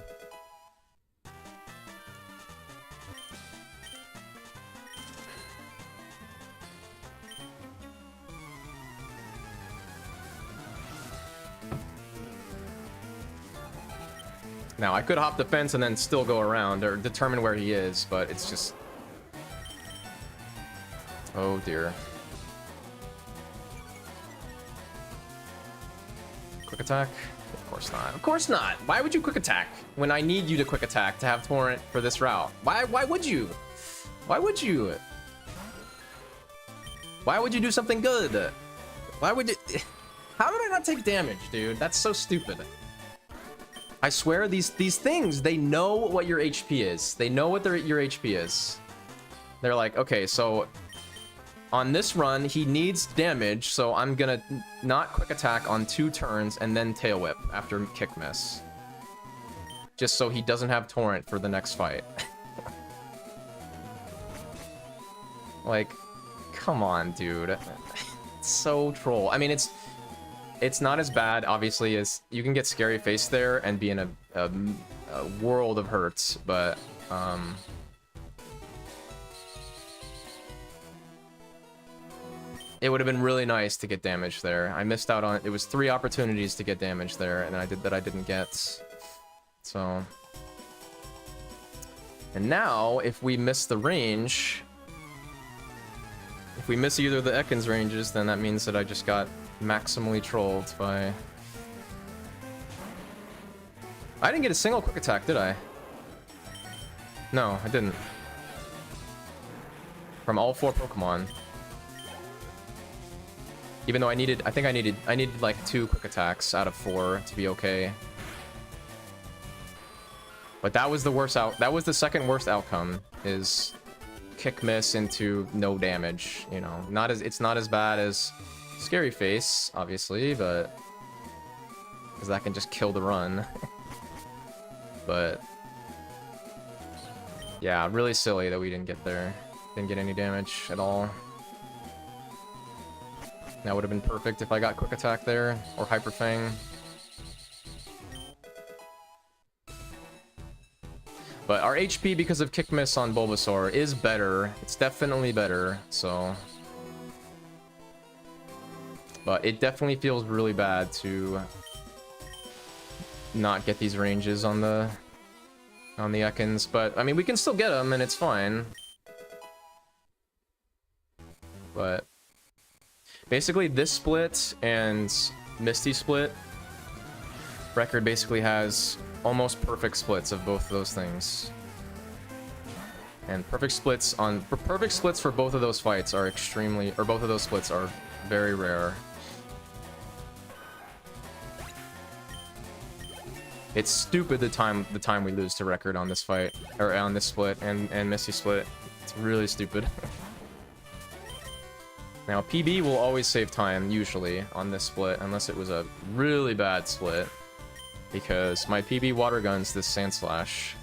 Now, I could hop the fence and then still go around or determine where he is, but it's just... Oh, dear. Quick attack? Of course not. Of course not! Why would you quick attack when I need you to quick attack to have torrent for this route? Why would you? Why would you? Why would you do something good? Why would you... How did I not take damage, dude? That's so stupid. I swear, these things, they know what your HP is. They know what your HP is. They're like, okay, so on this run, he needs damage, so I'm gonna not quick attack on 2 turns and then tail whip after kick miss. Just so he doesn't have torrent for the next fight. Like, come on, dude. It's so troll. I mean, it's not as bad, obviously, as you can get scary face there and be in a world of hurts, but it would have been really nice to get damage there. I missed out on it. It was 3 opportunities to get damage there, and I didn't get. So, and now if we miss the range, if we miss either of the Ekans ranges, then that means that I just got maximally trolled by... I didn't get a single quick attack, did I? No, I didn't. From all 4 Pokemon. Even though I think I needed like 2 quick attacks out of 4 to be okay. But that was the worst that was the second worst outcome, is kick miss into no damage, you know. It's not as bad as Scary Face, obviously, but because that can just kill the run. But yeah, really silly that we didn't get there. Didn't get any damage at all. That would have been perfect if I got quick attack there, or Hyper Fang. But our HP, because of kick miss on Bulbasaur, is better. It's definitely better, so... But it definitely feels really bad to not get these ranges on the Ekans. But, I mean, we can still get them, and it's fine. But basically, this split and Misty split record basically has almost perfect splits of both of those things. And perfect splits for both of those fights are both of those splits are very rare. It's stupid the time we lose to record on this fight, or on this split and Misty split. It's really stupid. Now PB will always save time usually on this split unless it was a really bad split, because my PB water guns this Sand Slash.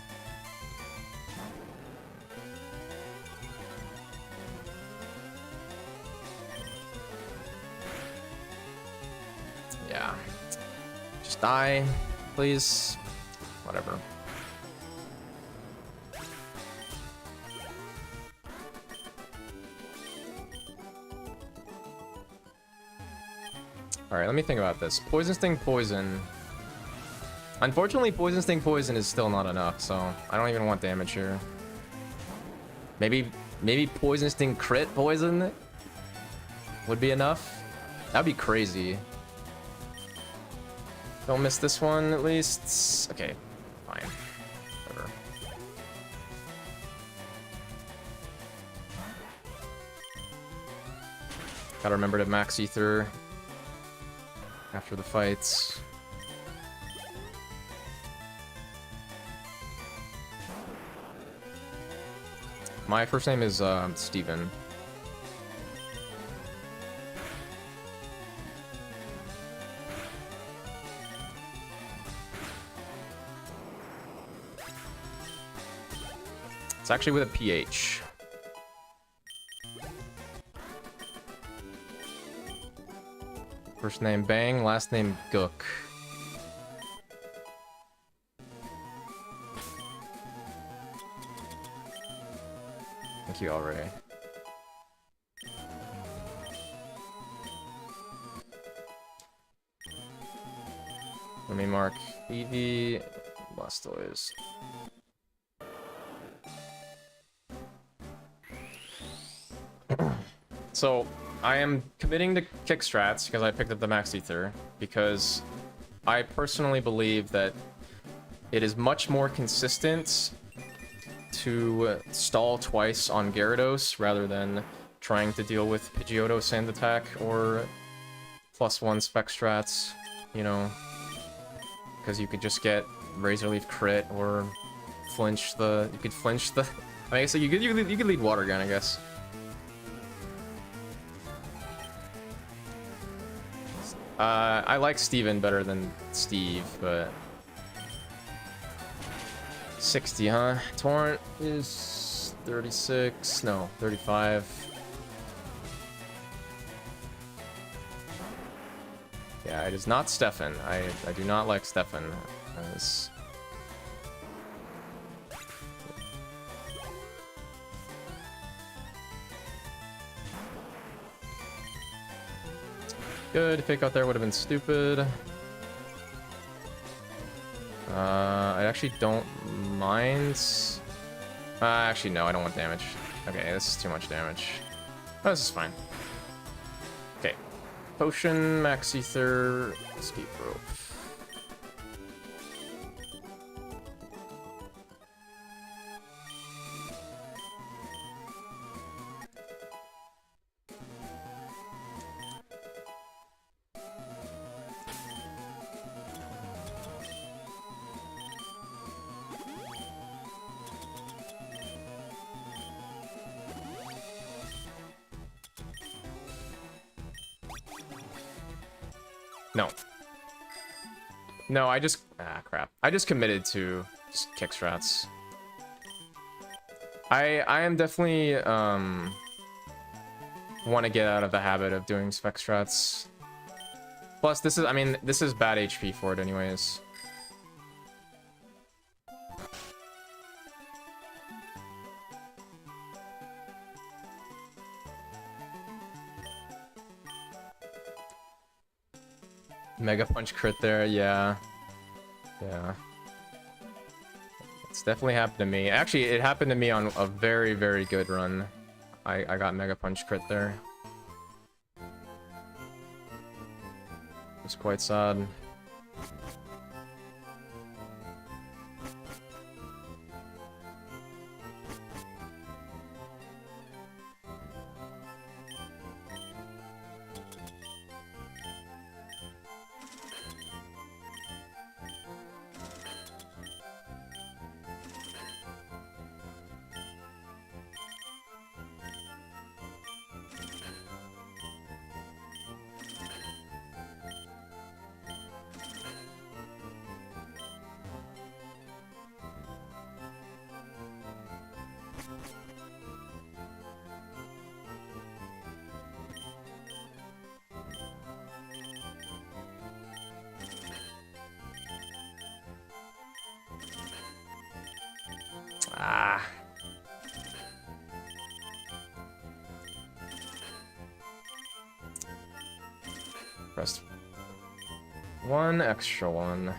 Yeah. Just die, please. Whatever. Alright, let me think about this. Poison Sting Poison. Unfortunately, Poison Sting Poison is still not enough, so I don't even want damage here. Maybe Poison Sting Crit Poison would be enough? That'd be crazy. Don't miss this one, at least. Okay, fine. Whatever. Gotta remember to max Ether after the fights. My first name is Steven. It's actually with a PH. First name Bang, last name Gook. Thank you already. Let me mark Eevee, Blastoise. So, I am committing to kick strats because I picked up the max ether, because I personally believe that it is much more consistent to stall twice on Gyarados rather than trying to deal with Pidgeotto Sand Attack or +1 spec strats, you know, because you could just get Razor Leaf crit or flinch the, you could flinch the, I mean, so you could lead Water Gun, I guess. I like Steven better than Steve, but 60, huh? Torrent is 36, no, 35. Yeah, it is not Stefan. I do not like Stefan. As... Good, fake out there would have been stupid. I actually don't mind. Actually, no, I don't want damage. Okay, this is too much damage. Oh, this is fine. Okay. Potion, Max Ether, Speed Rope. No. No, I just... Ah, crap. I just committed to just kick strats. I am definitely, want to get out of the habit of doing spec strats. Plus, this is, I mean, this is bad HP for it anyways. Mega Punch crit there, yeah. Yeah. It's definitely happened to me. Actually, it happened to me on a very, very good run. I got Mega Punch crit there. It was quite sad. Pressed one extra one.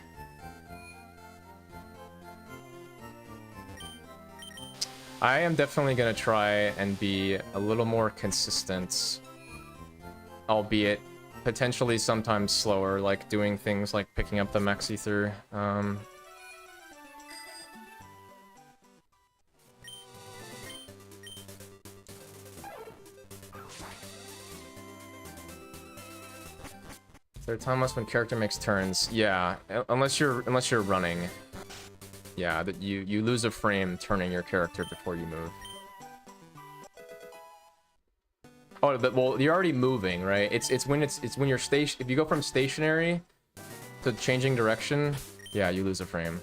I am definitely gonna try and be a little more consistent, albeit potentially sometimes slower, like doing things like picking up the max ether. Third time must when character makes turns. Yeah, unless you're running. Yeah, that you lose a frame turning your character before you move. Oh, but well, you're already moving, right? It's when you're station. If you go from stationary to changing direction, yeah, you lose a frame.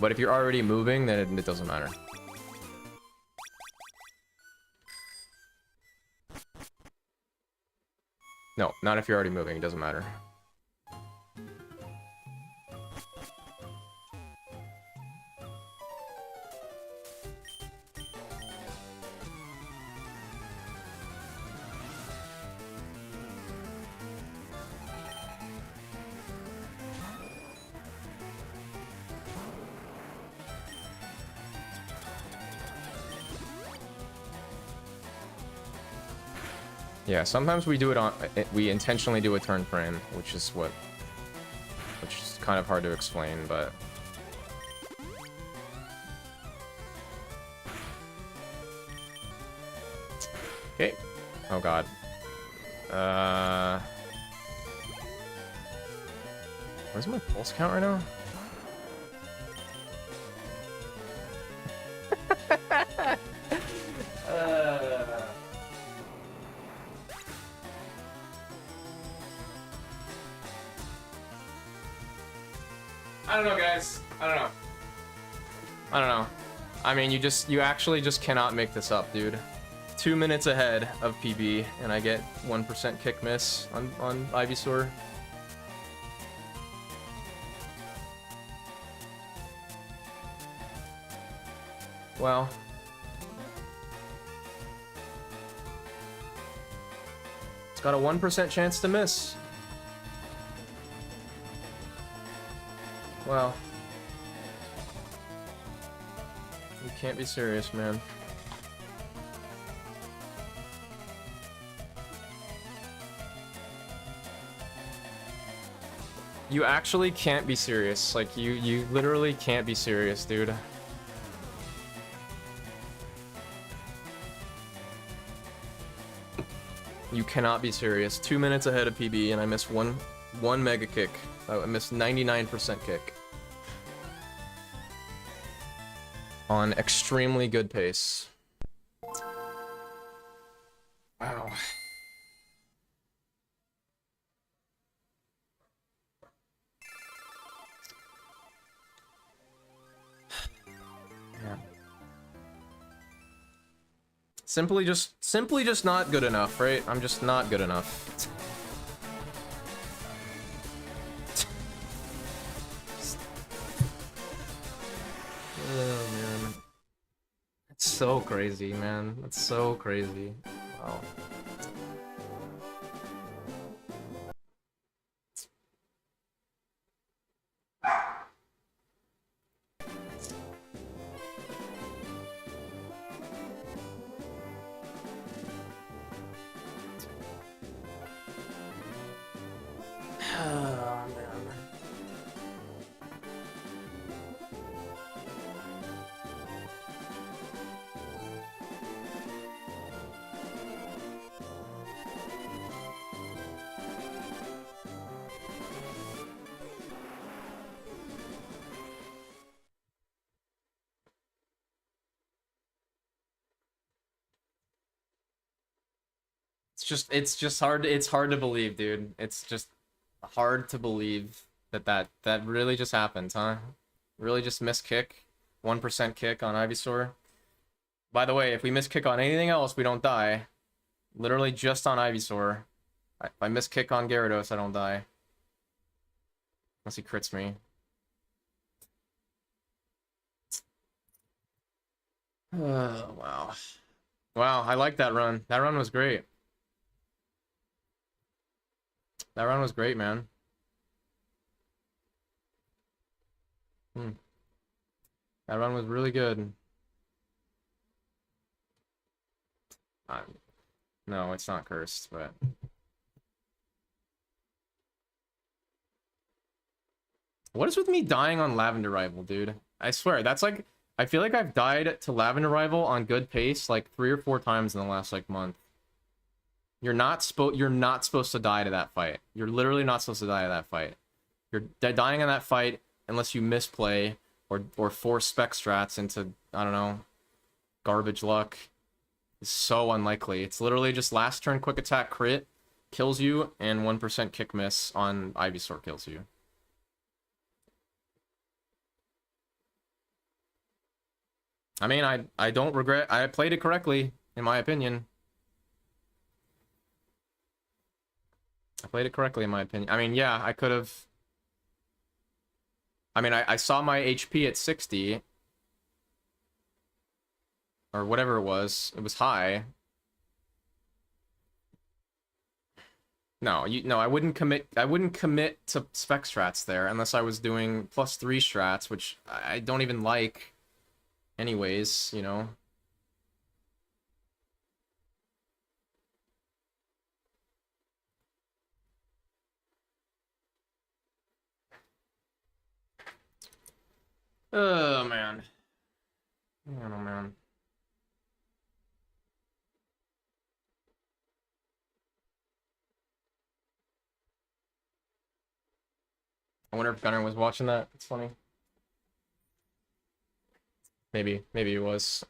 But if you're already moving, then it doesn't matter. No, not if you're already moving. It doesn't matter. Yeah, sometimes we do it on. We intentionally do a turn frame, which is kind of hard to explain, but. Okay. Oh god. Where's my pulse count right now? I don't know, guys. I don't know. I mean, you actually just cannot make this up, dude. 2 minutes ahead of PB, and I get 1% kick miss on Ivysaur. Wow. It's got a 1% chance to miss. Wow. You can't be serious, man. You actually can't be serious. Like, you literally can't be serious, dude. You cannot be serious. 2 minutes ahead of PB, and I missed one mega kick. I missed 99% kick. On extremely good pace. Wow. Yeah. Simply just not good enough, right? I'm just not good enough. Oh man. It's so crazy, man. It's so crazy. Wow. Oh, man. It's hard to believe, dude. It's just hard to believe that really just happened, huh? Really just miss kick? 1% kick on Ivysaur? By the way, if we miss kick on anything else, we don't die. Literally just on Ivysaur. If I miss kick on Gyarados, I don't die. Unless he crits me. Wow. Wow, I like that run. That run was great. That run was great, man. That run was really good. No, it's not cursed, but... What is with me dying on Lavender Rival, dude? I swear, that's like... I feel like I've died to Lavender Rival on good pace like 3 or 4 times in the last, like, month. You're not supposed to die to that fight. You're literally not supposed to die to that fight. You're dying in that fight unless you misplay or force spec strats into, I don't know, garbage luck. It's so unlikely. It's literally just last turn quick attack crit, kills you, and 1% kick miss on Ivysaur kills you. I mean, I don't regret... I played it correctly, in my opinion. I played it correctly, in my opinion. I mean, yeah, I could have... I mean, I saw my HP at 60. Or whatever it was. It was high. No, I wouldn't commit to spec strats there unless I was doing +3 strats, which I don't even like anyways, you know. Oh man. Oh man. I wonder if Gunnar was watching that. It's funny. Maybe it was.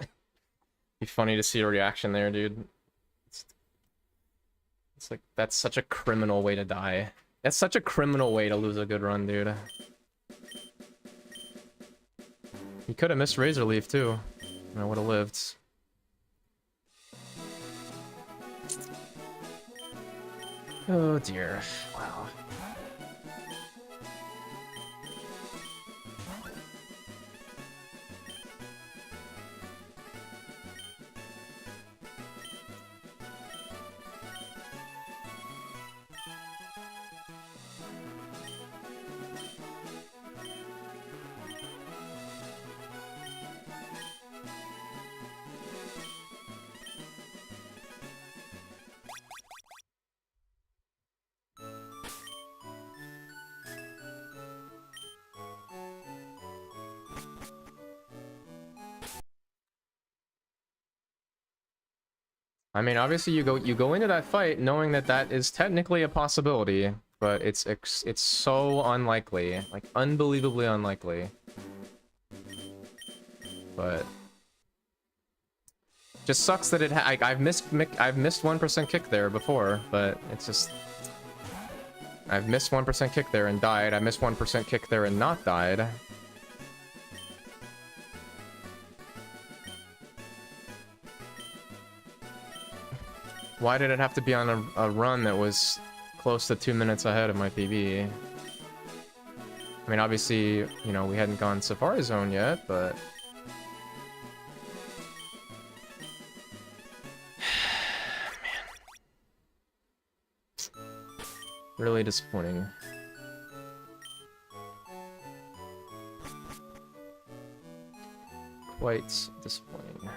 Be funny to see a reaction there, dude. It's like, that's such a criminal way to die. That's such a criminal way to lose a good run, dude. He could have missed Razor Leaf too. And I would have lived. Oh dear. Wow. I mean, obviously you go into that fight knowing that that is technically a possibility, but it's so unlikely, like unbelievably unlikely. But just sucks that I've missed 1% kick there before, but it's just I've missed 1% kick there and died. I missed 1% kick there and not died. Why did it have to be on a run that was close to 2 minutes ahead of my PB? I mean, obviously, you know, we hadn't gone Safari Zone yet, but... Man. Really disappointing. Quite disappointing.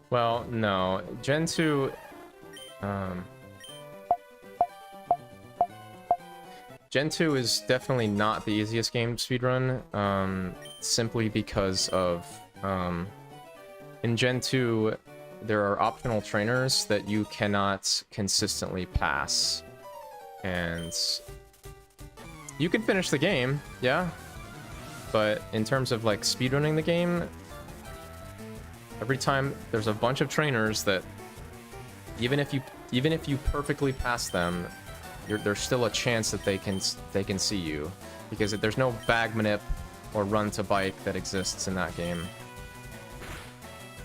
Well, no. Gen 2... Gen 2 is definitely not the easiest game to speedrun, simply because of... in Gen 2, there are optional trainers that you cannot consistently pass. And... you can finish the game, yeah. But in terms of, like, speedrunning the game... every time there's a bunch of trainers that even if you perfectly pass them, there's still a chance that they can see you, because there's no bag manip or run to bike that exists in that game.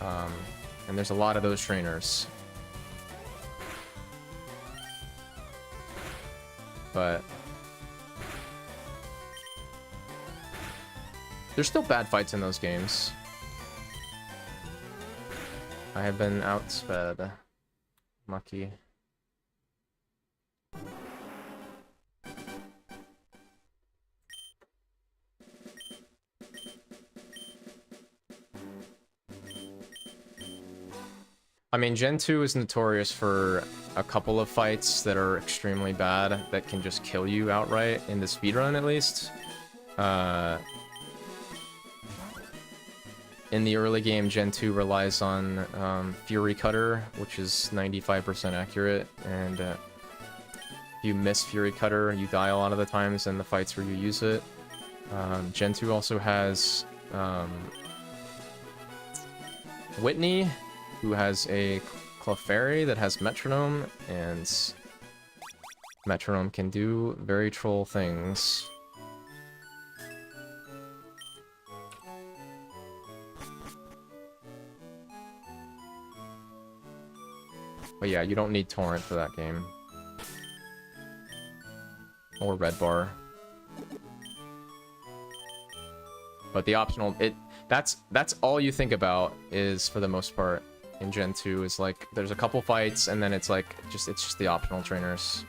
And there's a lot of those trainers. But there's still bad fights in those games. I have been outsped. Mucky. I mean, Gen 2 is notorious for a couple of fights that are extremely bad that can just kill you outright, in the speedrun at least. In the early game, Gen 2 relies on Fury Cutter, which is 95% accurate, and if you miss Fury Cutter, you die a lot of the times in the fights where you use it. Gen 2 also has Whitney, who has a Clefairy that has Metronome, and Metronome can do very troll things. But yeah, you don't need Torrent for that game. Or Red Bar. But the optional, that's all you think about is, for the most part, in Gen 2, is like, there's a couple fights, and then it's like, it's just the optional trainers.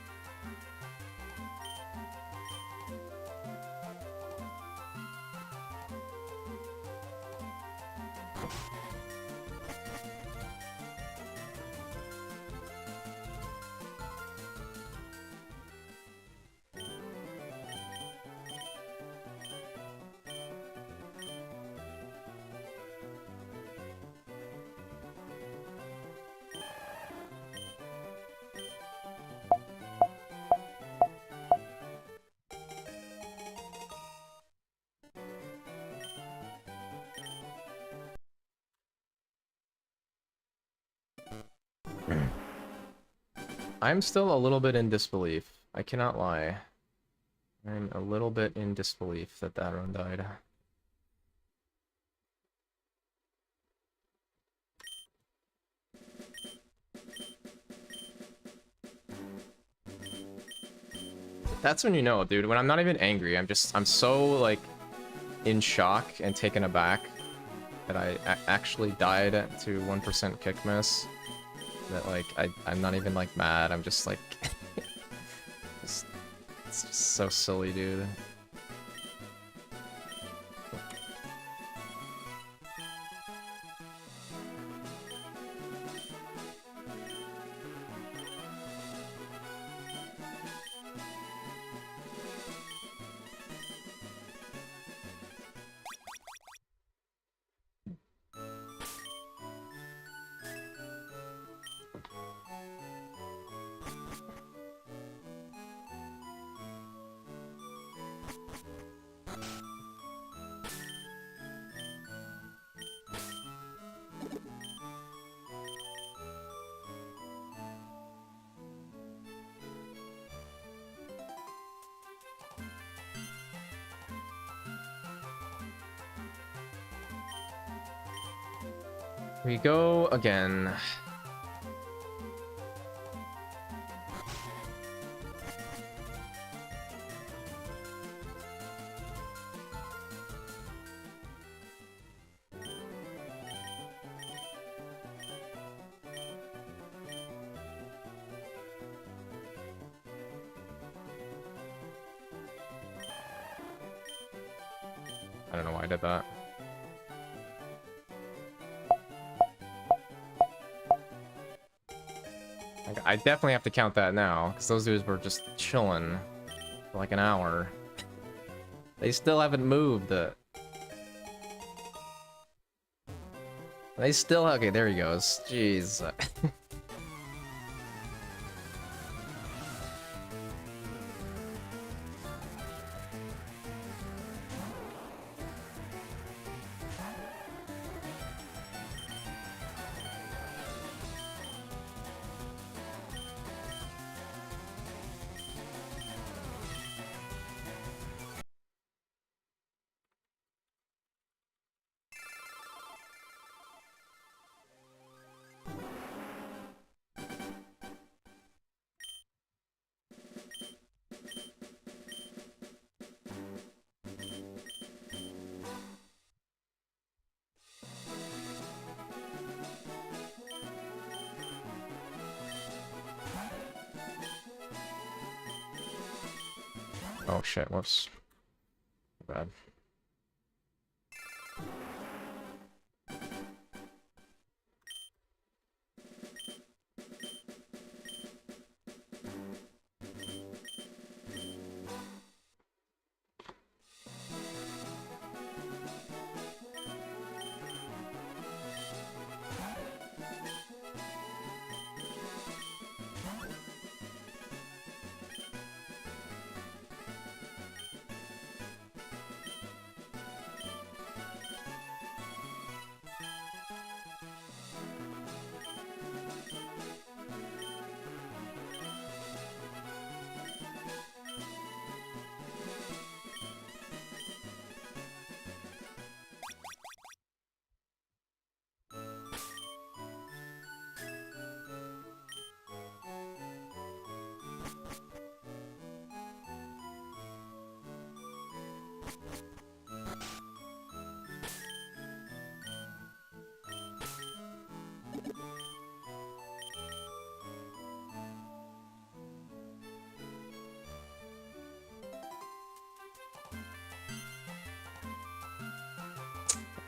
I'm still a little bit in disbelief. I cannot lie. I'm a little bit in disbelief that that run died. That's when you know, dude. When I'm not even angry, I'm so, like, in shock and taken aback that I actually died to 1% kick miss. That, like, I'm not even, like, mad. I'm just, like... it's just so silly, dude. We go again. I don't know why I did that. I definitely have to count that now, because those dudes were just chilling for like an hour. They still haven't moved. They still... Okay, there he goes. Jeez. Oh shit, whoops. Bad.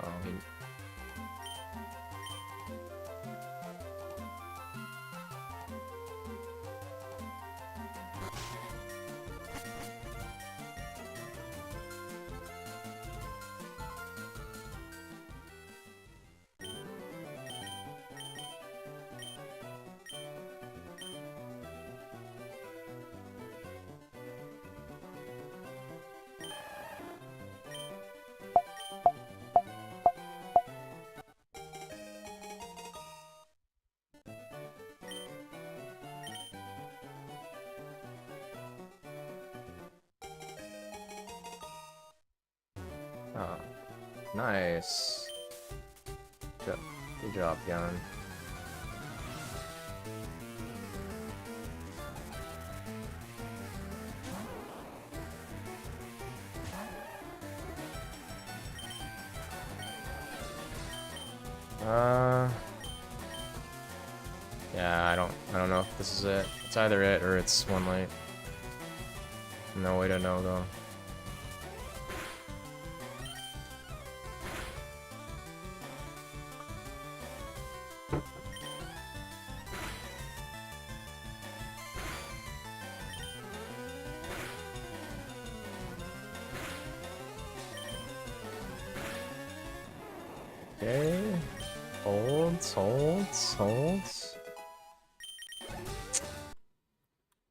Oh, oh, nice. Good job, Gavin. Yeah, I don't know if this is it. It's either it or it's one light. No way to know though. Okay. Hold.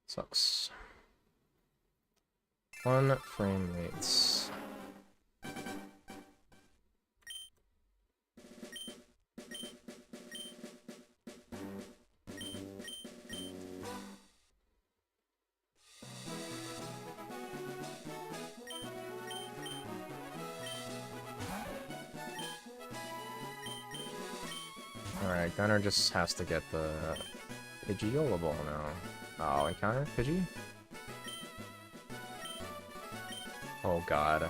Sucks. 1 frame rates. Alright, Gunner just has to get the Pidgeola ball now. Oh, encounter Pidgey? Oh god.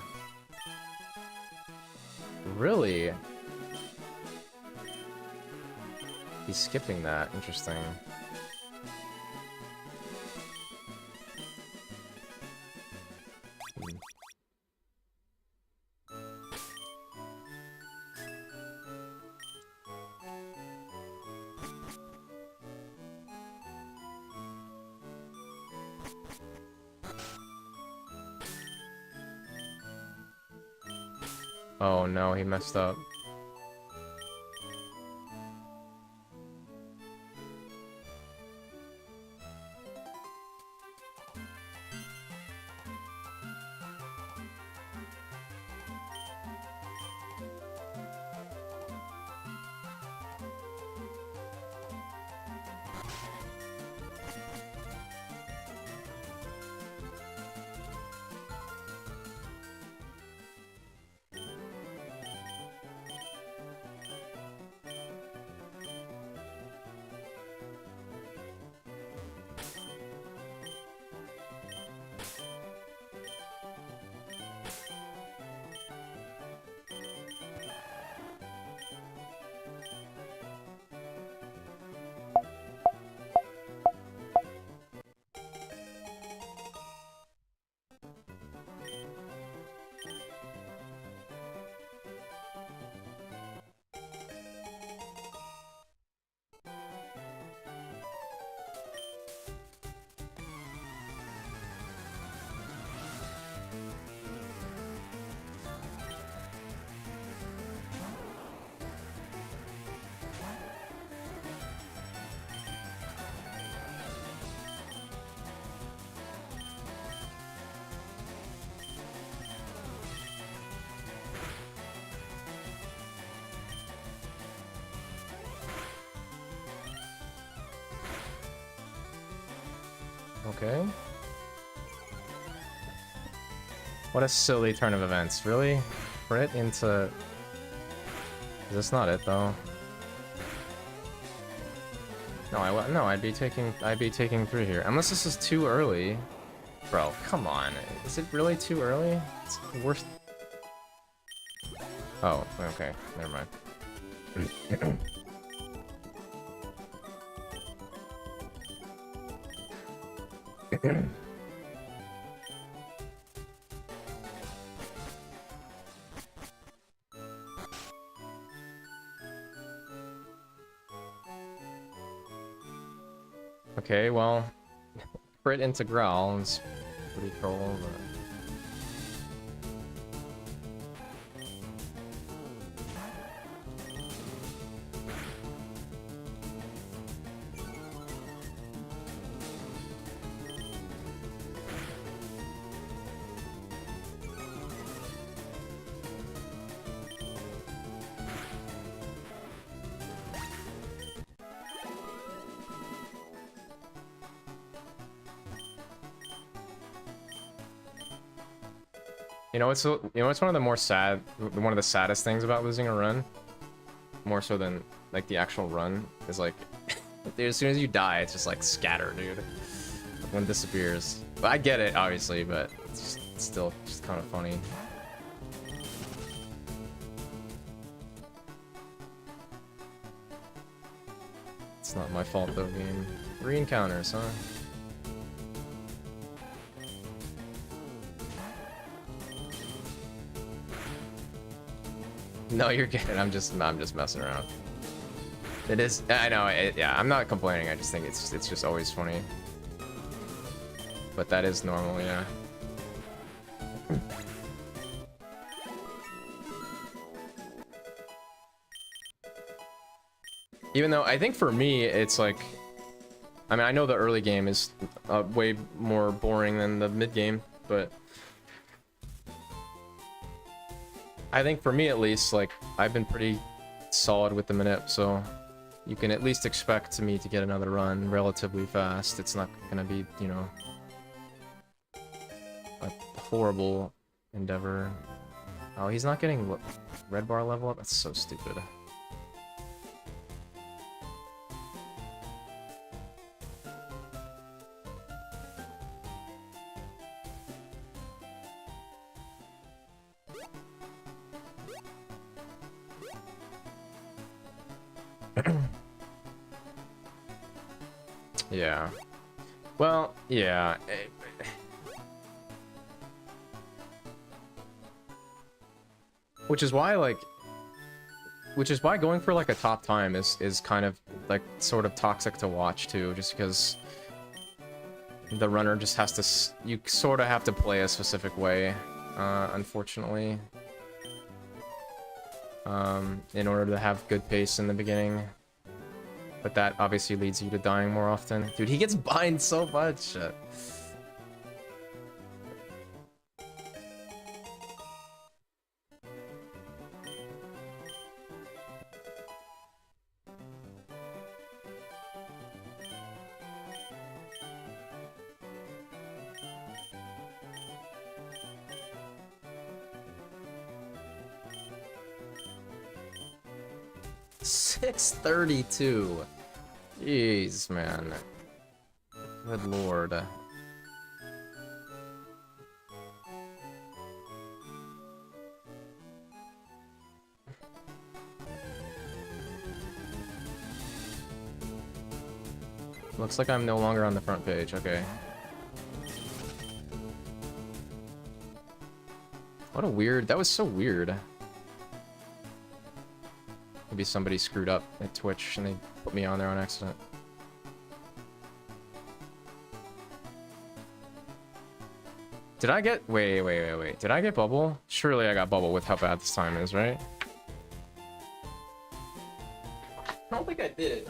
Really? He's skipping that. Interesting. Oh no, he messed up. Okay. What a silly turn of events. Really? Crit into... Is this not it, though? No, I'd be taking 3 here. Unless this is too early. Bro, come on. Is it really too early? It's the worst... Oh, okay. Never mind. Okay, well, crit into growl is pretty cool, but... You know, it's one of the more one of the saddest things about losing a run, more so than like the actual run, is like, dude, as soon as you die, it's just like scatter, dude. One disappears. But I get it, obviously, but it's still just kind of funny. It's not my fault though, game. 3 encounters, huh? No, you're good. I'm just messing around. It is. I know. Yeah, I'm not complaining. I just think it's just always funny. But that is normal, yeah. Even though I think for me, it's like, I mean, I know the early game is way more boring than the mid game, but I think for me at least, like, I've been pretty solid with the minute, so you can at least expect me to get another run relatively fast. It's not gonna be, you know, a horrible endeavor. Oh, he's not getting red bar level up? That's so stupid. Yeah. Well, yeah. Which is why, like, going for like a top time is kind of like sort of toxic to watch too, just because the runner just has to, you sort of have to play a specific way, unfortunately, in order to have good pace in the beginning. But that obviously leads you to dying more often. Dude, he gets bind so much. $632. Jeez, man. Good lord. Looks like I'm no longer on the front page. Okay. What a weird... That was so weird. Maybe somebody screwed up at Twitch and they put me on there on accident. Did I get... Wait. Did I get bubble? Surely I got bubble with how bad this time is, right? I don't think I did.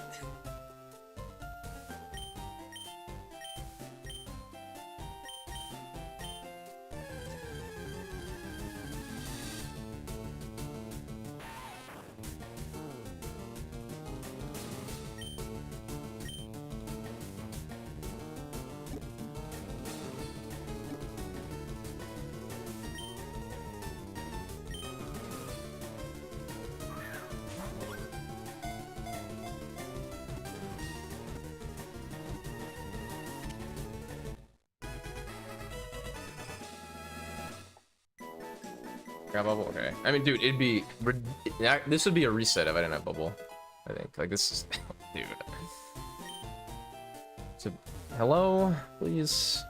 Got bubble? Okay. I mean, dude, it'd be... This would be a reset if I didn't have bubble. I think. Like, this is... Dude. So, hello? Please?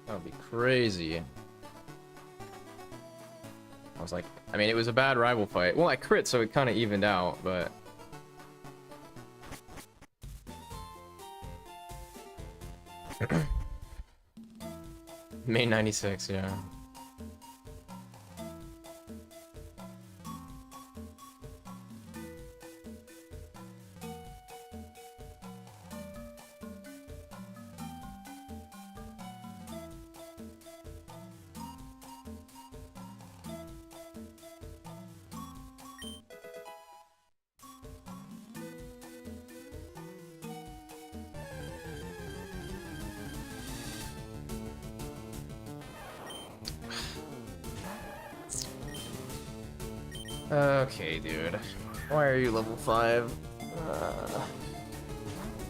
That would be crazy. I was like... I mean, it was a bad rival fight. Well, I crit, so it kind of evened out, but... May 96, yeah. Okay, dude. Why are you level 5?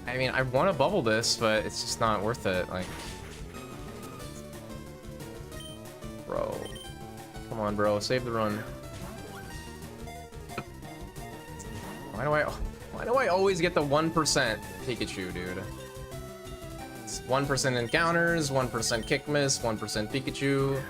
I mean, I want to bubble this, but it's just not worth it. Like, bro. Come on, bro. Save the run. Why do I always get the 1% Pikachu, dude? It's 1% encounters, 1% kick miss, 1% Pikachu.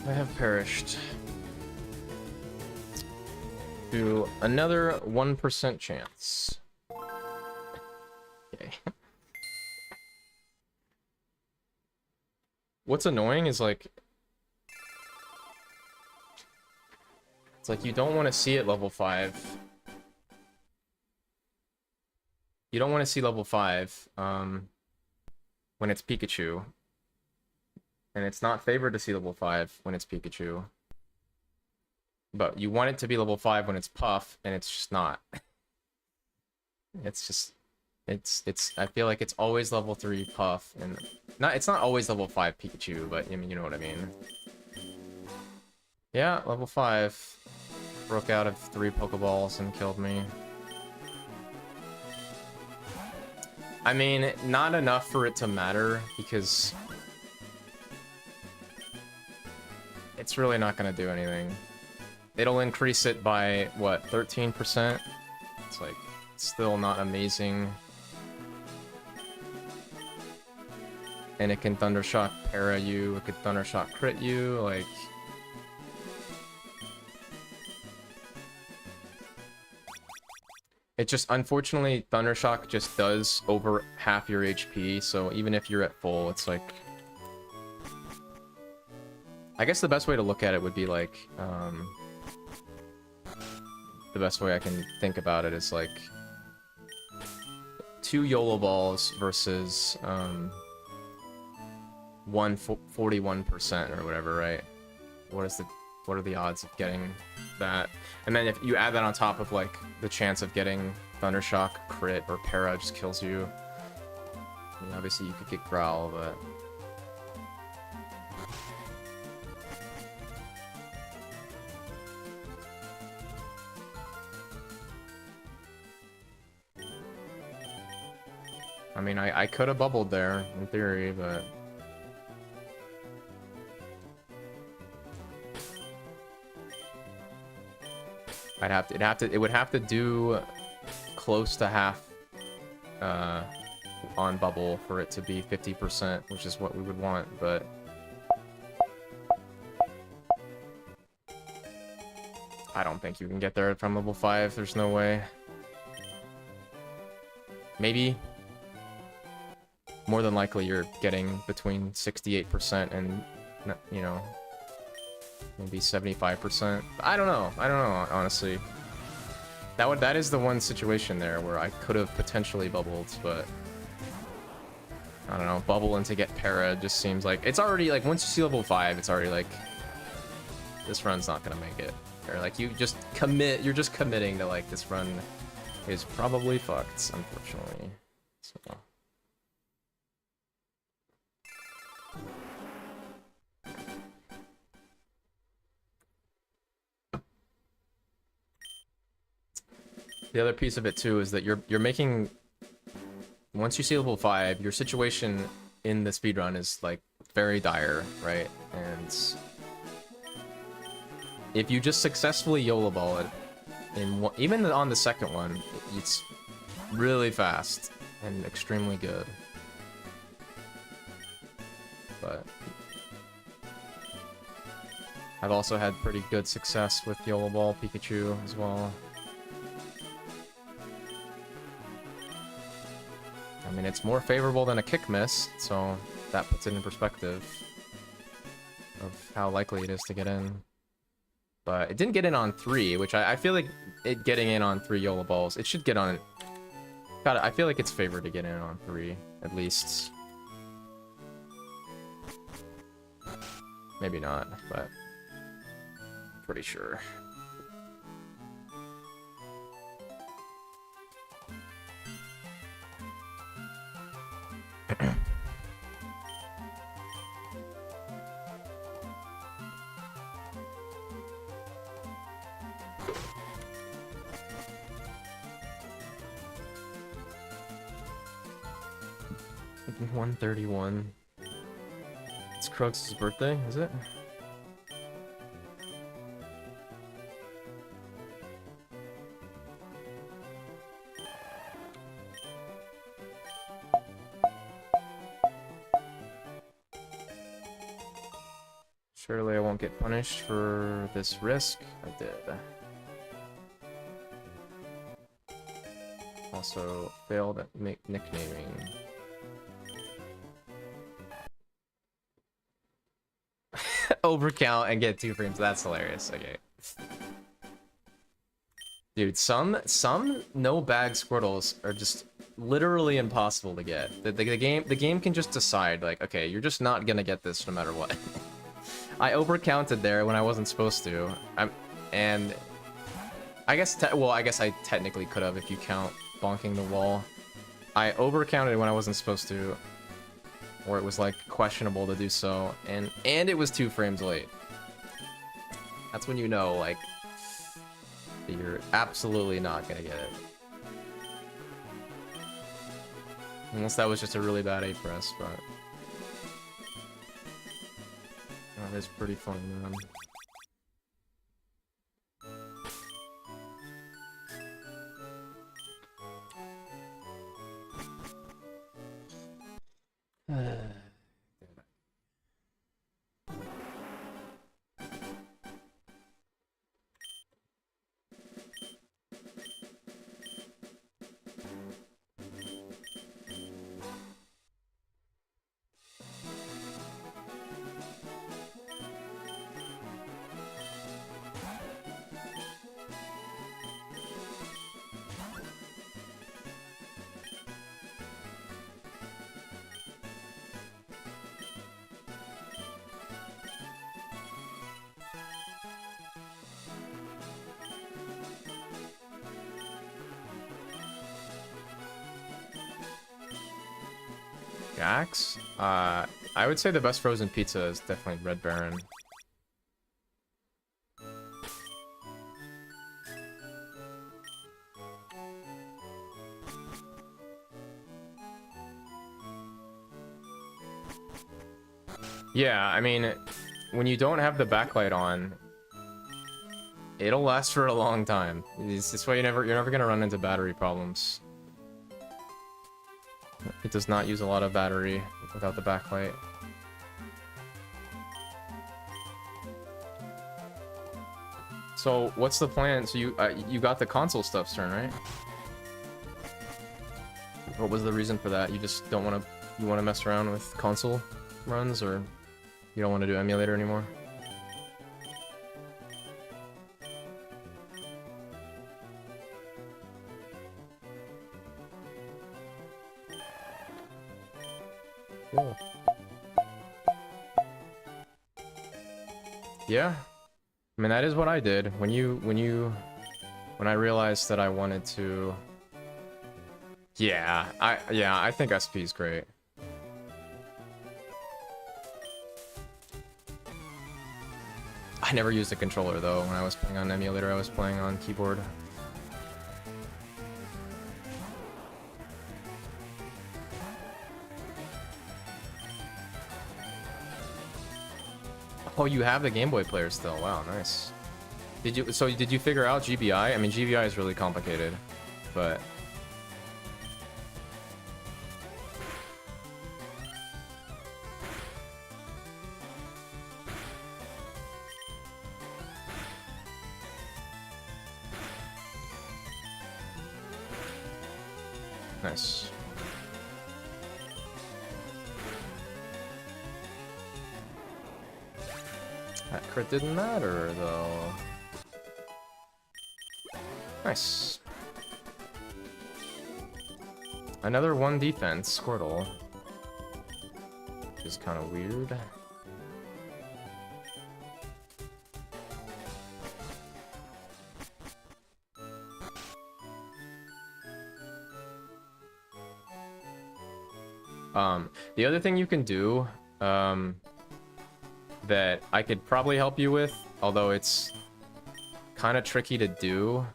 I have perished. To another 1% chance. Okay. What's annoying is like... It's like you don't want to see it level 5. You don't want to see level 5 when it's Pikachu. And it's not favored to see level 5 when it's Pikachu. But you want it to be level 5 when it's Puff, and it's just not. It's just... It's I feel like it's always level 3 Puff, and... It's not always level 5 Pikachu, but I mean, you know what I mean. Yeah, level 5. Broke out of 3 Pokeballs and killed me. I mean, not enough for it to matter, because... It's really not going to do anything. It'll increase it by, what, 13%? It's like, still not amazing. And it can Thundershock para you, it could Thundershock crit you, like... It just, unfortunately, Thundershock just does over half your HP, so even if you're at full, it's like... I guess the best way to look at it would be like, the best way I can think about it is like 2 YOLO balls versus 41% or whatever, right? What are the odds of getting that? And then if you add that on top of like the chance of getting Thundershock, crit, or para just kills you. I mean, obviously you could get Growl, but... I mean, I could have bubbled there, in theory, but... it would have to do close to half on bubble for it to be 50%, which is what we would want, but... I don't think you can get there from level 5, there's no way. Maybe. More than likely you're getting between 68% and, you know, maybe 75%. I don't know, honestly. That is the one situation there where I could have potentially bubbled, but I don't know, bubble and to get para just seems like it's already like once you see level 5, it's already like this run's not gonna make it. Or like you're just committing to like this run is probably fucked, unfortunately. So the other piece of it too is that you're making, once you see level 5, your situation in the speedrun is like very dire, right? And if you just successfully YOLO ball it even on the second one, it's really fast and extremely good. But I've also had pretty good success with YOLO ball Pikachu as well. I mean, it's more favorable than a kick miss, so that puts it in perspective of how likely it is to get in. But it didn't get in on 3, which I feel like it getting in on 3 YOLO balls, it should get on... God, I feel like it's favored to get in on 3, at least. Maybe not, but pretty sure. $131. It's Krug's birthday, is it? Surely I won't get punished for this risk. I did. Also failed at nicknaming. Overcount and get 2 frames. That's hilarious. Okay. Dude, some no bag Squirtles are just literally impossible to get. The game can just decide like, okay, you're just not gonna get this no matter what. I overcounted there when I wasn't supposed to. And I guess I guess I technically could have if you count bonking the wall. I overcounted when I wasn't supposed to, or it was like questionable to do so, and it was 2 frames late. That's when you know like that you're absolutely not gonna get it. Unless that was just a really bad A press, but that is pretty funny, man. Jax? I would say the best frozen pizza is definitely Red Baron. Yeah, I mean, when you don't have the backlight on, it'll last for a long time. This way you're never gonna run into battery problems. It does not use a lot of battery without the backlight. So what's the plan? So you got the console stuff's turn, right? What was the reason for that? You just don't want to, you want to mess around with console runs, or you don't want to do emulator anymore? Cool. Yeah. I mean, that is what I did when I realized that I wanted to. Yeah, I think SP is great. I never used a controller though. When I was playing on emulator, I was playing on keyboard. Oh, you have the Game Boy player still. Wow, nice. Did you figure out GBI? I mean, GBI is really complicated, but nice. That crit didn't matter, though. Nice. Another 1 defense, Squirtle. Which is kind of weird. The other thing you can do, that I could probably help you with, although it's kind of tricky to do,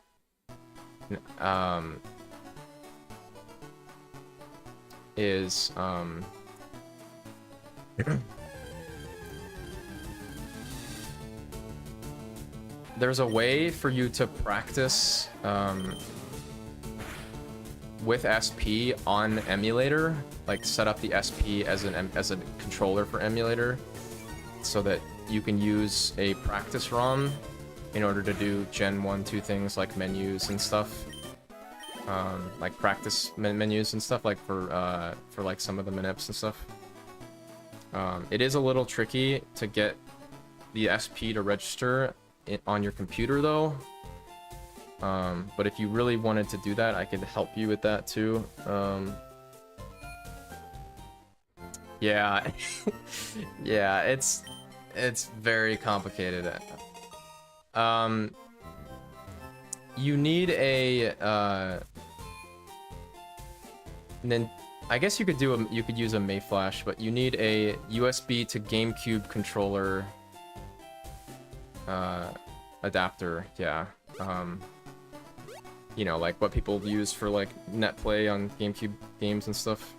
is there's a way for you to practice with SP on emulator, like set up the SP as a controller for emulator, so that you can use a practice ROM in order to do Gen 1, 2 things like menus and stuff, like practice menus and stuff, like for like some of the manips and stuff. It is a little tricky to get the SP to register on your computer though. But if you really wanted to do that, I could help you with that too. Yeah, yeah, it's very complicated. You need a I guess you could use a Mayflash, but you need a USB to GameCube controller adapter. Yeah. You know, like what people use for like net play on GameCube games and stuff.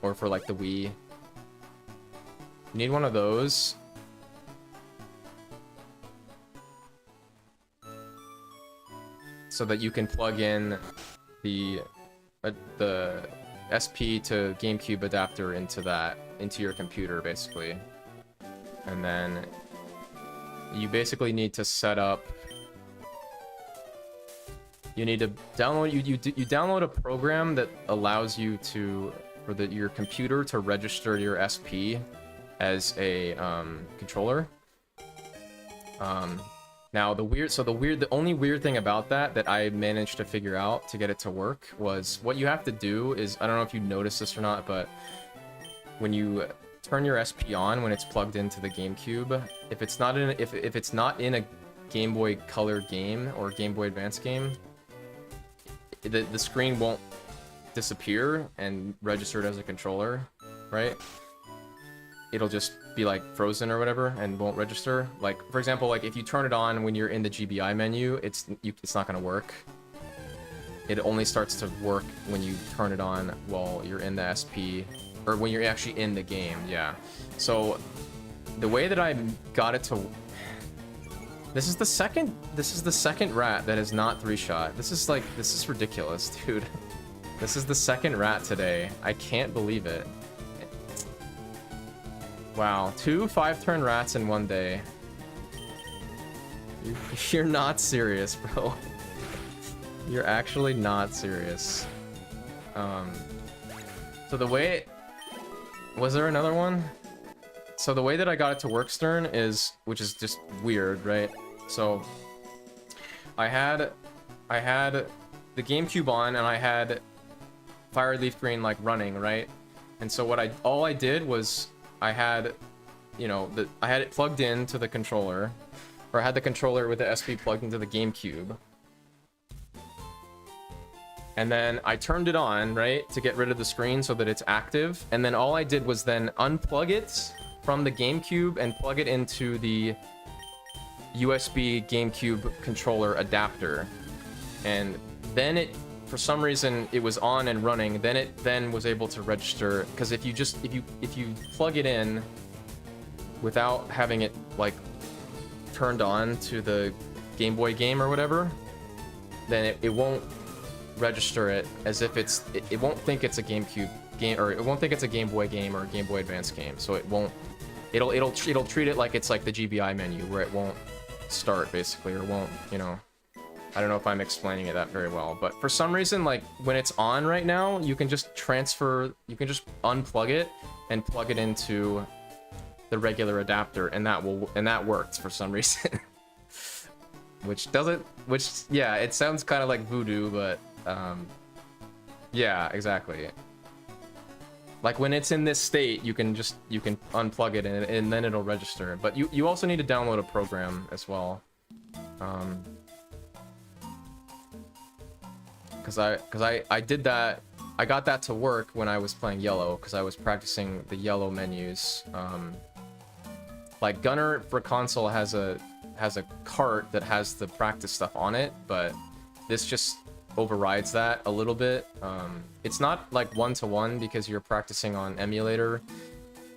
Or for like the Wii. You need one of those. So that you can plug in the SP to GameCube adapter into your computer, basically. And then you basically need to set up. You need to download you download a program that allows you for your computer to register your SP as a controller. Now the only weird thing about that I managed to figure out to get it to work was what you have to do is, I don't know if you noticed this or not, but when you turn your SP on when it's plugged into the GameCube, if it's not in a Game Boy Color game or Game Boy Advance game, the screen won't disappear and register it as a controller, right? It'll just be like frozen or whatever and won't register. Like, for example, like if you turn it on when you're in the GBI menu, it's not gonna work. It only starts to work when you turn it on while you're in the SP, or when you're actually in the game. Yeah. So the way that I got it to, this is the second rat that is not 3-shot. This is ridiculous, dude. This is the second rat today. I can't believe it. Wow, 2 5-turn rats in one day. You're not serious, bro. You're actually not serious. So the way... Was there another one? So the way that I got it to work, Stern, is... Which is just weird, right? So... I had the GameCube on, and I had fire leaf green like running, right? And so all I did was I had, you know, I had it plugged into the controller, or I had the controller with the SP plugged into the GameCube. And then I turned it on, right, to get rid of the screen so that it's active. And then all I did was then unplug it from the GameCube and plug it into the USB GameCube controller adapter. And then it, for some reason, it was on and running. Then it was able to register, because if you plug it in without having it like turned on to the Game Boy game or whatever, then it won't register it as if it won't think it's a GameCube game, or it won't think it's a Game Boy game or a Game Boy Advance game. So it won't, it'll treat it like it's like the GBI menu, where it won't start basically, or won't, you know. I don't know if I'm explaining it that very well, but for some reason, like when it's on right now, you can just unplug it and plug it into the regular adapter, and that works for some reason. which yeah, it sounds kind of like voodoo, but yeah, exactly. Like when it's in this state, you can unplug it and then it'll register. But you also need to download a program as well. Because I did that. I got that to work when I was playing Yellow, because I was practicing the Yellow menus. Like Gunner for console has a cart that has the practice stuff on it, but this just overrides that a little bit. It's not like one-to-one because you're practicing on emulator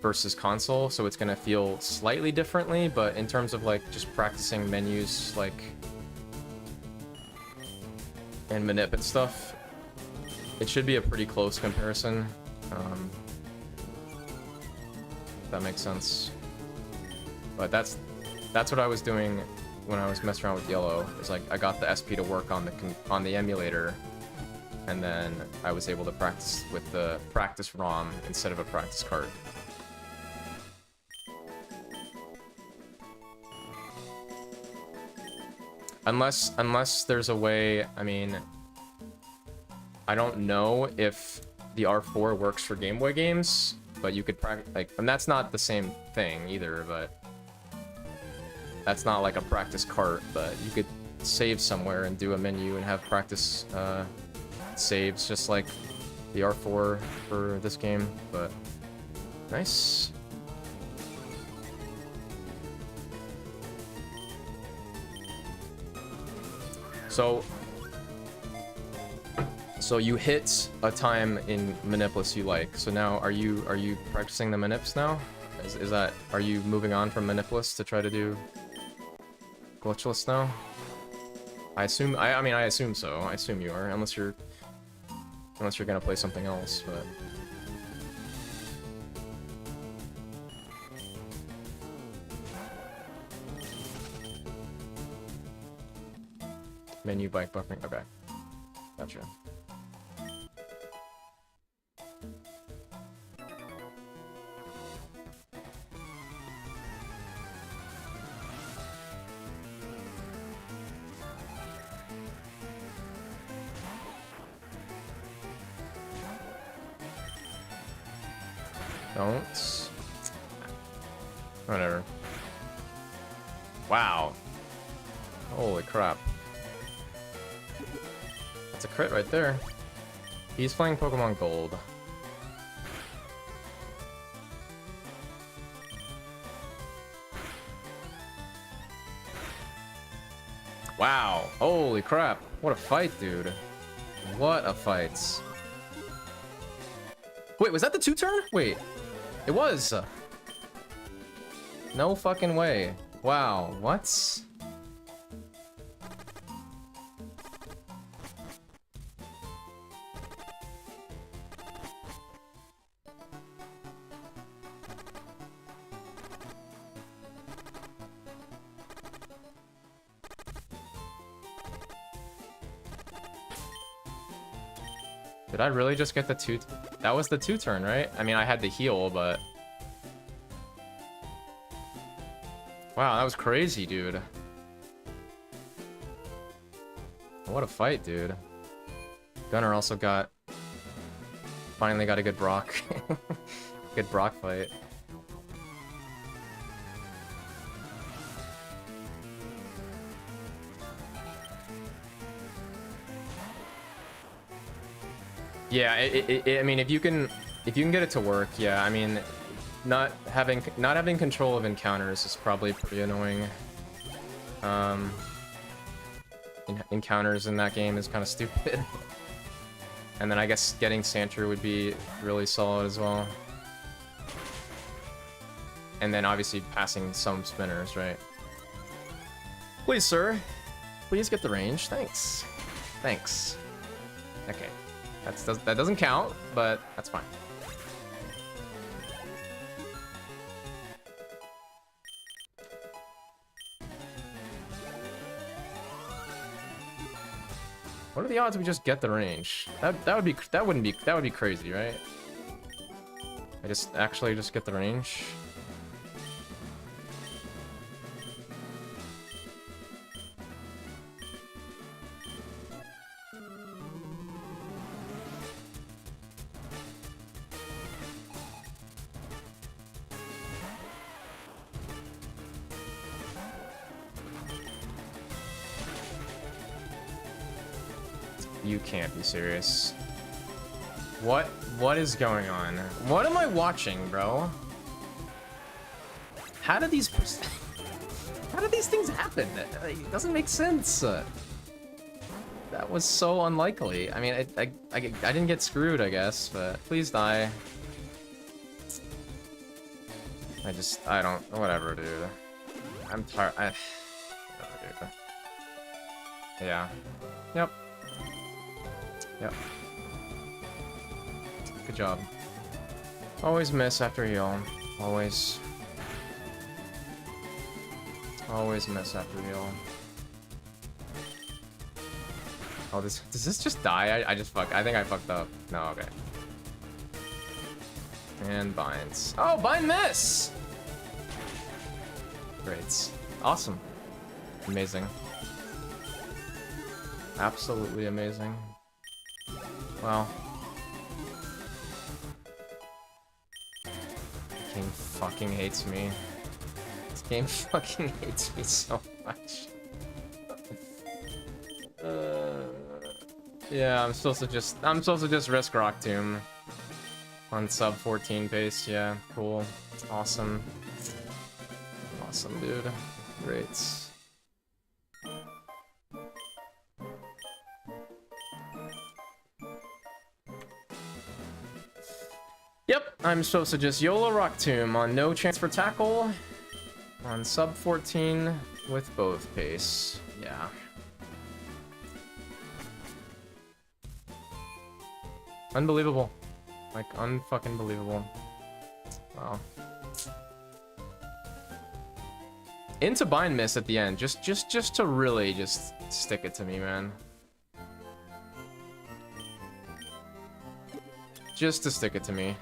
versus console, so it's gonna feel slightly differently, but in terms of like just practicing menus like and manip and stuff, it should be a pretty close comparison. If that makes sense. But that's what I was doing when I was messing around with Yellow. It's like I got the SP to work on the emulator, and then I was able to practice with the practice ROM instead of a practice card. Unless there's a way, I mean, I don't know if the R4 works for Game Boy games, but you could practice, like, and that's not the same thing either, but that's not like a practice cart, but you could save somewhere and do a menu and have practice saves just like the R4 for this game, but nice. So you hit a time in Manipless you like. So now are you practicing the Manips now? Is that, are you moving on from Manipless to try to do Glitchless now? I assume, I mean I assume so. I assume you are, unless you're gonna play something else, but menu bike buffering. Okay, gotcha. Don't. Whatever. Wow. Holy crap. That's a crit right there. He's playing Pokemon Gold. Wow. Holy crap. What a fight, dude. What a fight. Wait, was that the 2-turn? Wait. It was. No fucking way. Wow. What? Did I really just get the 2? That was the 2-turn, right? I mean, I had the heal, but... Wow, that was crazy, dude. What a fight, dude. Gunner also got Finally got a good Brock. Good Brock fight. Yeah, I mean, if you can get it to work, yeah. I mean, not having control of encounters is probably pretty annoying. Encounters in that game is kind of stupid. And then I guess getting Sandshrew would be really solid as well. And then obviously passing some spinners, right? Please, sir. Please get the range. Thanks. Thanks. Okay. That doesn't count, but that's fine. What are the odds we just get the range? That would be crazy, right? I just actually just get the range. You can't be serious. What is going on? What am I watching, bro? How did these things happen? It doesn't make sense. That was so unlikely. I mean, I didn't get screwed, I guess, but please die. I don't, whatever, dude. I'm tired. Whatever, dude. Yeah. Yep. Yep. Good job. Always miss after heal. Always. Always miss after heal. Oh, does this just die? I think I fucked up. No, okay. And binds. Oh, bind miss! Great. Awesome. Amazing. Absolutely amazing. Well. This game fucking hates me. This game fucking hates me so much. Yeah, I'm supposed to just risk Rock Tomb on sub 14 pace. Yeah, cool. Awesome. Awesome, dude. Great. Yep, I'm supposed to just YOLO Rock Tomb on no chance for tackle on sub 14 with both pace. Yeah. Unbelievable. Like, unfucking believable. Wow. Into bind miss at the end, just to really just stick it to me, man. Just to stick it to me.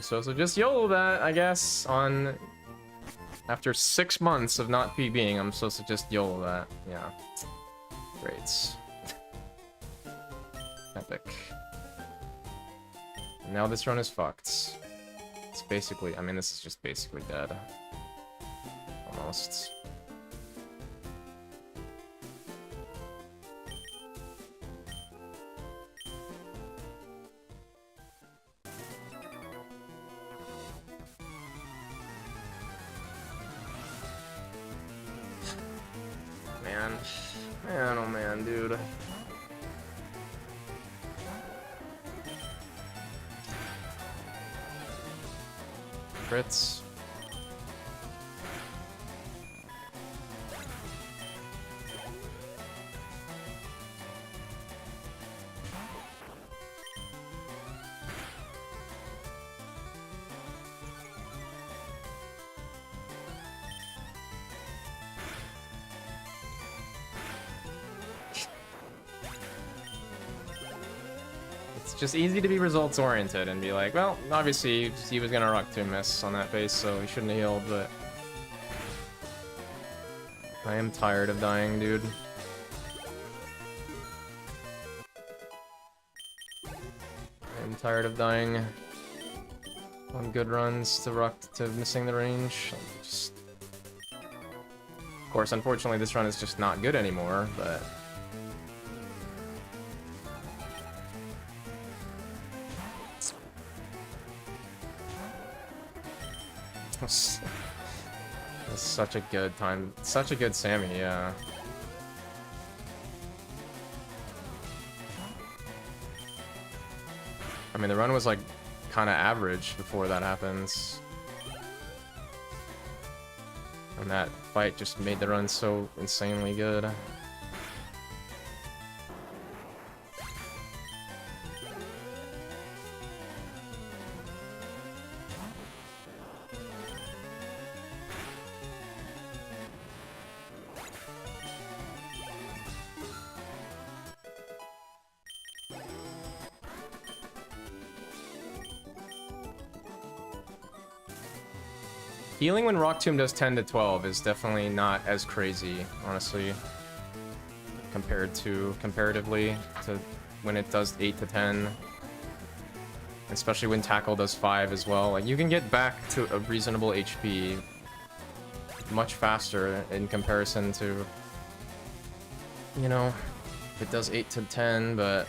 So just YOLO that, I guess, on... After 6 months of not PBing, I'm supposed to just YOLO that. Yeah. Great. Epic. And now this run is fucked. It's basically... I mean, this is just basically dead. Almost. Man, oh man, dude. Crits. just easy to be results oriented and be like, well, obviously he was gonna rock 2 miss on that base, so he shouldn't have healed, but I am tired of dying, dude. I'm tired of dying on good runs to missing the range. Of course, unfortunately, this run is just not good anymore, but that's such a good time, such a good Sammy, yeah. I mean, the run was like kind of average before that happens. And that fight just made the run so insanely good. Healing when Rock Tomb does 10 to 12 is definitely not as crazy, honestly, comparatively to when it does 8 to 10. Especially when Tackle does 5 as well. Like, you can get back to a reasonable HP much faster in comparison to, you know, if it does 8 to 10, but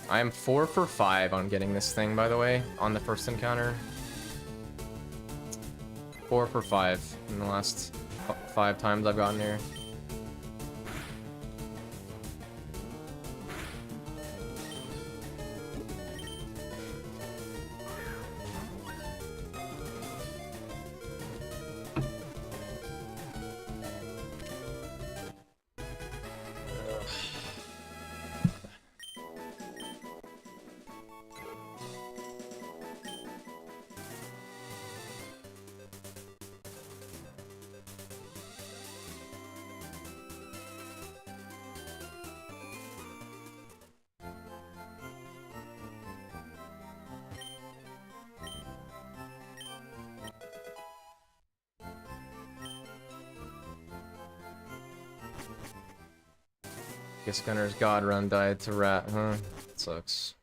I am 4 for 5 on getting this thing, by the way, on the first encounter. 4 for 5 in the last 5 times I've gotten here. Guess Gunner's God Run died to Rat, huh? Sucks.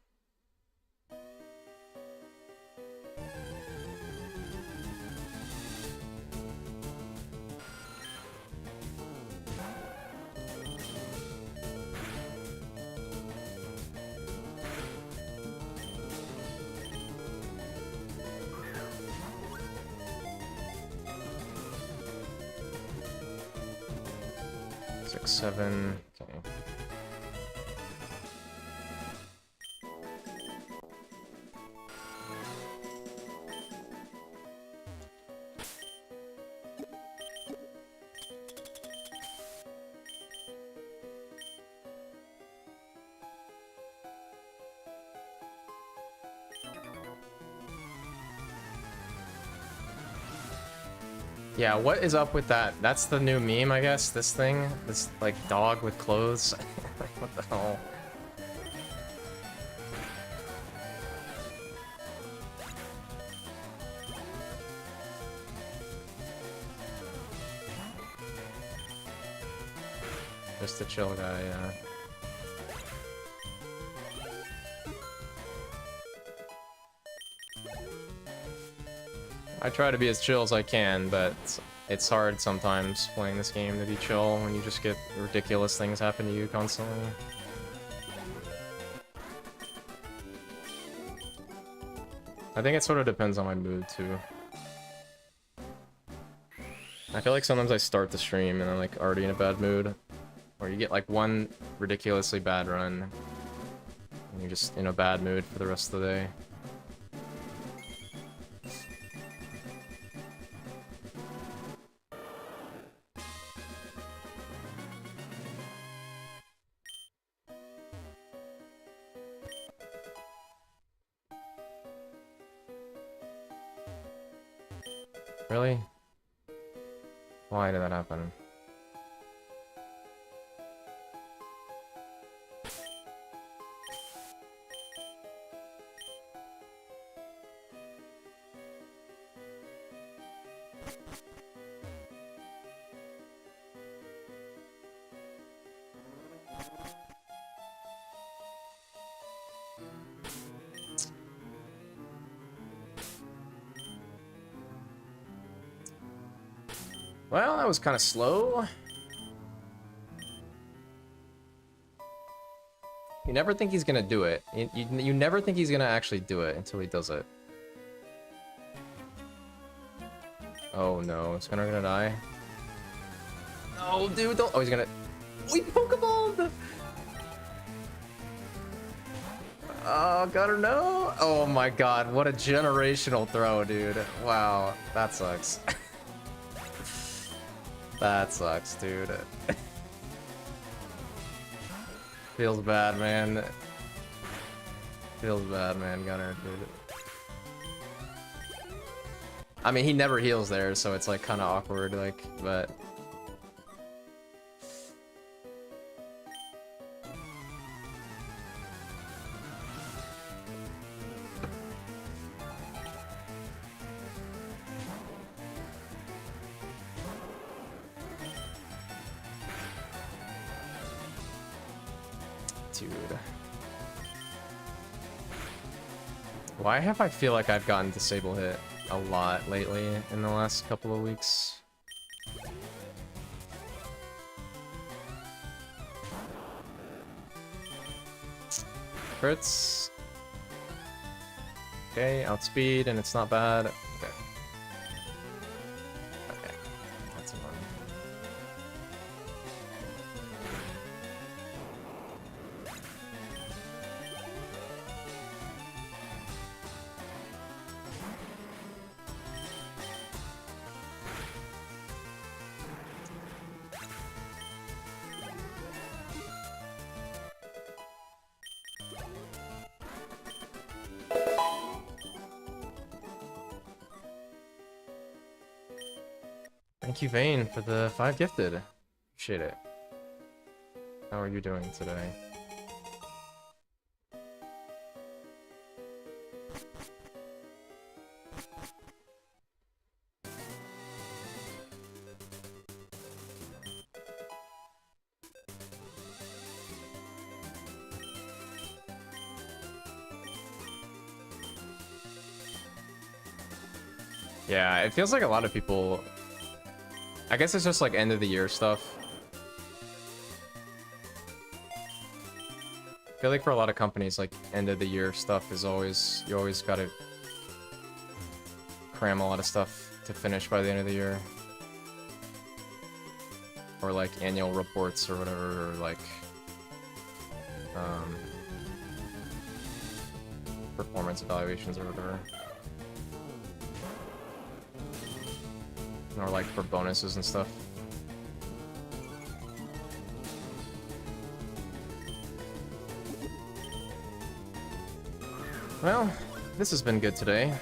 Six, 7, okay. Yeah, what is up with that? That's the new meme, I guess, this thing? This, like, dog with clothes? What the hell? Just a chill guy, yeah. I try to be as chill as I can, but it's hard sometimes playing this game to be chill when you just get ridiculous things happen to you constantly. I think it sort of depends on my mood too. I feel like sometimes I start the stream and I'm like already in a bad mood, or you get like one ridiculously bad run and you're just in a bad mood for the rest of the day. Really? Why did that happen? Well, that was kind of slow. You never think he's gonna do it. You never think he's gonna actually do it until he does it. Oh no, is Gunnar gonna die? No, dude, don't. Oh, he's gonna. Oh, he Pokeballed! Oh, Gunnar, no! Oh my god, what a generational throw, dude. Wow, that sucks. That sucks, dude. Feels bad, man. Feels bad, man, Gunnar, dude. I mean, he never heals there, so it's like kind of awkward, like, but... Dude. Why have I feel like I've gotten disable hit a lot lately in the last couple of weeks? Crits. Okay, outspeed, and it's not bad. Okay. Okay, that's annoying. Thank you, Vane, for the 5 gifted. Appreciate it. How are you doing today? Yeah, it feels like a lot of people... I guess it's just like end of the year stuff. I feel like for a lot of companies, like end of the year stuff is always... You always gotta cram a lot of stuff to finish by the end of the year. Or like annual reports or whatever, or like... performance evaluations or whatever. Or like for bonuses and stuff. Well, this has been good today.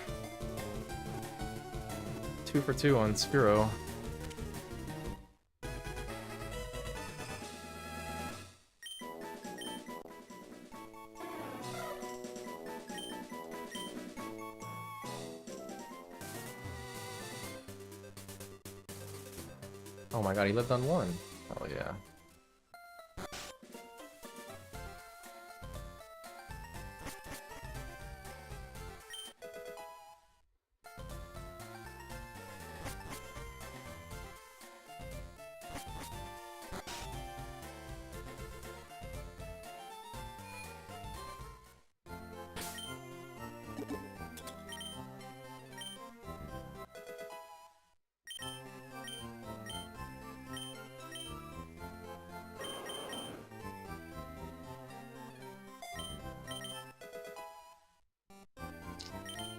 2 for 2 on Spearow. Oh my god, he lived on 1. Oh yeah.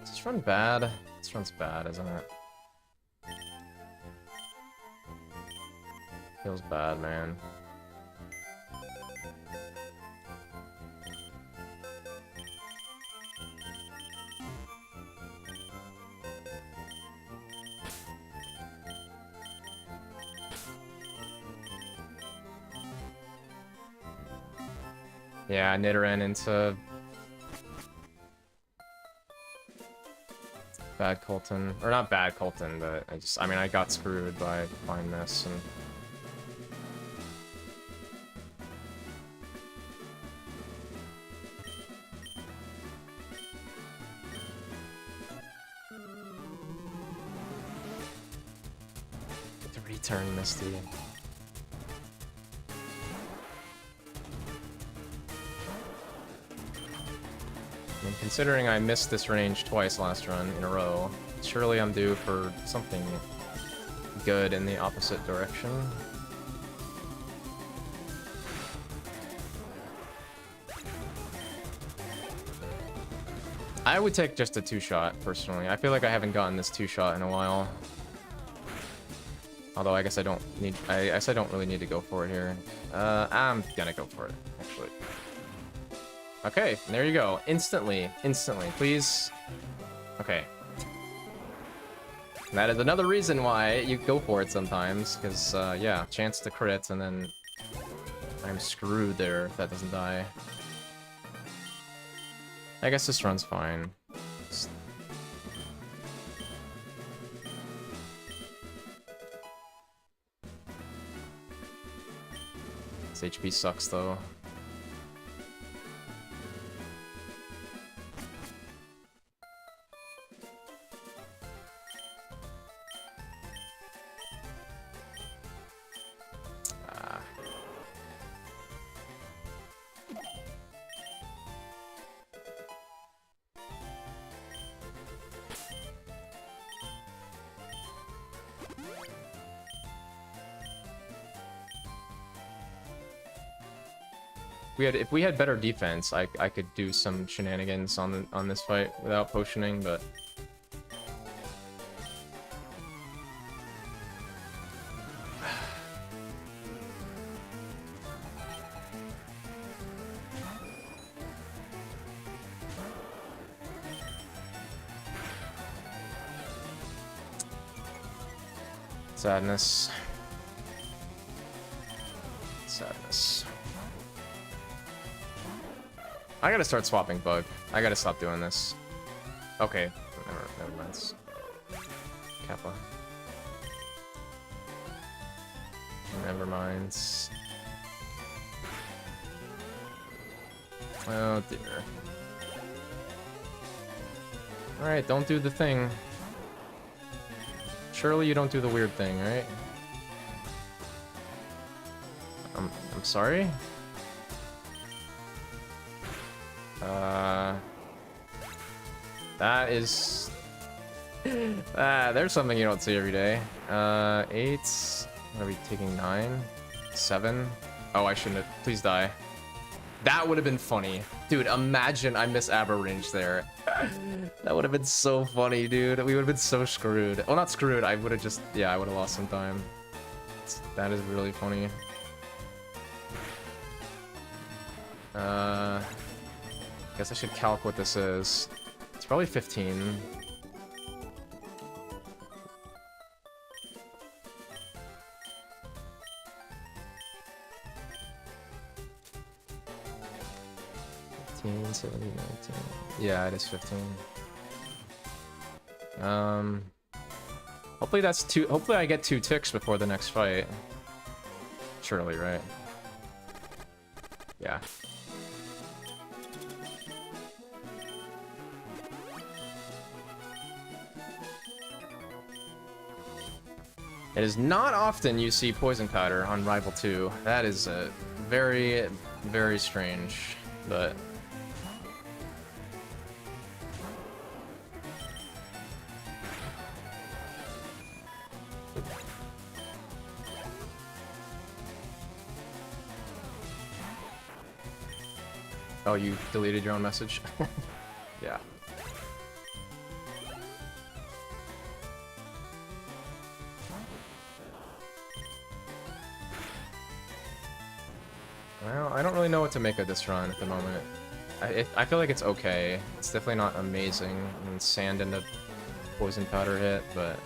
Is this run bad? This run's bad, isn't it? Feels bad, man. Yeah, Nidoran into Bad Colton. Or not Bad Colton, but I mean, I got screwed by Fine Miss and... Get the return, Misty. I mean, considering I missed this range twice last run in a row, surely I'm due for something good in the opposite direction. I would take just a two-shot, personally. I feel like I haven't gotten this two-shot in a while. Although I guess I don't need... I guess I don't really need to go for it here. I'm gonna go for it, actually. Okay, there you go. Instantly, please. Okay. And that is another reason why you go for it sometimes, because, yeah, chance to crit, and then I'm screwed there if that doesn't die. I guess this run's fine. This HP sucks, though. If we had better defense, I could do some shenanigans on this fight without potioning, but sadness. Sadness. I gotta start swapping Bug. I gotta stop doing this. Okay, never mind. Kappa. Never mind. Oh dear. Alright, don't do the thing. Surely you don't do the weird thing, right? I'm sorry? That is... there's something you don't see every day. 8... What are we taking? 9? 7? Oh, I shouldn't have... Please die. That would have been funny. Dude, imagine I miss Abra range there. That would have been so funny, dude. We would have been so screwed. Well, not screwed. I would have just... Yeah, I would have lost some time. That is really funny. Guess I should calc what this is. It's probably 15. Yeah, it is 15. Hopefully that's two. Hopefully I get 2 ticks before the next fight. Surely, right? Yeah. It is not often you see Poison Powder on Rival 2. That is very, very strange, but... Oh, you deleted your own message? Yeah. Well, I don't really know what to make of this run at the moment. I feel like it's okay. It's definitely not amazing. I mean, sand into Poison Powder hit, but...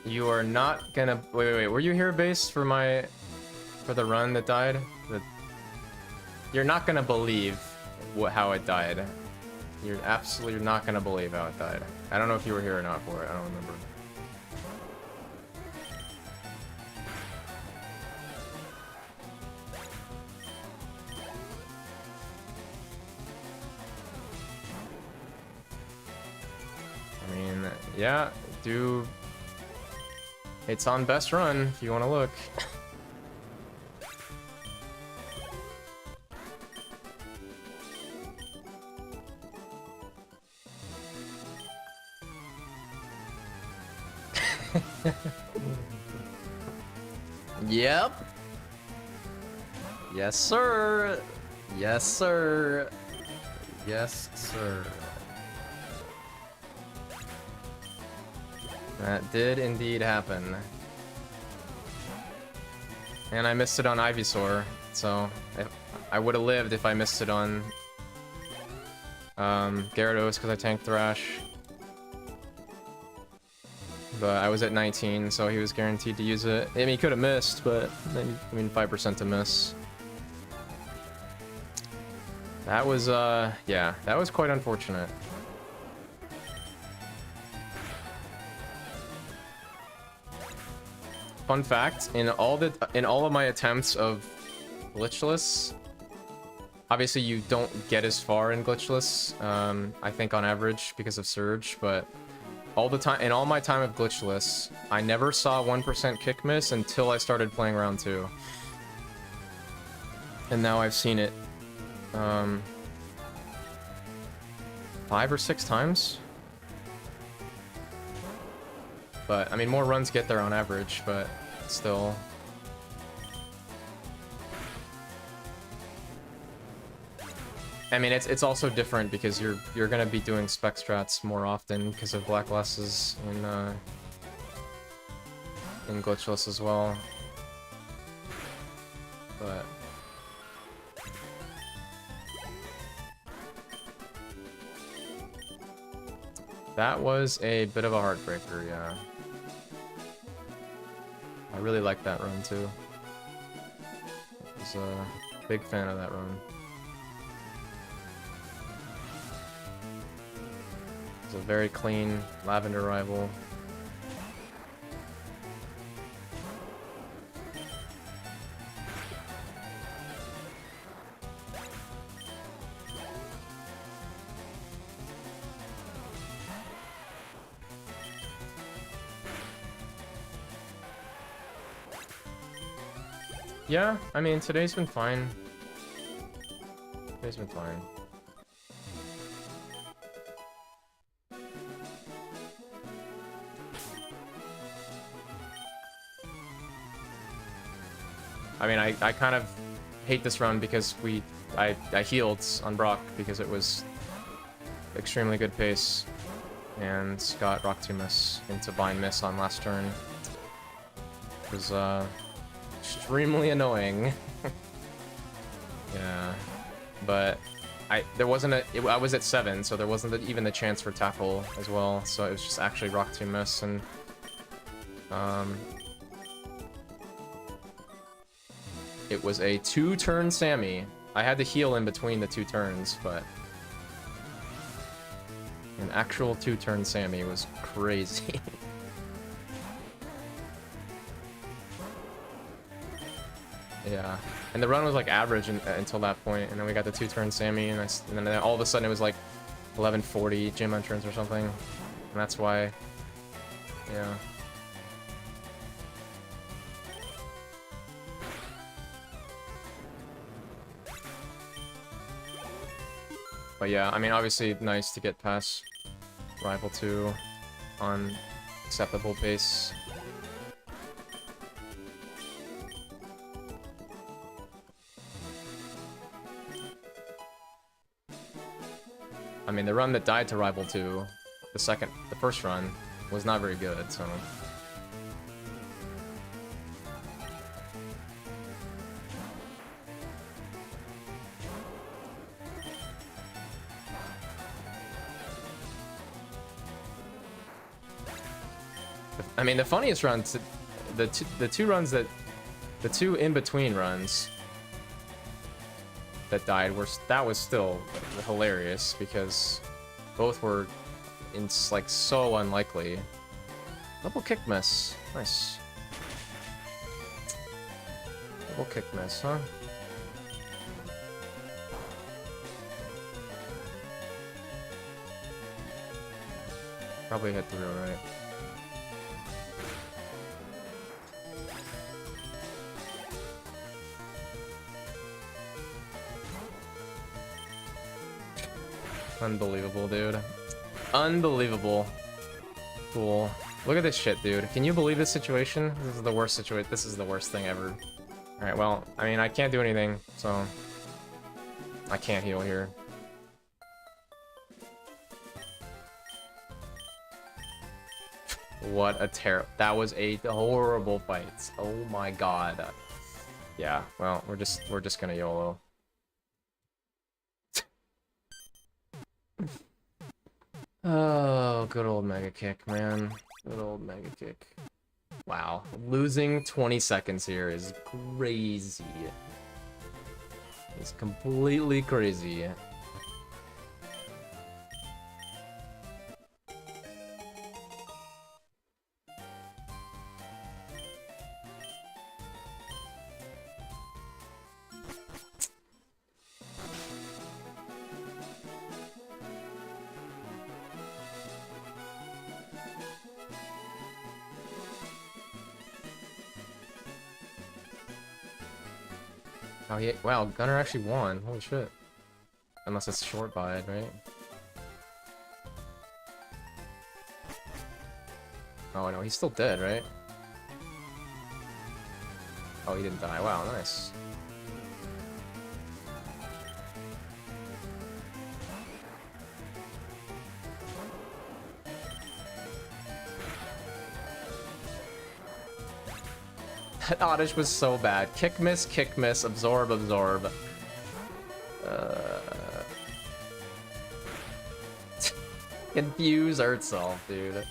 You are not gonna... Wait. Were you here, base, for the run that died? You're not gonna believe how it died. You're absolutely not gonna believe how it died. I don't know if you were here or not for it. I don't remember. I mean, yeah, it's on best run if you want to look. Yep. Yes, sir. Yes, sir. Yes, sir. That did indeed happen. And I missed it on Ivysaur, so I would have lived if I missed it on Gyarados because I tanked Thrash. But I was at 19, so he was guaranteed to use it. I mean, he could have missed, but I mean, 5% to miss. That was, yeah, that was quite unfortunate. Fun fact, in all of my attempts of glitchless, obviously you don't get as far in glitchless, I think on average because of Surge, but in all my time of glitchless, I never saw 1% kick miss until I started playing round 2. And now I've seen it 5 or 6 times. But I mean, more runs get there on average, but still. I mean, it's also different because you're gonna be doing spec strats more often because of black glasses in glitchless as well. But that was a bit of a heartbreaker, yeah. I really liked that run too. I was a big fan of that run. It's a very clean Lavender rival. Yeah, I mean, today's been fine. Today's been fine. I mean, I kind of hate this run because I healed on Brock because it was extremely good pace and got Rock 2 miss into Bind miss on last turn. It was extremely annoying. Yeah, but I was at 7, so there wasn't even the chance for tackle as well. So it was just actually Rock 2 miss, and it was a 2-turn Sammy. I had to heal in between the 2 turns, but an actual 2-turn Sammy was crazy. Yeah, and the run was like average until that point, and then we got the 2-turn Sammy, and then all of a sudden it was like 1140 gym entrance or something, and that's why, yeah. But yeah, I mean, obviously nice to get past Rival 2 on acceptable pace. I mean, the run that died to Rival 2, the first run, was not very good, so... I mean, the funniest runs, the two in between runs that died that was still hilarious because both were like so unlikely. Double kick miss, nice. Double kick miss, huh? Probably hit through, right? Unbelievable, dude. Unbelievable. Cool. Look at this shit, dude. Can you believe this situation? This is the worst situation. This is the worst thing ever. Alright, well, I mean, I can't do anything, so... I can't heal here. What a that was a horrible fight. Oh my god. Yeah, well, we're just gonna YOLO. Oh, good old Mega Kick, man. Good old Mega Kick. Wow, losing 20 seconds here is crazy. It's completely crazy. Oh, yeah. Wow, Gunner actually won. Holy shit. Unless it's short bide, right? Oh, no, he's still dead, right? Oh, he didn't die. Wow, nice. That Oddish was so bad. Kick miss, absorb, absorb. Infuse Earthself, dude.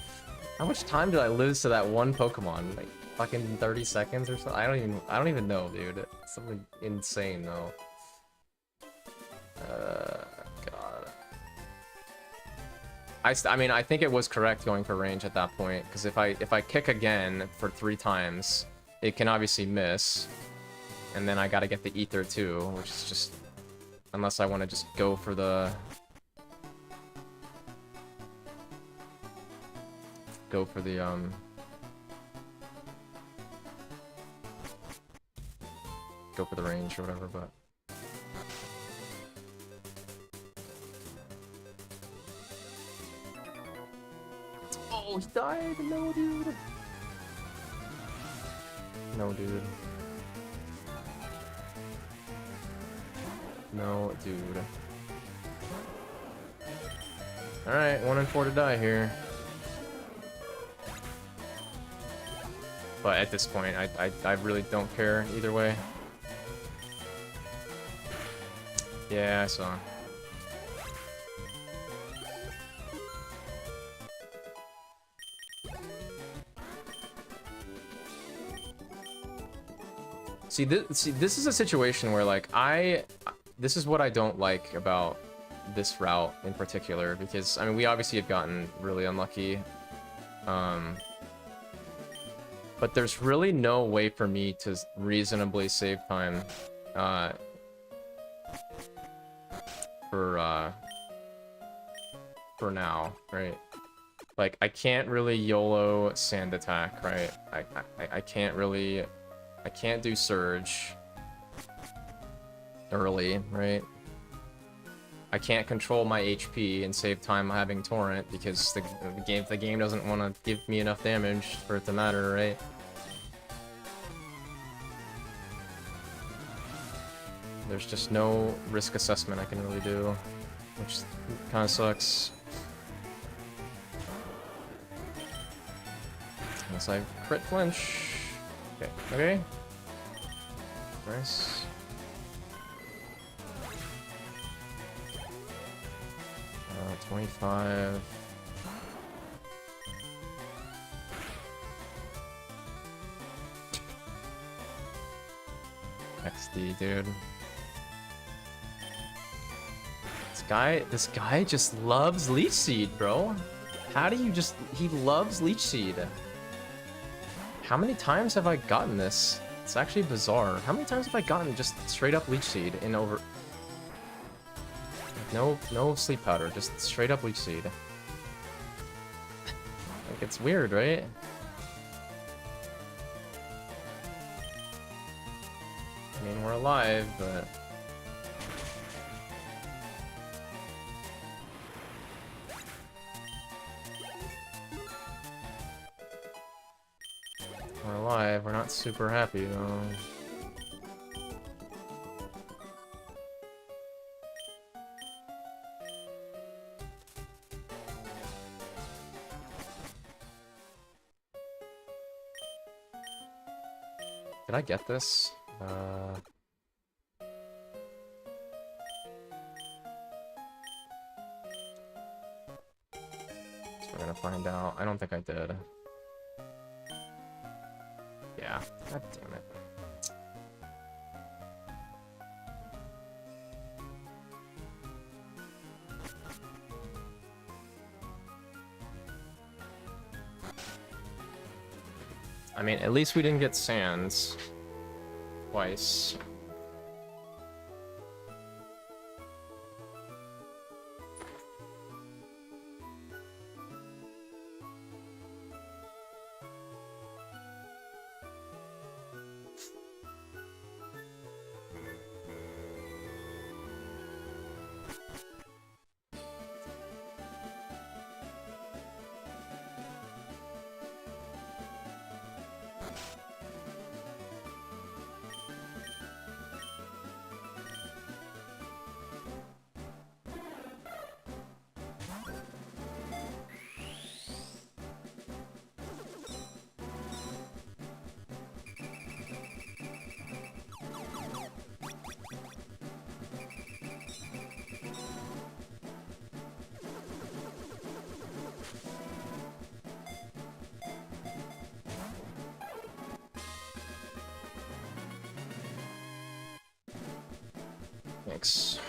How much time did I lose to that one Pokemon? Like fucking 30 seconds or something? I don't even know, dude. It's something insane though. God. I mean, I think it was correct going for range at that point, because if I kick again for 3 times, it can obviously miss, and then I gotta get the ether too, which is just, unless I want to just go for the range or whatever, but oh, he died. No, dude. No, dude. No, dude. Alright, 1 in 4 to die here. But at this point, I really don't care either way. Yeah, I saw. See, this is a situation where, like, this is what I don't like about this route in particular, because, I mean, we obviously have gotten really unlucky. But there's really no way for me to reasonably save time, for now, right? Like, I can't really YOLO Sand Attack, right? I can't really... I can't do Surge early, right? I can't control my HP and save time having Torrent because the game doesn't want to give me enough damage for it to matter, right? There's just no risk assessment I can really do, which kind of sucks. Unless I crit flinch. Okay, okay. Nice. Uh, 25. XD, dude. This guy just loves Leech Seed, bro. How do you just... He loves Leech Seed. How many times have I gotten this? It's actually bizarre. How many times have I gotten just straight up Leech Seed in over... No sleep powder, just straight up Leech Seed. Like, it's weird, right? I mean, we're alive, but... We're alive, we're not super happy, though. Did I get this? So we're gonna find out. I don't think I did. Yeah. God damn it. I mean, at least we didn't get sands twice. Thanks.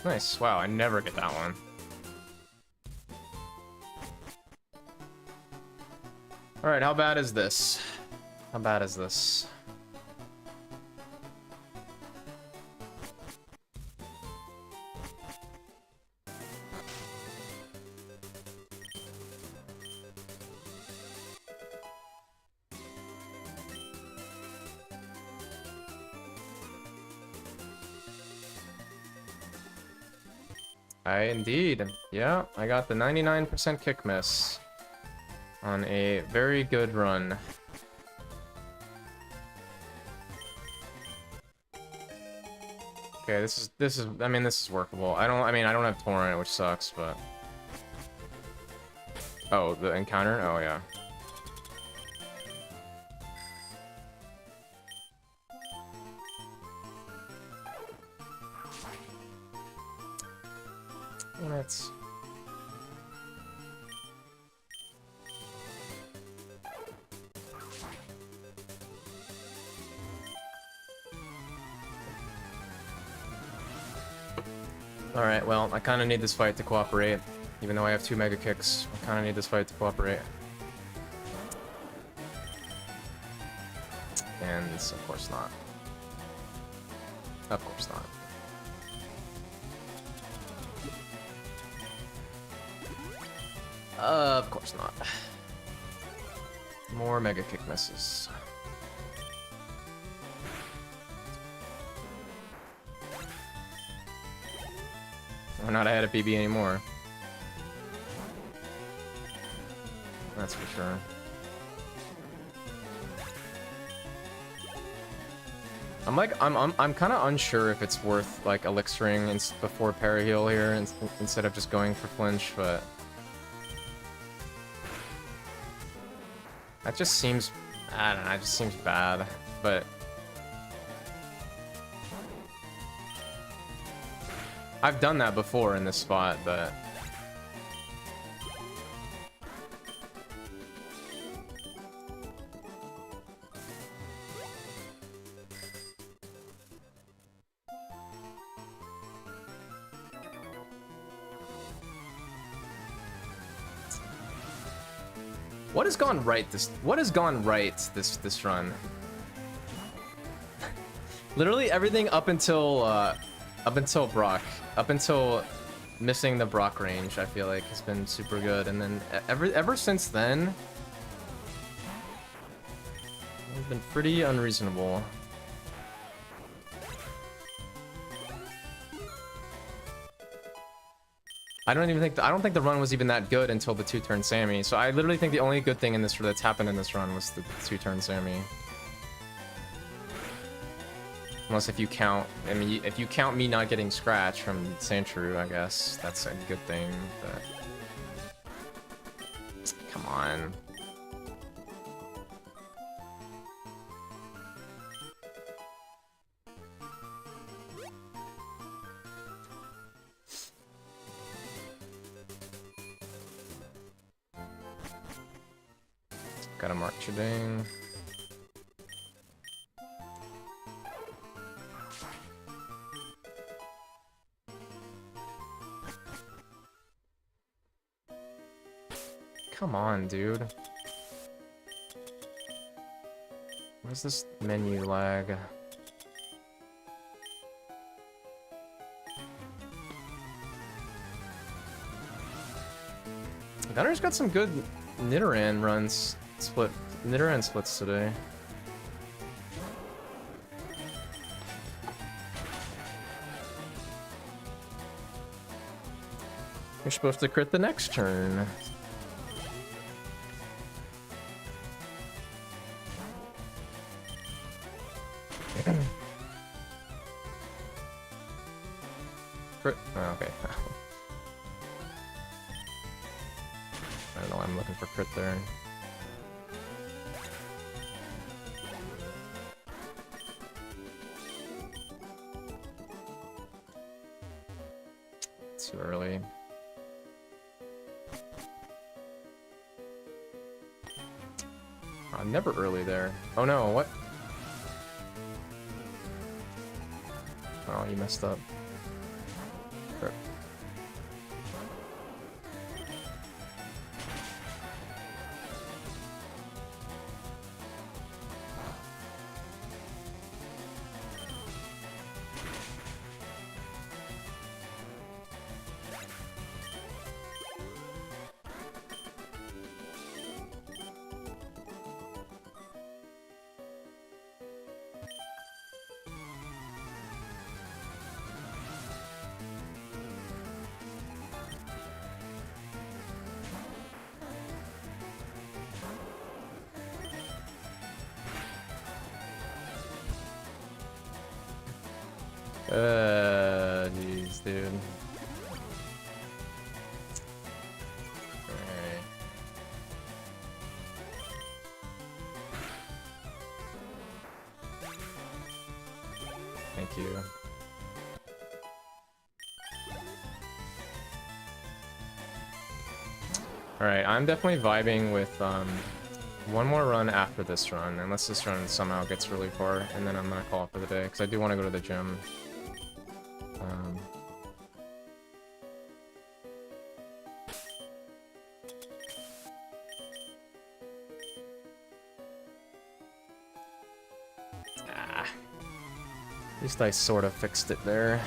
Nice. Wow, I never get that one. Alright, how bad is this? How bad is this? Indeed. Yeah, I got the 99% kick miss on a very good run. Okay, this is I mean, this is workable. I don't have torrent, which sucks, but oh, the encounter? Oh yeah. That's... Alright, well, I kind of need this fight to cooperate. Even though I have 2 mega kicks, I kind of need this fight to cooperate. And of course not. Of course not. Of course not. More mega kick misses. We're not ahead of PB anymore. That's for sure. I'm kind of unsure if it's worth like elixiring before paraheal here instead of just going for flinch, but that just seems, I don't know, it just seems bad. But I've done that before in this spot, but what has gone right this run? Literally everything up until Brock, up until missing the Brock range, I feel like has been super good, and then ever since then it's been pretty unreasonable. I don't think the run was even that good until the 2-turn Sammy. So I literally think the only good thing in this that's happened in this run was the 2-turn Sammy. Unless if you count, I mean, if you count me not getting scratched from Sandshrew, I guess that's a good thing. But come on. Gotta mark Chiding. Come on, dude. Where's this menu lag? Gunner's got some good Nidoran runs. Nidoran splits today. You're supposed to crit the next turn. Crit. Oh, okay. I don't know why I'm looking for crit there. Too early. I'm never early there. Oh no, what? Oh, you messed up. Crap. Jeez, dude. Alright. Thank you. Alright, I'm definitely vibing with one more run after this run, unless this run somehow gets really far, and then I'm gonna call it for the day, because I do want to go to the gym. At least I sort of fixed it there.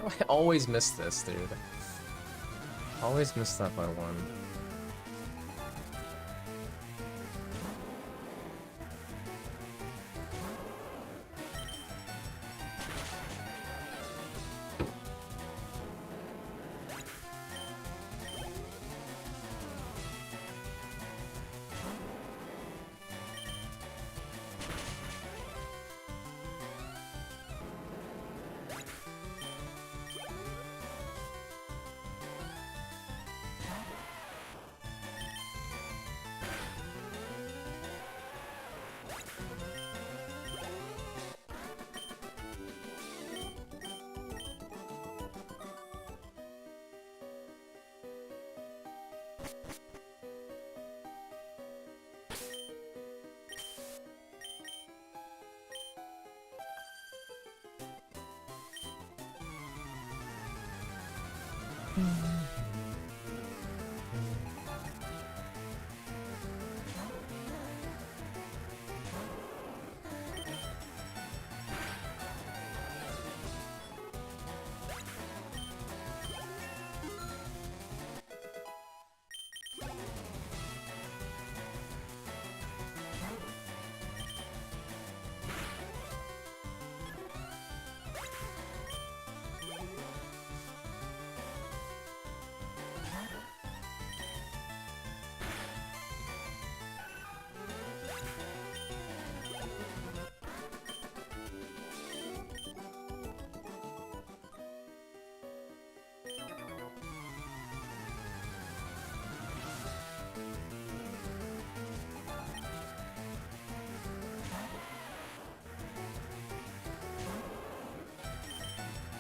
do I always miss this, dude? Always miss that by one.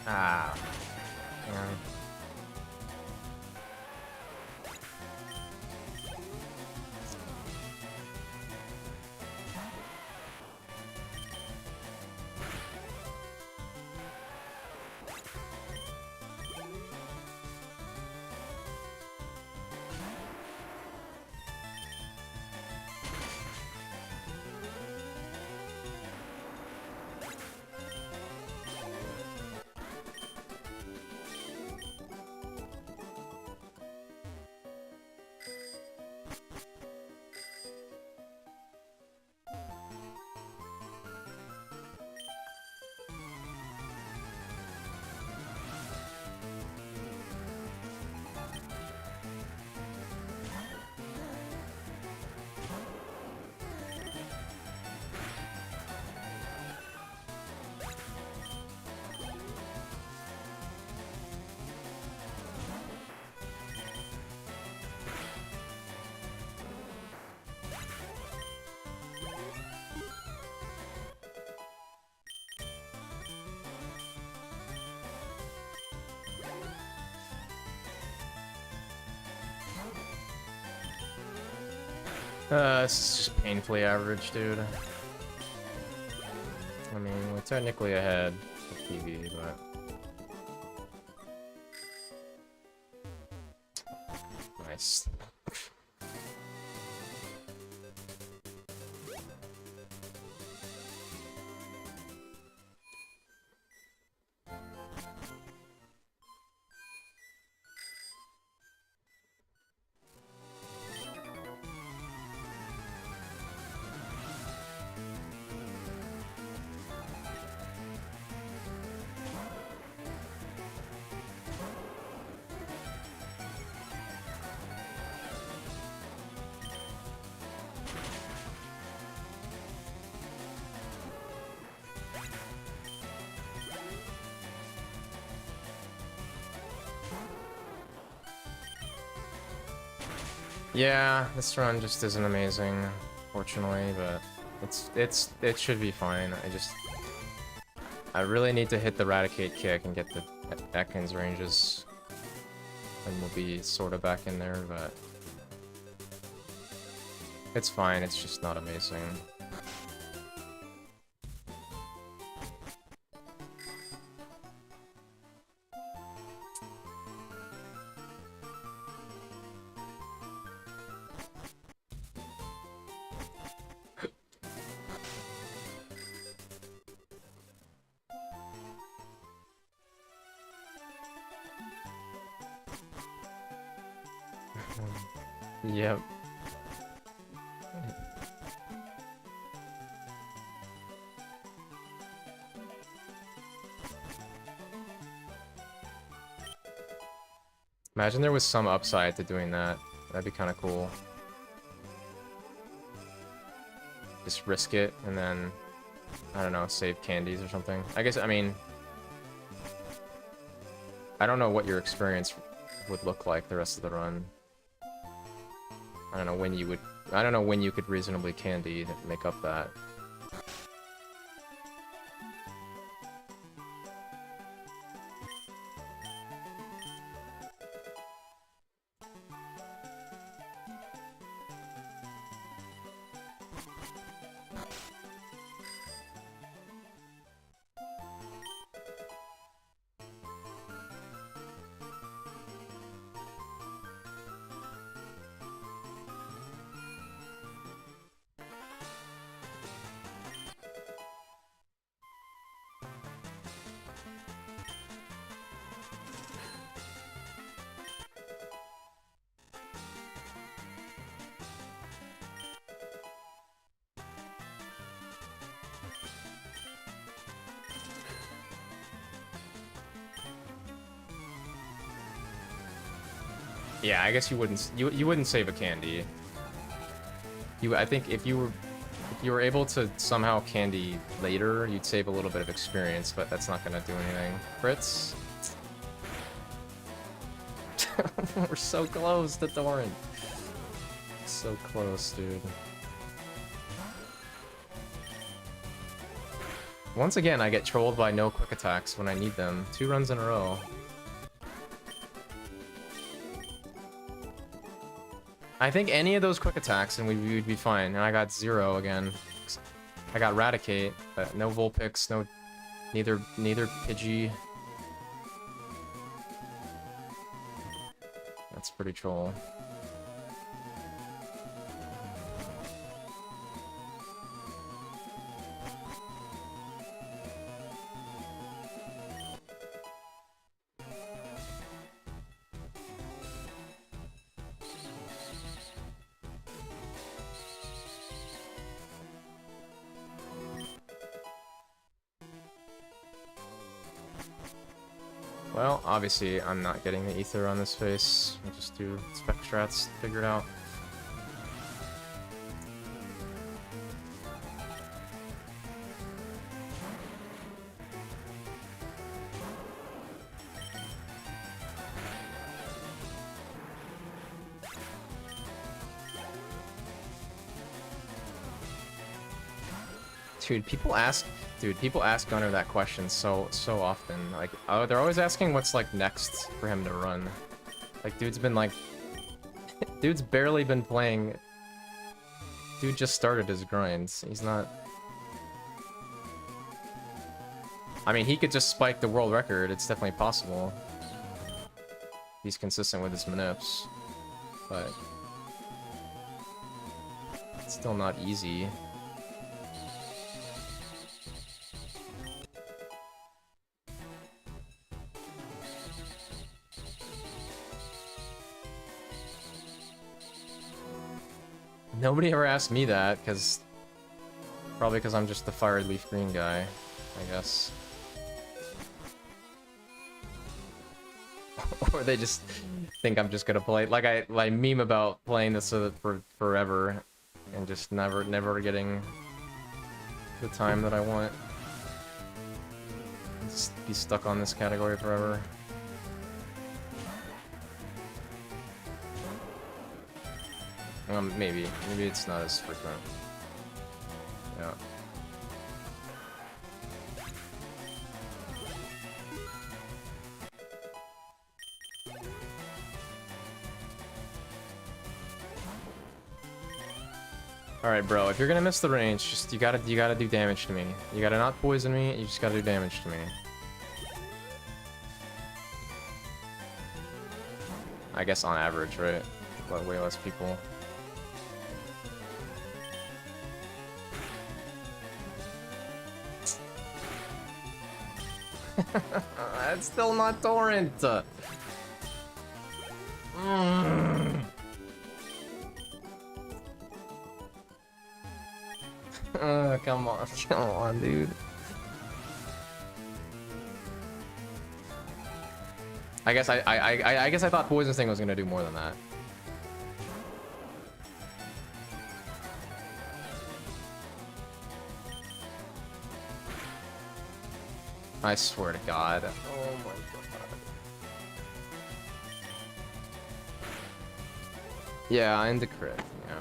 Ah. Yeah. It's just painfully average, dude. I mean, we're technically ahead of PV, but... Nice. Yeah, this run just isn't amazing, fortunately, but it should be fine. I really need to hit the Raticate kick and get the Ekans ranges, and we'll be sort of back in there, but it's fine. It's just not amazing. Yep. Imagine there was some upside to doing that. That'd be kind of cool. Just risk it and then, I don't know, save candies or something. I guess, I mean, I don't know what your experience would look like the rest of the run. I don't know when you would, I don't know when you could reasonably candy to make up that. Yeah, I guess you wouldn't save a candy. I think if you were able to somehow candy later, you'd save a little bit of experience, but that's not gonna do anything. Fritz. We're so close to Torrent. So close, dude. Once again, I get trolled by no quick attacks when I need them. 2 runs in a row. I think any of those quick attacks and we'd be fine. And I got 0 again. I got Raticate, but no Vulpix, neither Pidgey. That's pretty troll. Well, obviously, I'm not getting the ether on this face. I'll just do spec strats, figure it out. Dude, people ask Gunner that question so often. Like, they're always asking what's like next for him to run. Like, dude's been like, dude's barely been playing. Dude just started his grinds. He's not. I mean, he could just spike the world record. It's definitely possible. He's consistent with his manips, but it's still not easy. Nobody ever asked me that, probably because I'm just the fired leaf green guy, I guess. Or they just think I'm just gonna play, like I meme about playing this for forever, and just never getting the time that I want. Just be stuck on this category forever. Maybe it's not as frequent. Yeah. Alright, bro, if you're gonna miss the range, just you gotta do damage to me. You gotta not poison me, you just gotta do damage to me. I guess on average, right? But way less people. That's still not Torrent. Come on, come on, dude. I guess I guess I thought Poison Sting was gonna do more than that. I swear to God. Oh my God. Yeah, into crit. Yeah.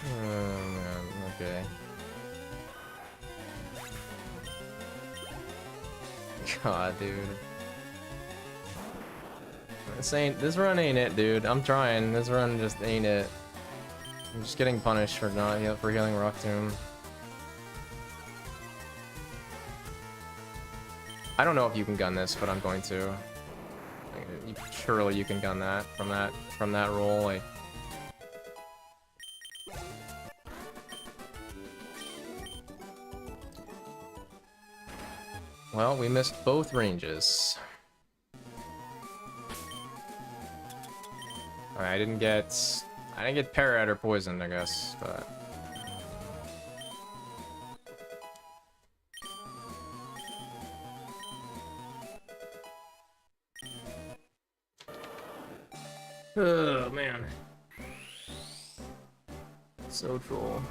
Oh man. Okay. God, dude. This run ain't it, dude. I'm trying. This run just ain't it. I'm just getting punished for for healing Rock Tomb. I don't know if you can gun this, but I'm going to. Surely you can gun that from that roll. Like. Well, we missed both ranges. Alright, I didn't get FireRed or poisoned, I guess, but oh man. So troll.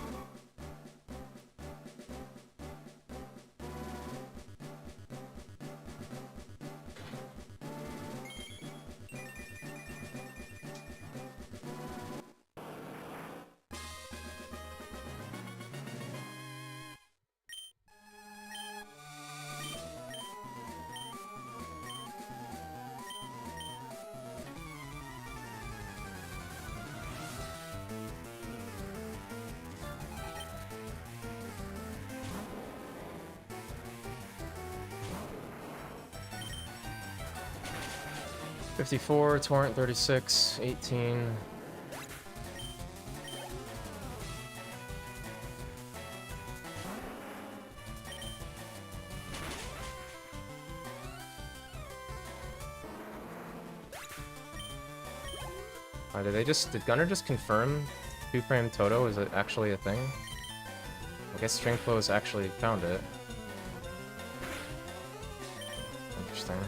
$54, Torrent 36, 18. Did Gunner just confirm 2-frame Toto? Is it actually a thing? I guess Stringflow's actually found it. Interesting.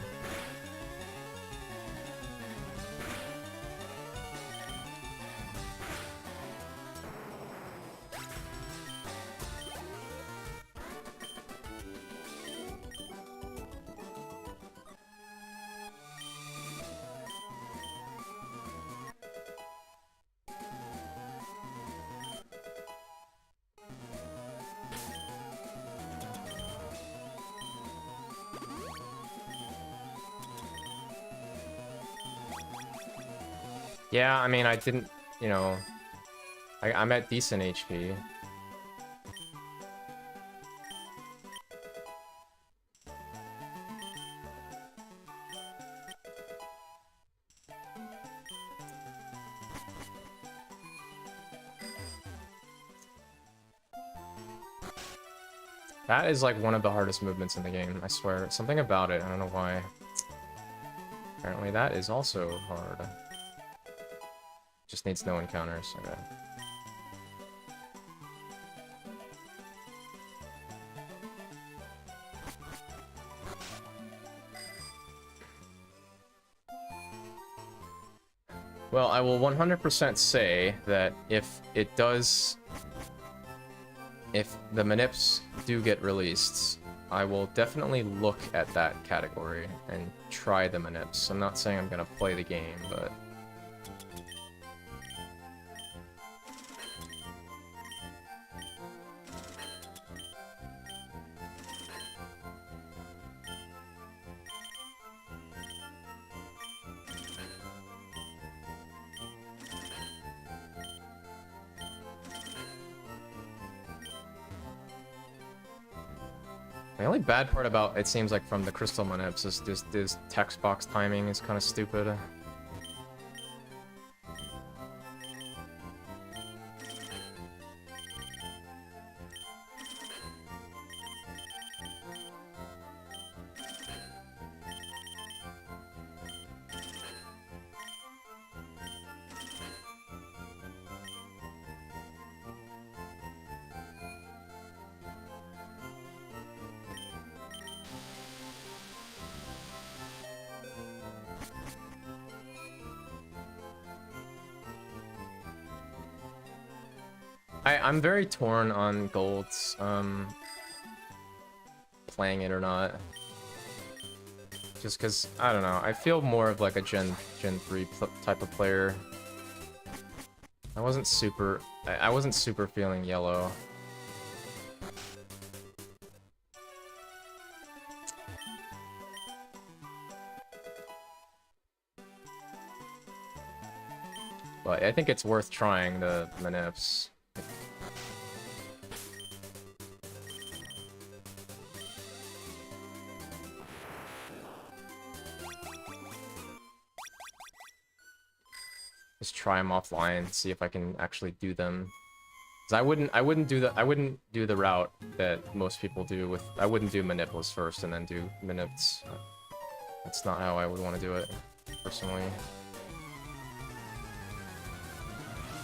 Yeah, I mean, I didn't, you know, I'm at decent HP. That is like one of the hardest movements in the game, I swear. Something about it, I don't know why. Apparently that is also hard. Just needs no encounters. Okay. Well, I will 100% say that if the Manips do get released, I will definitely look at that category and try the Manips. I'm not saying I'm gonna play the game, but the only bad part about it seems like from the Crystal Manips is this text box timing is kind of stupid. I'm very torn on Gold's playing it or not. Just because, I don't know, I feel more of like a Gen 3 type of player. I wasn't super feeling yellow. But I think it's worth trying the Manips. Just try them offline, see if I can actually do them. 'Cause I wouldn't do the route that most people do with. I wouldn't do Maniplas first and then do Manips. That's not how I would want to do it, personally.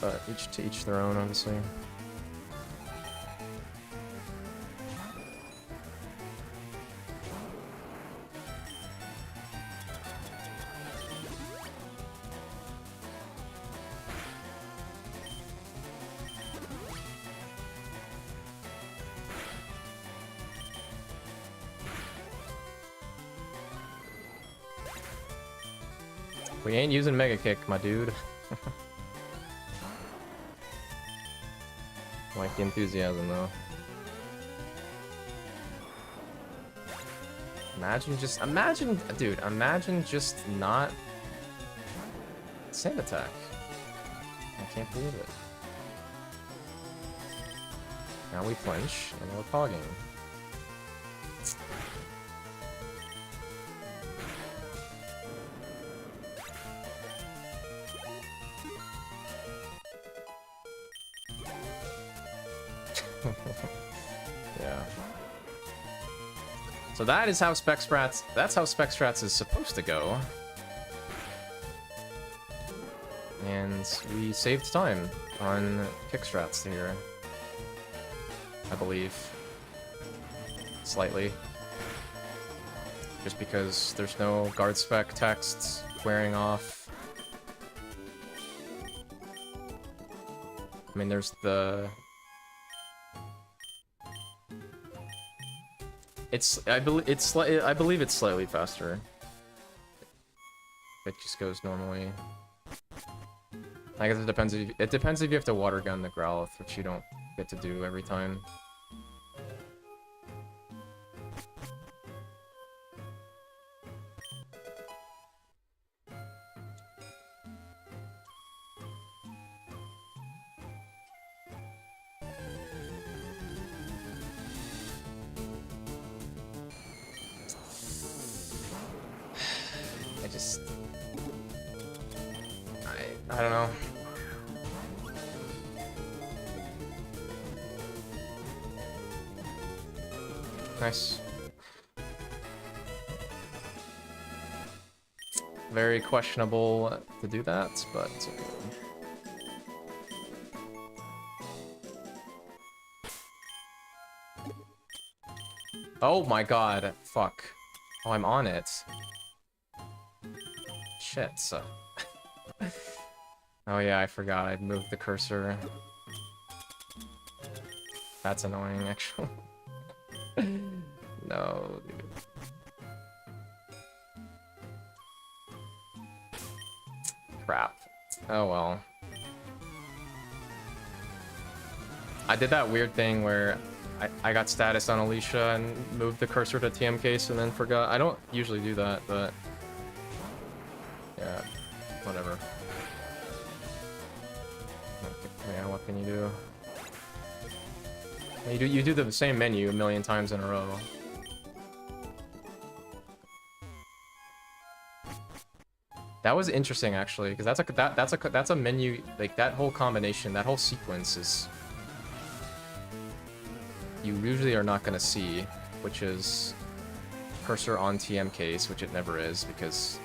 But to each their own, obviously. We ain't using Mega Kick, my dude. Like the enthusiasm, though. Imagine, dude, imagine just not... Sand attack. I can't believe it. Now we flinch, and we're pogging. Yeah. So that is how that's how Spec Strats is supposed to go. And we saved time on Kick Strats here. I believe. Slightly. Just because there's no guard spec text wearing off. I mean, there's the... I believe it's slightly faster. It just goes normally. I guess it depends if you have to water gun the Growlithe, which you don't get to do every time. I don't know. Nice. Very questionable to do that, but... Oh my god, fuck. Oh, I'm on it. Shit. Oh yeah, I forgot. I moved the cursor. That's annoying, actually. No, dude. Crap. Oh well. I did that weird thing where I got status on Alicia and moved the cursor to TM case and then forgot. I don't usually do that, but... Yeah, whatever. Yeah, what can you do? You do the same menu a million times in a row. That was interesting, actually, because that's a menu, like that whole combination, that whole sequence is you usually are not going to see, which is cursor on TM case, which it never is because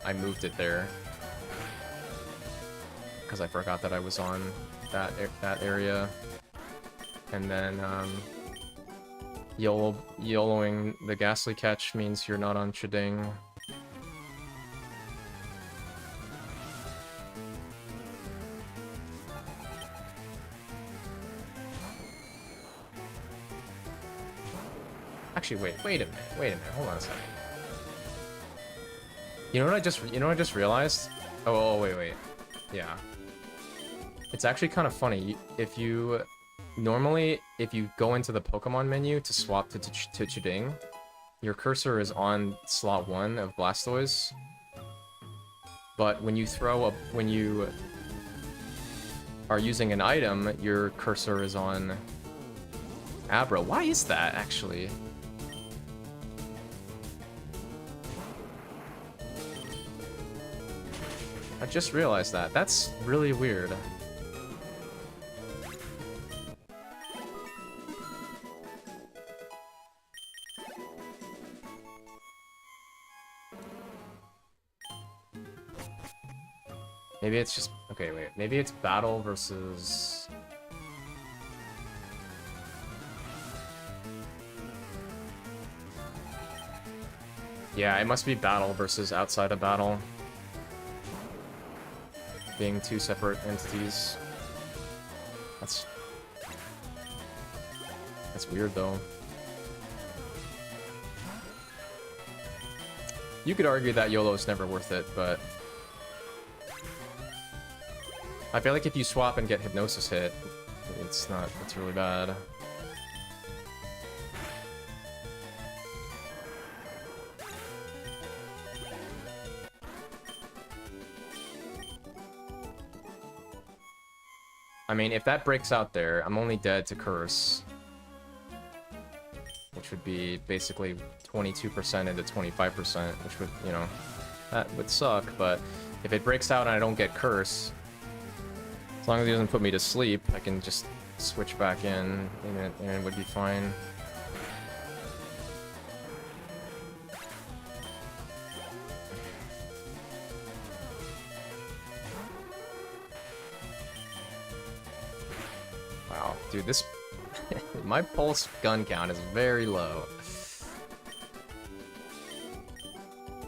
I moved it there because I forgot that I was on that area, and then YOLOing the Ghastly Catch means you're not on Shading. Actually, wait a minute, hold on a second. You know what I just realized? Oh, wait. Yeah. It's actually kind of funny. If you normally, if you go into the Pokemon menu to swap to Chiding, your cursor is on slot 1 of Blastoise. But when you when you are using an item, your cursor is on Abra. Why is that, actually? I just realized that. That's really weird. Maybe it's just... Okay, wait. Maybe it's battle versus... Yeah, it must be battle versus outside of battle. Being two separate entities. That's weird, though. You could argue that YOLO's never worth it, but... I feel like if you swap and get Hypnosis hit, it's really bad. I mean, if that breaks out there, I'm only dead to Curse. Which would be basically 22% into 25%, which would, you know, that would suck, but if it breaks out and I don't get Curse, as long as he doesn't put me to sleep, I can just switch back in and it would be fine. Wow, dude, this... my pulse gun count is very low.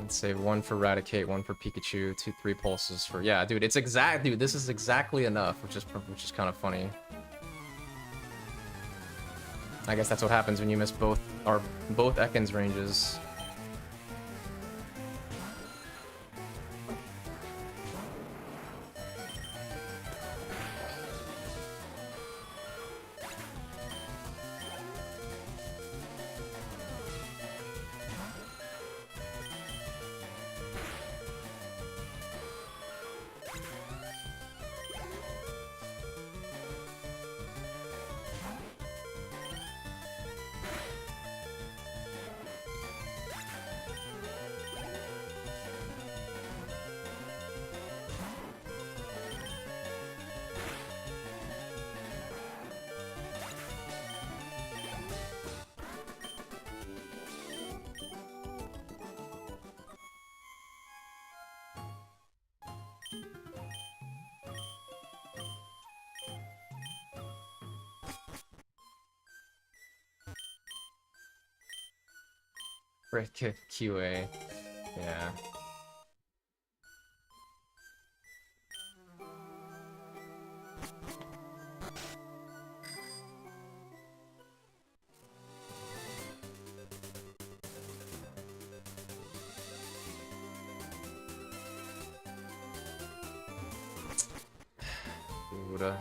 Let's say 1 for Raticate, 1 for Pikachu, 3 pulses for... Yeah, dude, it's exact... Dude, this is exactly enough, which is kind of funny. I guess that's what happens when you miss both Ekans ranges. Red QA. Yeah. Dude.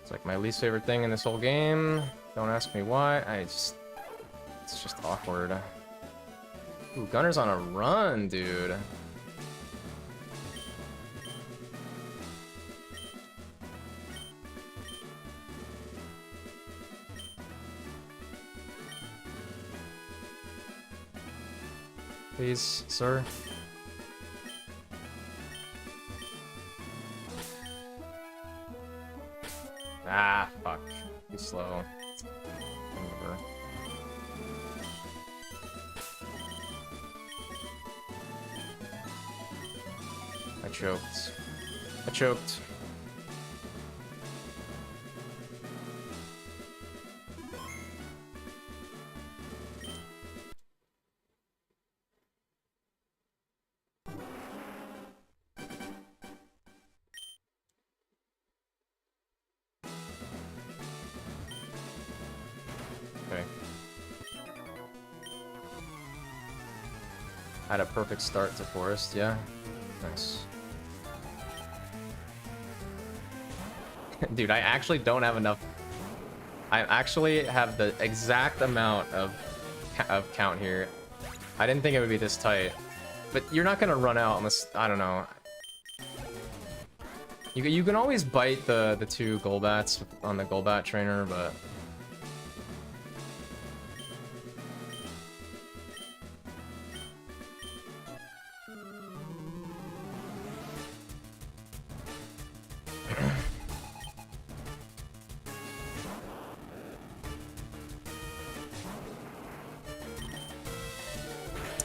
It's like my least favorite thing in this whole game. Don't ask me why. It's just awkward. Ooh, Gunner's on a run, dude. Please, sir. Ah, fuck. Too slow. Whatever. I choked. Had a perfect start to forest, yeah. Nice. Dude, I actually don't have enough. I actually have the exact amount of count here. I didn't think it would be this tight. But you're not gonna run out unless, I don't know. You can always bite the 2 Golbats on the Golbat trainer, but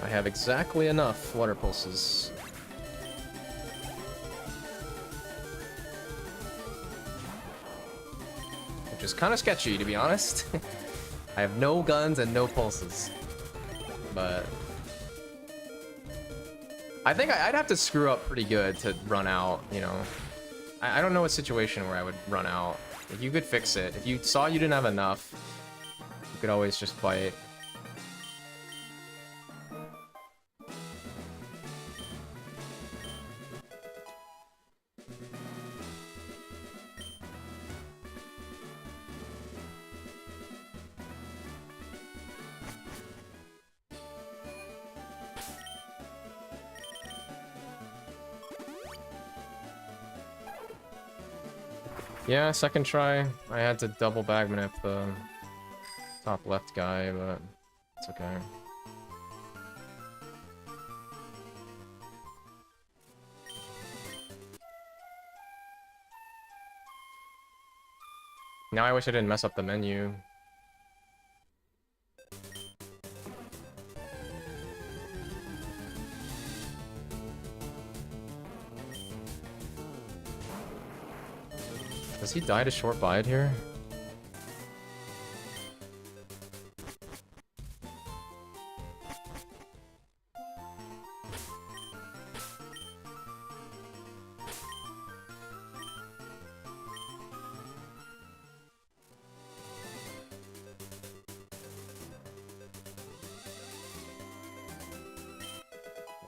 I have exactly enough water pulses. Which is kind of sketchy, to be honest. I have no guns and no pulses. But I think I'd have to screw up pretty good to run out, you know. I don't know a situation where I would run out. If you could fix it. If you saw you didn't have enough, you could always just bite. Yeah, second try. I had to double bagmanip the top left guy, but it's okay. Now I wish I didn't mess up the menu. Does he die to short bide here?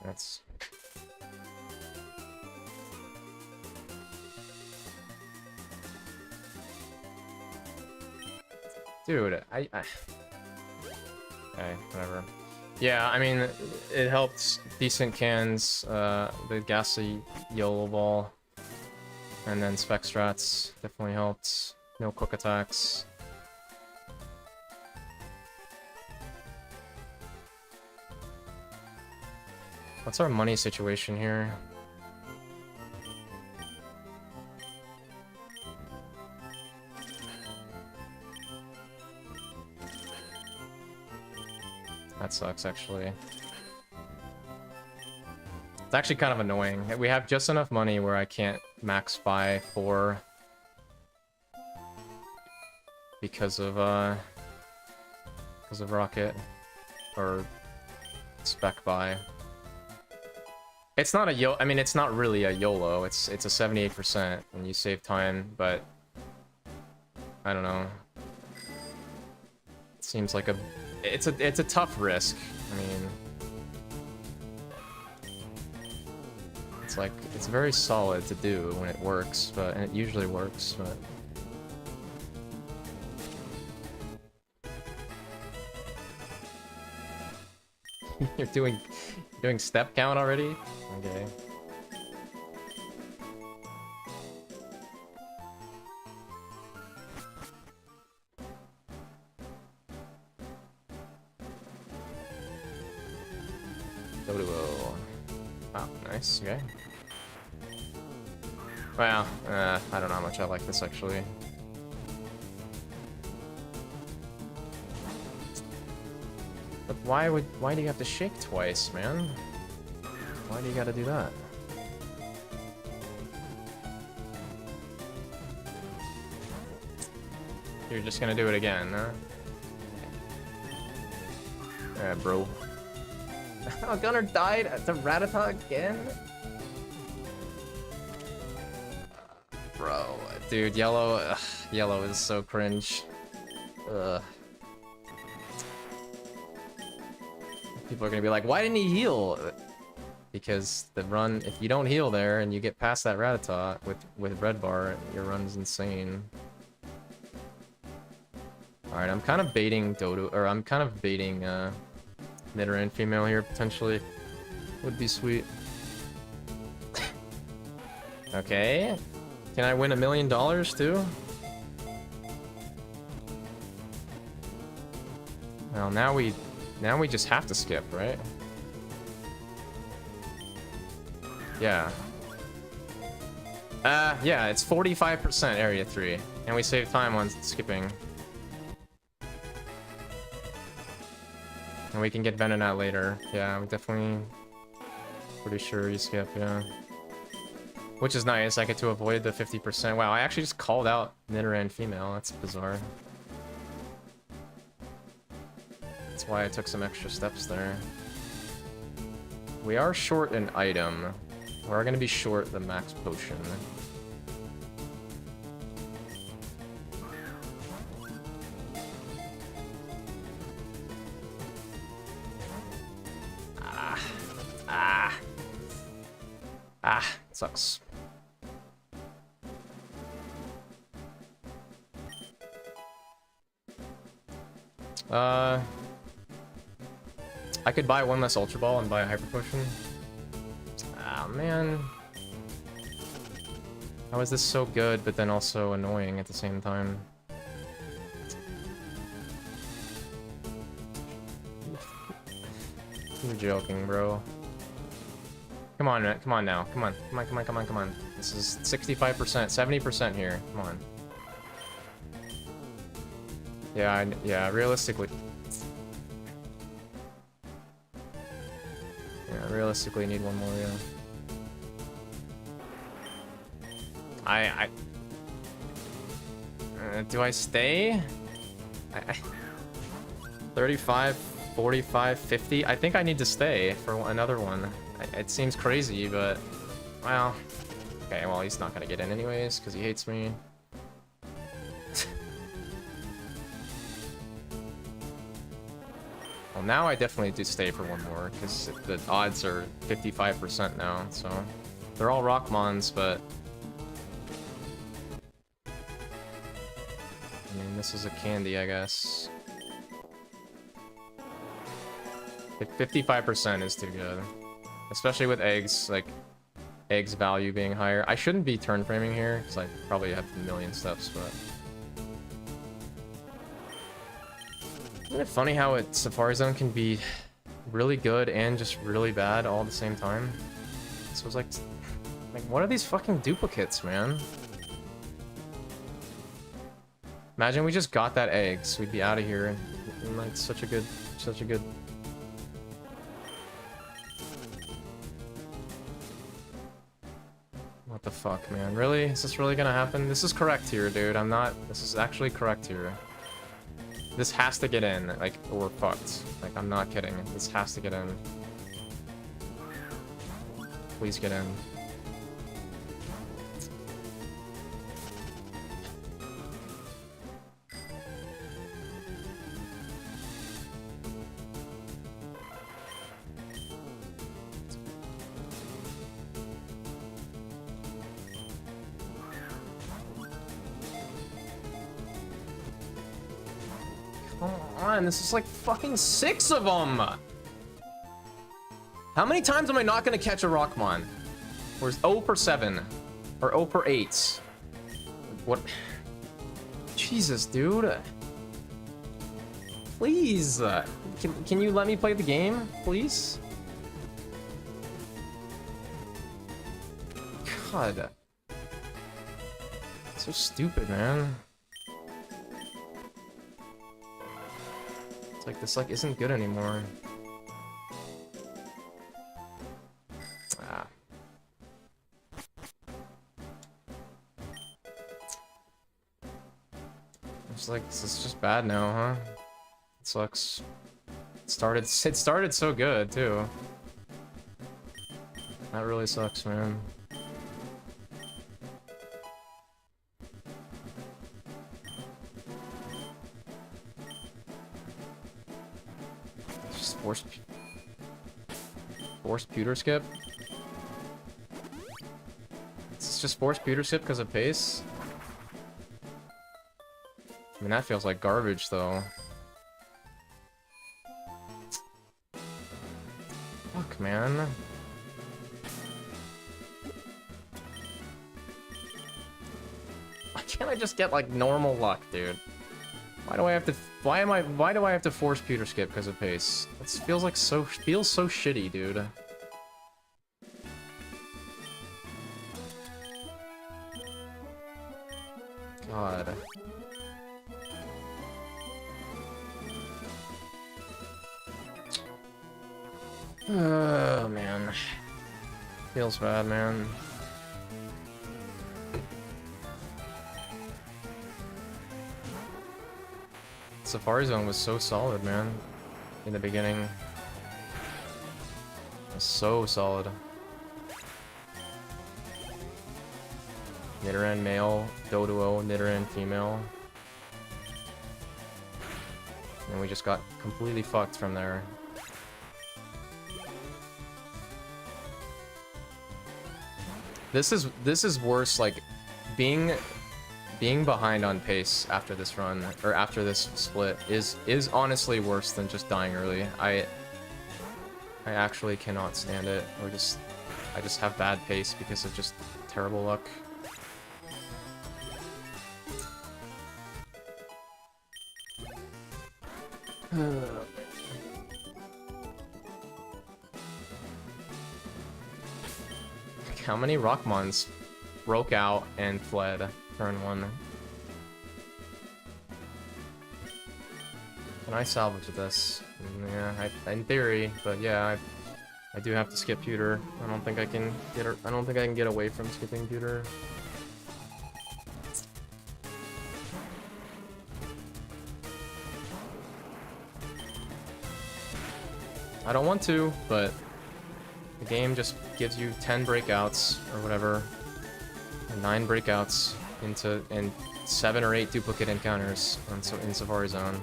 That's... Dude, okay, whatever. Yeah, I mean, it helped. Decent cans, the gassy YOLO ball, and then spec strats definitely helped. No quick attacks. What's our money situation here? That sucks, actually. It's actually kind of annoying. We have just enough money where I can't max buy 4 because of Rocket or spec buy. It's not a I mean, it's not really a YOLO. It's a 78% when you save time, but I don't know. It seems like it's a tough risk. I mean, it's like, it's very solid to do when it works, and it usually works, but you're doing step count already? Okay. Dodo. Wow, nice, okay. Well, I don't know how much I like this, actually. But why do you have to shake twice, man? Why do you gotta do that? You're just gonna do it again, huh? Yeah, bro. Oh, Gunner died to Rattata again? Bro, dude, yellow is so cringe. Ugh. People are gonna be like, why didn't he heal? Because the run, if you don't heal there and you get past that Rattata with red bar, your run's insane. Alright, I'm kind of baiting Dodo, or I'm kind of baiting Nidoran female here, potentially. Would be sweet. Okay. Can I win $1 million too? Well, now we just have to skip, right? Yeah. Yeah, it's 45% area 3. And we save time on skipping. And we can get Venonat later. Yeah, I'm definitely pretty sure you skip, yeah. Which is nice, I get to avoid the 50%. Wow, I actually just called out Nidoran female. That's bizarre. That's why I took some extra steps there. We are short an item. We're gonna be short the max potion. Sucks. I could buy one less Ultra Ball and buy a Hyper Potion. Ah, man. How is this so good, but then also annoying at the same time? You're joking, bro. Come on, man. Come on now. Come on. Come on, come on, come on, come on. This is 65%, 70% here. Come on. Yeah, yeah, realistically. Yeah, realistically need one more, yeah. Do I stay? 35, 45, 50? I think I need to stay for another one. It seems crazy, but... Well... Okay, well, he's not gonna get in anyways, because he hates me. Well, now I definitely do stay for one more, because the odds are 55% now, so... They're all Rockmons, but... I mean, this is a candy, I guess. 55% is too good. Especially with eggs, like, eggs value being higher. I shouldn't be turn framing here, because I probably have a million steps, but... Isn't it funny how Safari Zone can be really good and just really bad all at the same time? So it's like, what are these fucking duplicates, man? Imagine we just got that egg, so we'd be out of here in like such a good... What the fuck, man? Really? Is this really gonna happen? This is correct here, dude. I'm not... This is actually correct here. This has to get in, like, or we're fucked. Like, I'm not kidding. This has to get in. Please get in. This is like fucking 6 of them. How many times am I not gonna catch a Rockmon? Or is 0 per 7 or 0 per 8? What? Jesus, dude. Please, can you let me play the game, please? God, so stupid, man. It's like, this, like, isn't good anymore. Ah. It's like, this is just bad now, huh? It sucks. It started so good, too. That really sucks, man. Force. Forced pewter skip? It's just forced pewter skip because of pace? I mean, that feels like garbage, though. Fuck, man. Why can't I just get, like, normal luck, dude? Why do I have to... Why do I have to force pewter skip because of pace? It feels like so... Feels so shitty, dude. God. Oh, man. Feels bad, man. Safari Zone was so solid, man. In the beginning. It was so solid. Nidoran male, Doduo, Nidoran female. And we just got completely fucked from there. This is worse, like, being behind on pace after this run, or after this split, is honestly worse than just dying early. I actually cannot stand it. I just have bad pace because of just terrible luck. How many Rockmons broke out and fled turn 1? Can I salvage this? Yeah, in theory, but yeah, I do have to skip pewter. I don't think I can get away from skipping pewter. I don't want to, but the game just gives you 10 breakouts or whatever, and 9 breakouts and 7 or 8 duplicate encounters in Safari Zone.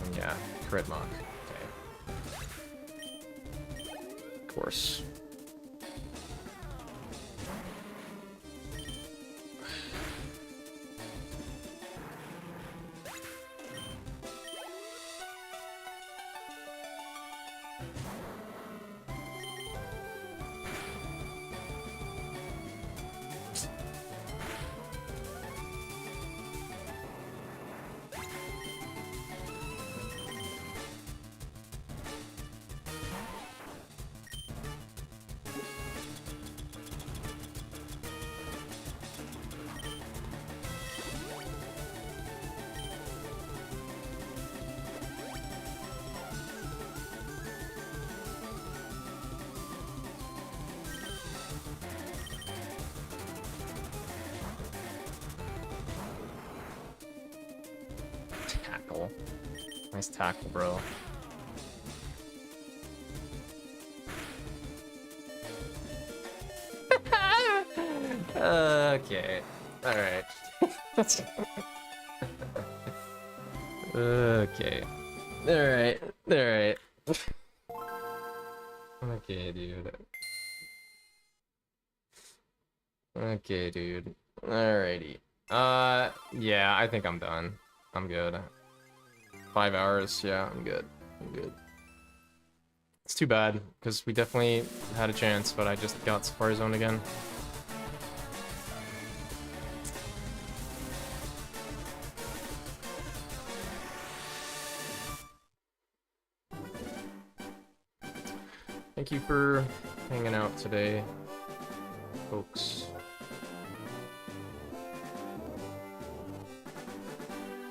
And yeah, crit mock. Okay. Of course. Nice tackle, bro. Okay. Alright. Okay. Alright. Alright. Okay, dude. Okay, dude. Alrighty. Yeah, I think I'm done. I'm good. 5 hours, yeah, I'm good. I'm good. It's too bad, because we definitely had a chance, but I just got Safari Zone again. Thank you for hanging out today, folks.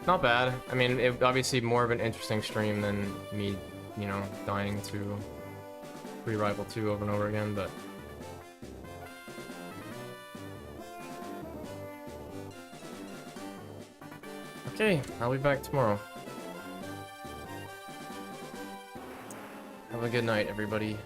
Not bad. I mean, it obviously more of an interesting stream than me, you know, dying to Free Rival 2 over and over again, but... Okay, I'll be back tomorrow. Have a good night, everybody.